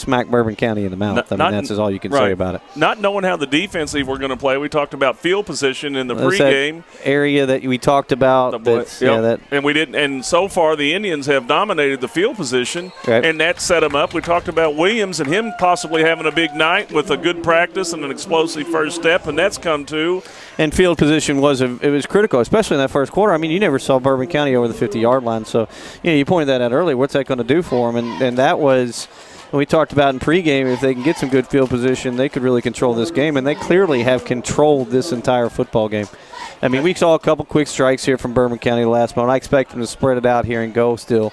smacked Bourbon County in the mouth. That's all you can say about it. Not knowing how the defensive we're going to play, we talked about field position in the pregame. That area that we talked about. And we didn't. And so far, the Indians have dominated the field position, and that set them up. We talked about Williams and him possibly having a big night with a good practice and an explosive first step, and that's come too. And field position was critical, especially in that first quarter. I mean, you never saw Bourbon County over the 50-yard line, so you pointed that out earlier. What's that going to do for them? And that was. We talked about in pregame, if they can get some good field position, they could really control this game, and they clearly have controlled this entire football game. I mean, we saw a couple quick strikes here from Bourbon County last month. I expect them to spread it out here and go still,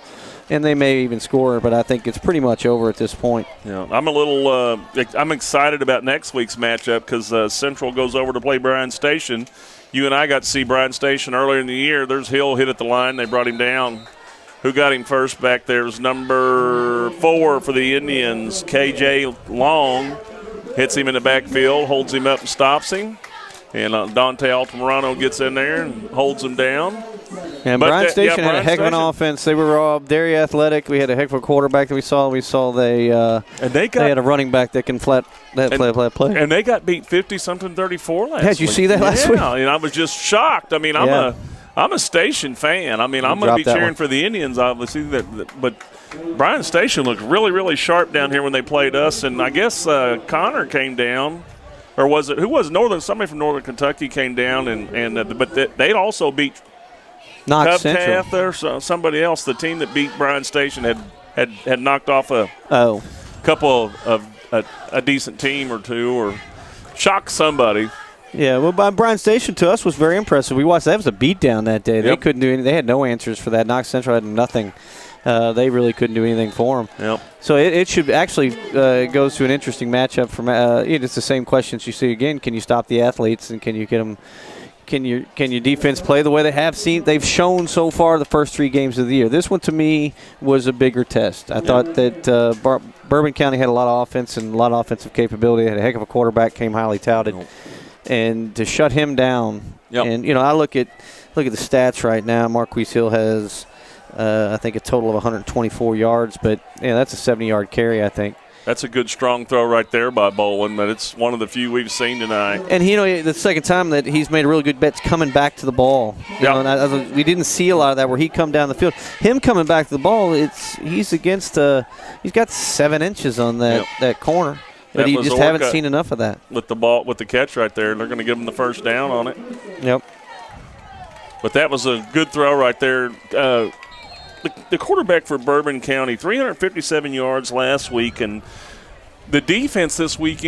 and they may even score, but I think it's pretty much over at this point. Yeah, I'm excited about next week's matchup because Central goes over to play Bryan Station. You and I got to see Bryan Station earlier in the year. There's Hill hit at the line. They brought him down. Who got him first back there was number 4 for the Indians, KJ Long. Hits him in the backfield, holds him up and stops him. And Dante Altamirano gets in there and holds him down. And Bryan Station had a heck of an offense. They were very athletic. We had a heck of a quarterback that we saw. We saw they had a running back that can play. And they got beat 50-something-34 last week. Did you see that last week? Yeah, and I was just shocked. I mean, I'm a Station fan. I mean, I'm going to be cheering for the Indians, obviously. But Bryan Station looked really, really sharp down here when they played us. And I guess Connor came down. Or was it – who was somebody from Northern Kentucky came down. But they'd also beat Knox Central. Or somebody else. The team that beat Bryan Station had knocked off a couple of a decent team or two or shocked somebody. Yeah, well, Bryan Station to us was very impressive. We watched that was a beatdown that day. They couldn't do anything. They had no answers for that. Knox Central had nothing. They really couldn't do anything for them. Yep. So it should actually goes to an interesting matchup. It's the same questions you see again. Can you stop the athletes and can you get them? Can your defense play the way they've shown so far the first 3 games of the year? This one to me was a bigger test. I thought that Bourbon County had a lot of offense and a lot of offensive capability. They had a heck of a quarterback, came highly touted. And to shut him down, and I look at the stats right now. Marquise Hill has, I think, a total of 124 yards, but that's a 70-yard carry, I think. That's a good strong throw right there by Bolin, but it's one of the few we've seen tonight. And the second time that he's made a really good bet coming back to the ball. We didn't see a lot of that where he'd come down the field. Him coming back to the ball, he's got 7 inches on that corner. But you just haven't seen enough of that. With the catch right there, they're going to give them the first down on it. Yep. But that was a good throw right there. The quarterback for Bourbon County, 357 yards last week, and the defense this week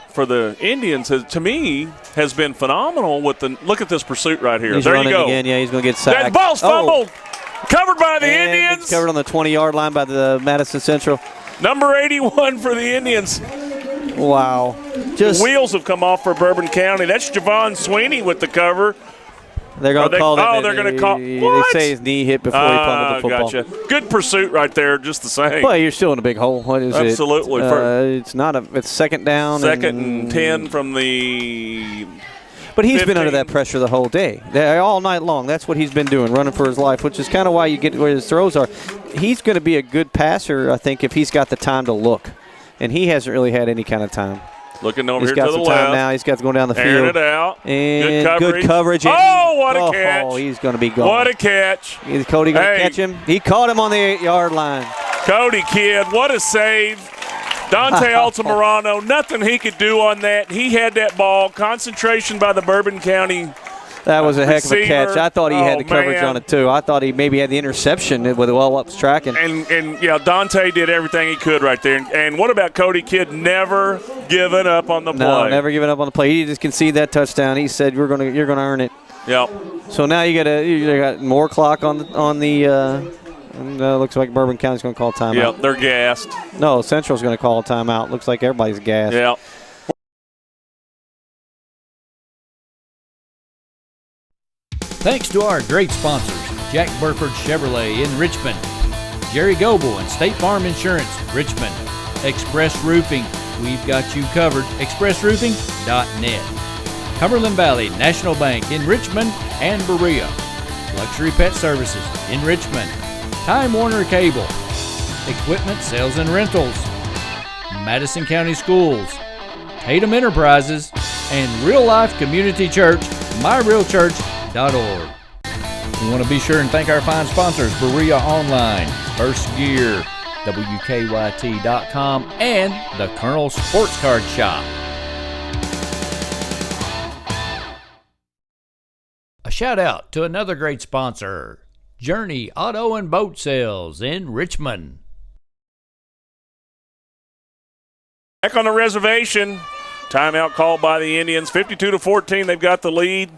for the Indians has been phenomenal. Look at this pursuit right here. He's there running you go. Again. Yeah, he's going to get sacked. That ball's fumbled. Covered by the Indians. It's covered on the 20-yard line by the Madison Central. Number 81 for the Indians. Wow. The wheels have come off for Bourbon County. That's Javon Sweeney with the cover. They're going to call it. Oh, they're going to call. They say his knee hit before he fumbled the football. Gotcha. Good pursuit right there, just the same. Well, you're still in a big hole. What is Absolutely. it? It's second down. Second and 10 from the. But he's 15. been under that pressure the whole day, all night long. That's what he's been doing, running for his life, which is kind of why you get where his throws are. He's going to be a good passer, I think, if he's got the time to look. And he hasn't really had any kind of time. Looking over here to the left. He's got some time now. He's got to go down the field. Airing it out. And good coverage. Oh, what a catch. Oh, he's going to be gone. What a catch. Is Cody going to catch him? He caught him on the 8-yard line. Cody, kid, what a save. Dante Altamirano, nothing he could do on that. He had that ball. Concentration by the Bourbon County That was a heck of a receiver. catch. I thought he had the coverage man. on it, too. I thought he maybe had the interception with the well-ups tracking. And yeah, Dante did everything he could right there. And what about Cody Kidd never giving up on the play? No, never giving up on the play. He just conceded that touchdown. He said, you're gonna earn it. Yep. So now you got more clock on the and looks like Bourbon County's going to call timeout. Yep, they're gassed. No, Central's going to call a timeout. Looks like everybody's gassed. Yep. Thanks to our great sponsors, Jack Burford Chevrolet in Richmond, Jerry Goble and State Farm Insurance, Richmond, Express Roofing, we've got you covered, expressroofing.net, Cumberland Valley National Bank in Richmond and Berea, Luxury Pet Services in Richmond, Time Warner Cable, Equipment Sales and Rentals, Madison County Schools, Tatum Enterprises, and Real Life Community Church, myrealchurch.org. We want to be sure and thank our fine sponsors, Berea Online, First Gear, WKYT.com, and the Colonel Sports Card Shop. A shout out to another great sponsor, Journey Auto and Boat Sales in Richmond. Back on the reservation. Timeout called by the Indians. 52-14, they've got the lead.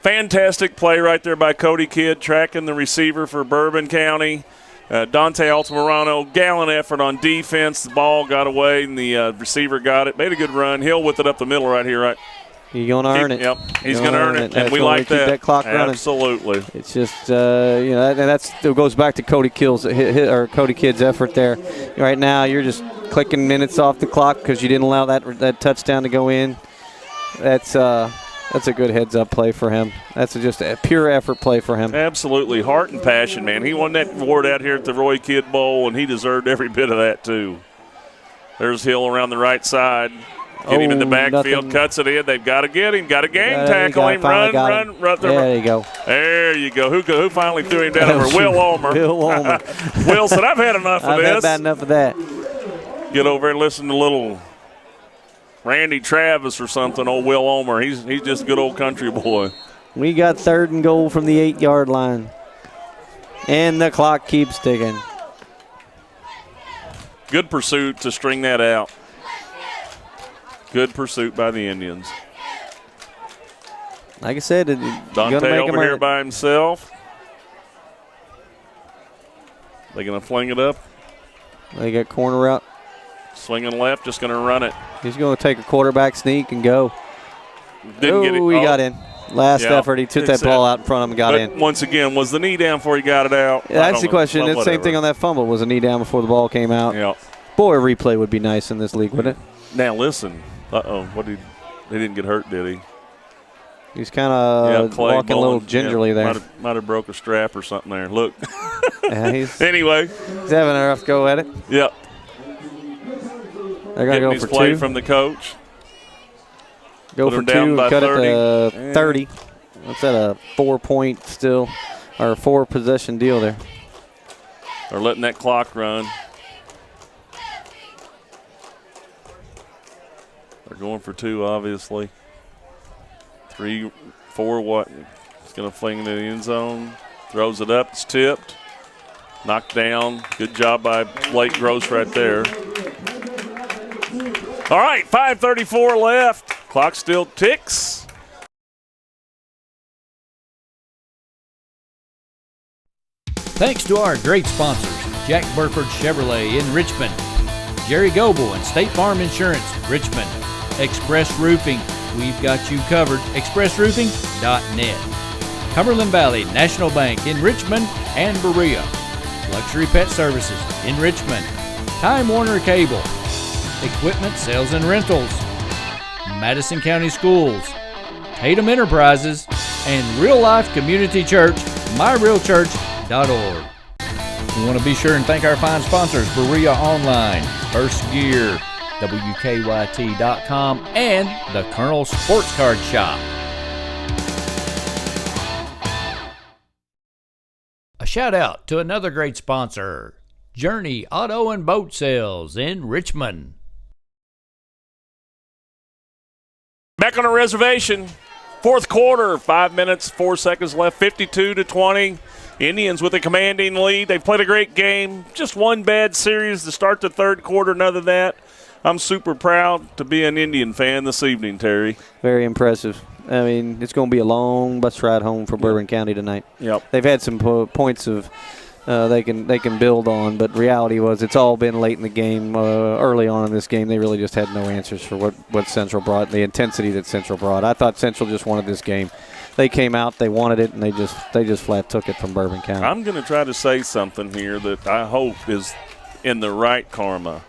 Fantastic play right there by Cody Kidd, tracking the receiver for Bourbon County. Dante Altamirano, gallant effort on defense. The ball got away, and the receiver got it. Made a good run. Hill with it up the middle right here, right? You're going to earn it. Yep, he's going to earn it, and we like keep that clock running. Absolutely. It's just it goes back to Cody Kidd's effort there. Right now, you're just clicking minutes off the clock because you didn't allow that touchdown to go in. That's a good heads-up play for him. That's just a pure effort play for him. Absolutely, heart and passion, man. He won that award out here at the Roy Kidd Bowl, and he deserved every bit of that too. There's Hill around the right side. Get him in the backfield, cuts it in. They've got to get him. Got to game tackle him. Run. There you go. There you go. Who finally threw him down over? Will Ulmer. Will Ulmer. Will said, I've had enough of this. I've had enough of that. Get over and listen to little Randy Travis or something, old Will Ulmer. He's just a good old country boy. We got 3rd and goal from the 8-yard line. And the clock keeps ticking. Good pursuit to string that out. Good pursuit by the Indians. Like I said, Dante over here by himself. They going to fling it up. They got corner out. Swinging left, just going to run it. He's going to take a quarterback sneak and go. Didn't get it. He got in. Last effort, he took that ball out in front of him and got in. Once again, was the knee down before he got it out? That's the question. It's the same thing on that fumble. Was the knee down before the ball came out? Yeah. Boy, a replay would be nice in this league, wouldn't it? Now listen. They didn't get hurt, did he? He's kind of walking a little gingerly there. Might have broke a strap or something there. Look. Anyway. Anyway. He's having a rough go at it. Yep. They're going to go for play 2. From the coach. Go for 2 and cut 30. It to 30. What's that, a 4-point still, or a 4-possession deal there? They're letting that clock run. They're going for 2, obviously. 3, 4, what? It's going to fling into the end zone. Throws it up. It's tipped. Knocked down. Good job by Blake Gross right there. All right, 5:34 left. Clock still ticks. Thanks to our great sponsors, Jack Burford Chevrolet in Richmond, Jerry Goble and State Farm Insurance, Richmond, Express Roofing, we've got you covered, expressroofing.net, Cumberland Valley National Bank in Richmond and Berea, Luxury Pet Services in Richmond, Time Warner Cable, Equipment Sales and Rentals, Madison County Schools, Tatum Enterprises, and Real Life Community Church, myrealchurch.org. We want to be sure and thank our fine sponsors, Berea Online, First Gear, WKYT.com, and the Colonel Sports Card Shop. A shout out to another great sponsor, Journey Auto and Boat Sales in Richmond. Back on a reservation. Fourth quarter, 5 minutes, 4 seconds left, 52-20. Indians with a commanding lead. They've played a great game. Just one bad series to start the third quarter. None of that. I'm super proud to be an Indian fan this evening, Terry. Very impressive. I mean, it's going to be a long bus ride home for Bourbon County tonight. Yep. They've had some points of they can build on, but reality was it's all been late in the game. Early on in this game, they really just had no answers for what Central brought, the intensity that Central brought. I thought Central just wanted this game. They came out, they wanted it, and they just flat took it from Bourbon County. I'm going to try to say something here that I hope is in the right karma.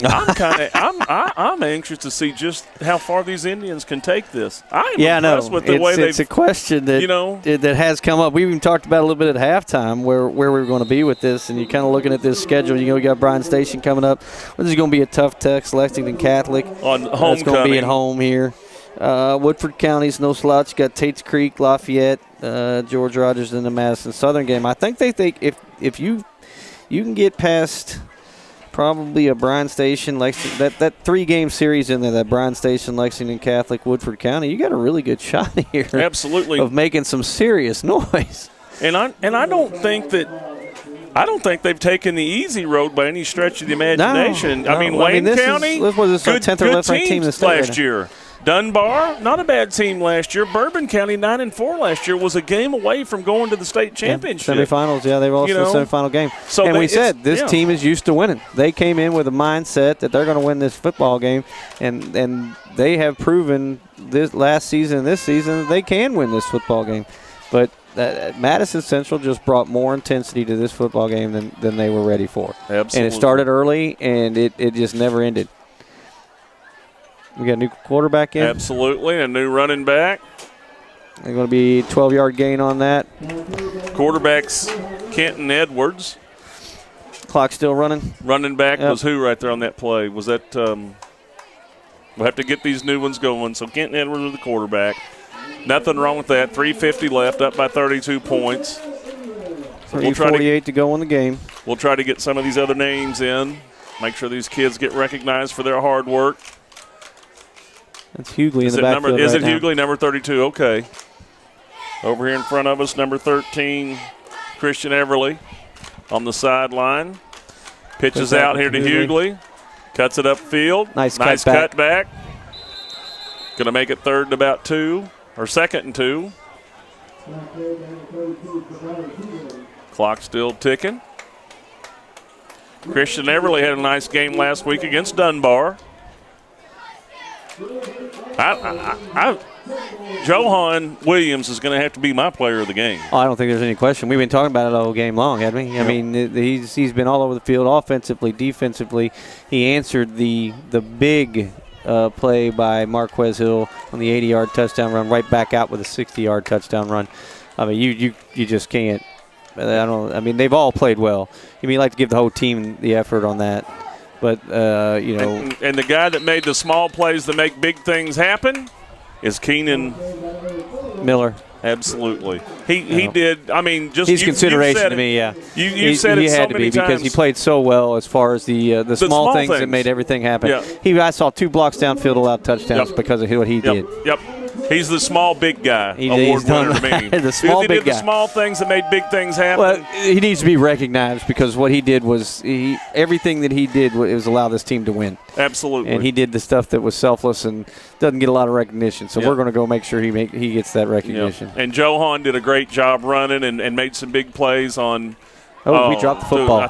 I'm anxious to see just how far these Indians can take this. I'm impressed with the way they've. It's a question that that has come up. We even talked about a little bit at halftime where we were going to be with this, and you're kind of looking at this schedule. You got Bryan Station coming up. This is going to be a tough test. Lexington Catholic on homecoming. It's going to be at home here. Woodford County's no slouch. You got Tates Creek, Lafayette, George Rogers in the Madison Southern game. I think they think if you can get past probably a Bryan Station, Lexington, that 3-game series in there, that Bryan Station, Lexington Catholic, Woodford County, you got a really good shot here. Absolutely. Of making some serious noise. And I don't think they've taken the easy road by any stretch of the imagination. No. I mean, Wayne County, this was a 10th or 11th ranked team in the state last year. Dunbar, not a bad team last year. Bourbon County, 9-4 last year, was a game away from going to the state championship. Semifinals, they were also the semifinal game. So and we said this team is used to winning. They came in with a mindset that they're going to win this football game, and they have proven this last season and this season that they can win this football game. But Madison Central just brought more intensity to this football game than they were ready for. Absolutely. And it started early, and it just never ended. We got a new quarterback in. Absolutely, a new running back. They're going to be a 12-yard gain on that. Quarterback's Kenton Edwards. Clock still running. Running back was who right there on that play? Was that we'll have to get these new ones going. So Kenton Edwards is the quarterback. Nothing wrong with that. 3:50 left, up by 32 points. So 3:48 to go in the game. We'll try to get some of these other names in. Make sure these kids get recognized for their hard work. That's Hughley in the backfield. Is it now. Hughley, number 32? Okay. Over here in front of us, number 13, Christian Everly on the sideline. Pitches out here to Hughley. Cuts it upfield. Nice cut back. Going to make it third and about 2, or second and 2. Clock still ticking. Christian Everly had a nice game last week against Dunbar. Johan Williams is going to have to be my player of the game. Oh, I don't think there's any question. We've been talking about it all game long, haven't we? I mean, he's been all over the field, offensively, defensively. He answered the big play by Marquez Hill on the 80-yard touchdown run, right back out with a 60-yard touchdown run. I mean, you just can't. I mean, they've all played well. You like to give the whole team the effort on that. But, And the guy that made the small plays that make big things happen is Keenan Miller. Absolutely. He did. I mean, just he's consideration to me, yeah. You said it so many times. He had to be because he played so well as far as the small things that made everything happen. Yeah. I saw 2 blocks downfield allowed touchdowns because of what he did. Yep. He's the small big guy award winner to me. The small big guy. The small things that made big things happen. Well, he needs to be recognized because what he did was everything that he did was allow this team to win. Absolutely. And he did the stuff that was selfless and doesn't get a lot of recognition. So we're going to go make sure he gets that recognition. Yep. And Johan did a great job running and made some big plays on. We dropped the football. I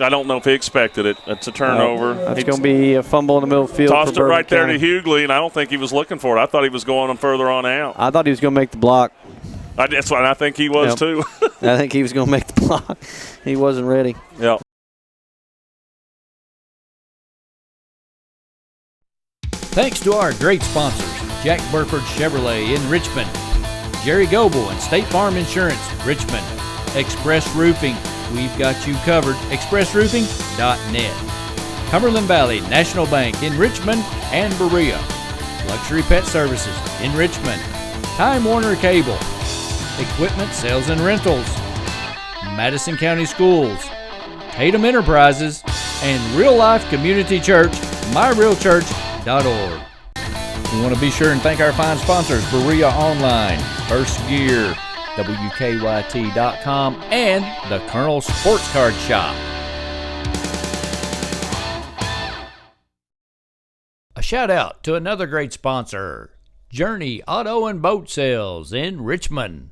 don't know if he expected it. It's a turnover. That's going to be a fumble in the middle of the field. Tossed it right there to Hughley, and I don't think he was looking for it. I thought he was going further on out. I thought he was going to make the block. That's what I think he was too. I think he was going to make the block. He wasn't ready. Yep. Thanks to our great sponsors, Jack Burford Chevrolet in Richmond, Jerry Goble and State Farm Insurance, Richmond, Express Roofing, we've got you covered, expressroofing.net, Cumberland Valley National Bank in Richmond and Berea, Luxury Pet Services in Richmond, Time Warner Cable, Equipment Sales and Rentals, Madison County Schools, Tatum Enterprises, and Real Life Community Church, myrealchurch.org. We want to be sure and thank our fine sponsors, Berea Online, First Gear, WKYT.com, and the Colonel Sports Card Shop. A shout out to another great sponsor, Journey Auto and Boat Sales in Richmond.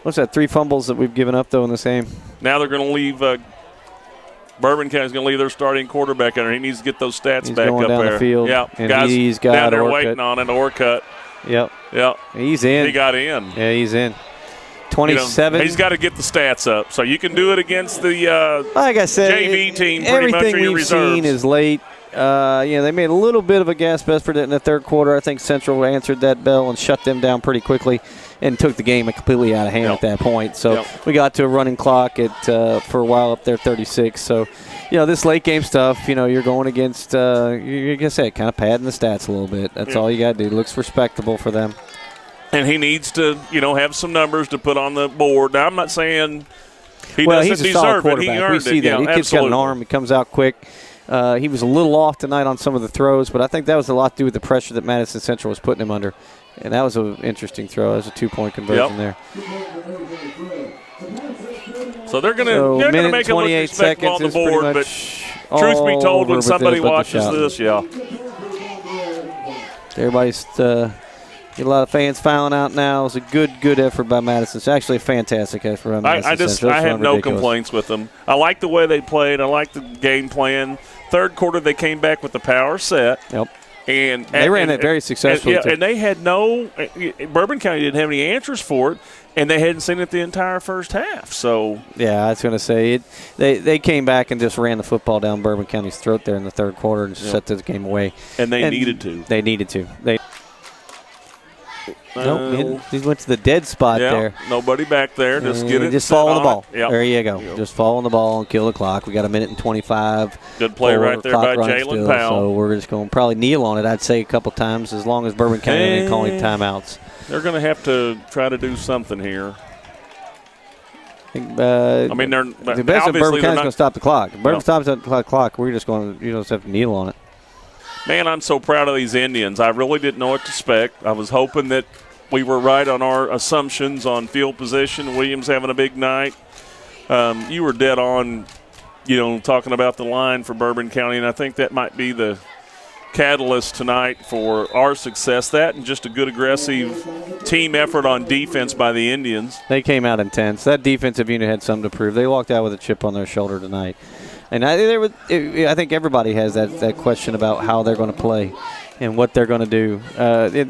What's that, 3 fumbles that we've given up, though, in this game? Now they're going to leave Bourbon County's going to leave their starting quarterback in there. He needs to get those stats back going up down there. the field, Yeah, and guys he's got down there Orcutt. waiting on it, Orcutt. Yep. Yep. He's in. He got in. Yeah, he's in. 27. He's got to get the stats up. So you can do it against the like I said, JV team pretty much everything or your we've reserves. seen is late. They made a little bit of a gasp effort in the third quarter. I think Central answered that bell and shut them down pretty quickly and took the game completely out of hand at that point. So we got to a running clock for a while up there, 36. So, this late game stuff, you're going against, you're going to say, kind of padding the stats a little bit. That's all you got to do. It looks respectable for them. And he needs to, have some numbers to put on the board. Now, I'm not saying he doesn't he's a solid deserve it. quarterback. He earned we see it. that. Yeah, He kid's got an arm. He comes out quick. He was a little off tonight on some of the throws, but I think that was a lot to do with the pressure that Madison Central was putting him under. And that was an interesting throw. That was a 2-point conversion there. So they're going to make it look respectable on the board, but truth be told, when somebody watches this, everybody's get a lot of fans filing out now. It was a good effort by Madison. It's actually a fantastic effort by Madison Central. I have no complaints with them. I like the way they played. I like the game plan. Third quarter, they came back with the power set. Yep. And they ran it very successfully. And they had Bourbon County didn't have any answers for it, and they hadn't seen it the entire first half. So yeah, I was going to say it. They came back and just ran the football down Bourbon County's throat there in the third quarter and set the game away. And they needed to. They needed to. He went to the dead spot there. Nobody back there. Just get it. Just fall on the ball. Yep. There you go. Yep. Just fall on the ball and kill the clock. We got 1:25. Good play right there by Jalen Powell. So we're just going to probably kneel on it, I'd say, a couple times, as long as Bourbon County ain't calling timeouts. They're going to have to try to do something here. The best of Bourbon County's going to stop the clock. If Bourbon stops the clock, we're just going to just have to kneel on it. Man, I'm so proud of these Indians. I really didn't know what to expect. I was hoping that we were right on our assumptions on field position. Williams having a big night. You were dead on, talking about the line for Bourbon County, and I think that might be the catalyst tonight for our success. That and just a good aggressive team effort on defense by the Indians. They came out intense. That defensive unit had something to prove. They walked out with a chip on their shoulder tonight. And I think everybody has that question about how they're going to play and what they're going to do.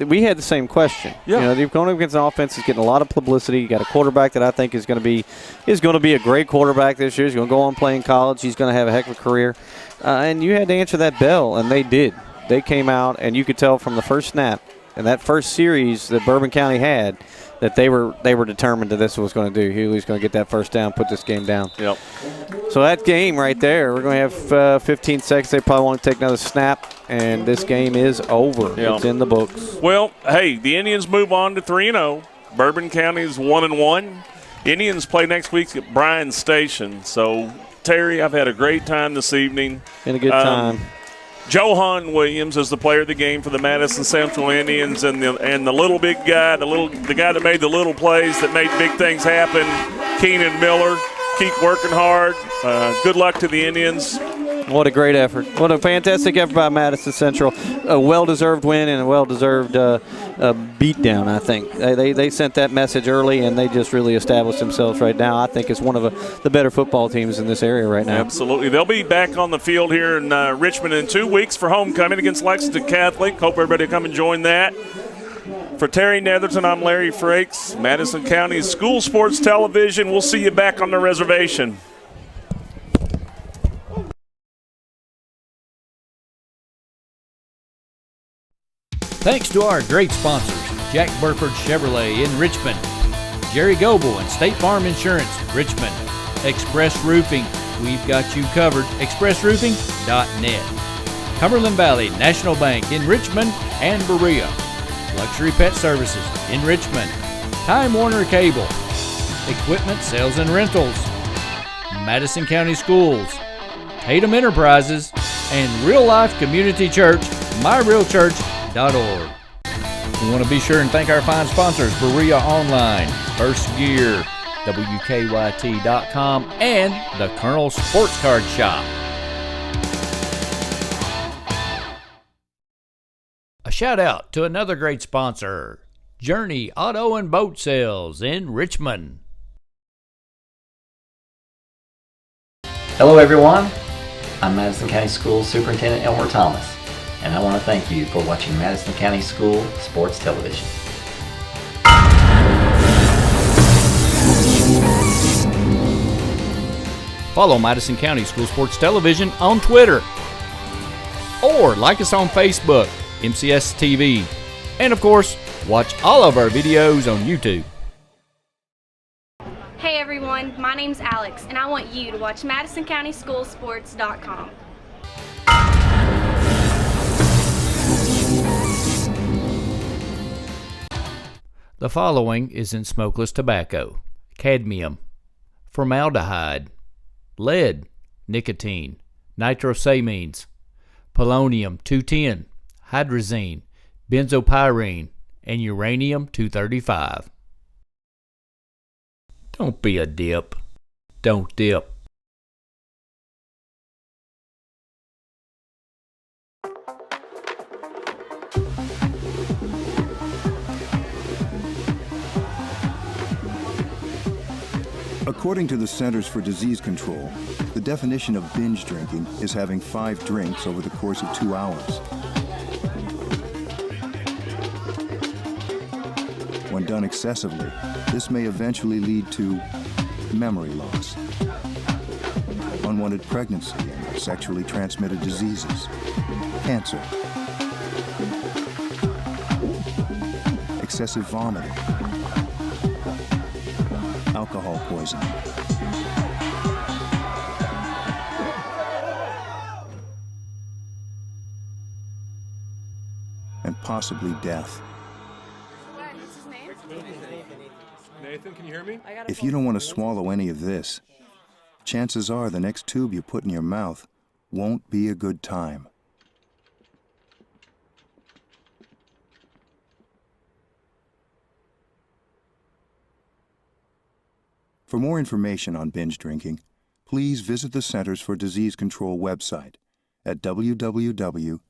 We had the same question. Yeah. They're going against an offense that's getting a lot of publicity. You got a quarterback that I think is going to be a great quarterback this year. He's going to go on playing college. He's going to have a heck of a career. And you had to answer that bell, and they did. They came out, and you could tell from the first snap and that first series that Bourbon County had that they were determined that this was going to do. Hewley's going to get that first down, put this game down. Yep. So that game right there, we're going to have 15 seconds. They probably want to take another snap, and this game is over. Yep. It's in the books. Well, hey, the Indians move on to 3-0. Bourbon County is 1-1. Indians play next week at Bryan Station. So, Terry, I've had a great time this evening. Been a good time. Johan Williams is the player of the game for the Madison Central Indians, and the little big guy, the guy that made the little plays that made big things happen, Keenan Miller. Keep working hard. Good luck to the Indians. What a great effort. What a fantastic effort by Madison Central. A well-deserved win and a well-deserved beatdown, I think. They sent that message early, and they just really established themselves right now. I think it's one of the better football teams in this area right now. Absolutely. They'll be back on the field here in Richmond in 2 weeks for homecoming against Lexington Catholic. Hope everybody will come and join that. For Terry Netherton, I'm Larry Frakes, Madison County School Sports Television. We'll see you back on the reservation. Thanks to our great sponsors, Jack Burford Chevrolet in Richmond, Jerry Goebel and State Farm Insurance, Richmond, Express Roofing, we've got you covered, expressroofing.net, Cumberland Valley National Bank in Richmond and Berea, Luxury Pet Services in Richmond, Time Warner Cable, Equipment Sales and Rentals, Madison County Schools, Tatum Enterprises, and Real Life Community Church, myrealchurch.org. We want to be sure and thank our fine sponsors, Berea Online, First Gear, WKYT.com, and the Colonel Sports Card Shop. A shout out to another great sponsor, Journey Auto and Boat Sales in Richmond. Hello everyone, I'm Madison County Schools Superintendent Elmer Thomas, and I want to thank you for watching Madison County School Sports Television. Follow Madison County School Sports Television on Twitter, or like us on Facebook, MCS TV, and of course, watch all of our videos on YouTube. Hey everyone, my name's Alex, and I want you to watch MadisonCountySchoolSports.com. The following is in smokeless tobacco: cadmium, formaldehyde, lead, nicotine, nitrosamines, polonium-210, hydrazine, benzopyrene, and uranium-235. Don't be a dip. Don't dip. According to the Centers for Disease Control, the definition of binge drinking is having 5 drinks over the course of 2 hours. When done excessively, this may eventually lead to memory loss, unwanted pregnancy, and sexually transmitted diseases, cancer, excessive vomiting, alcohol poisoning, and possibly death. Nathan, can you hear me? If you don't want to swallow any of this, chances are the next tube you put in your mouth won't be a good time. For more information on binge drinking, please visit the Centers for Disease Control website at www.cdc.gov.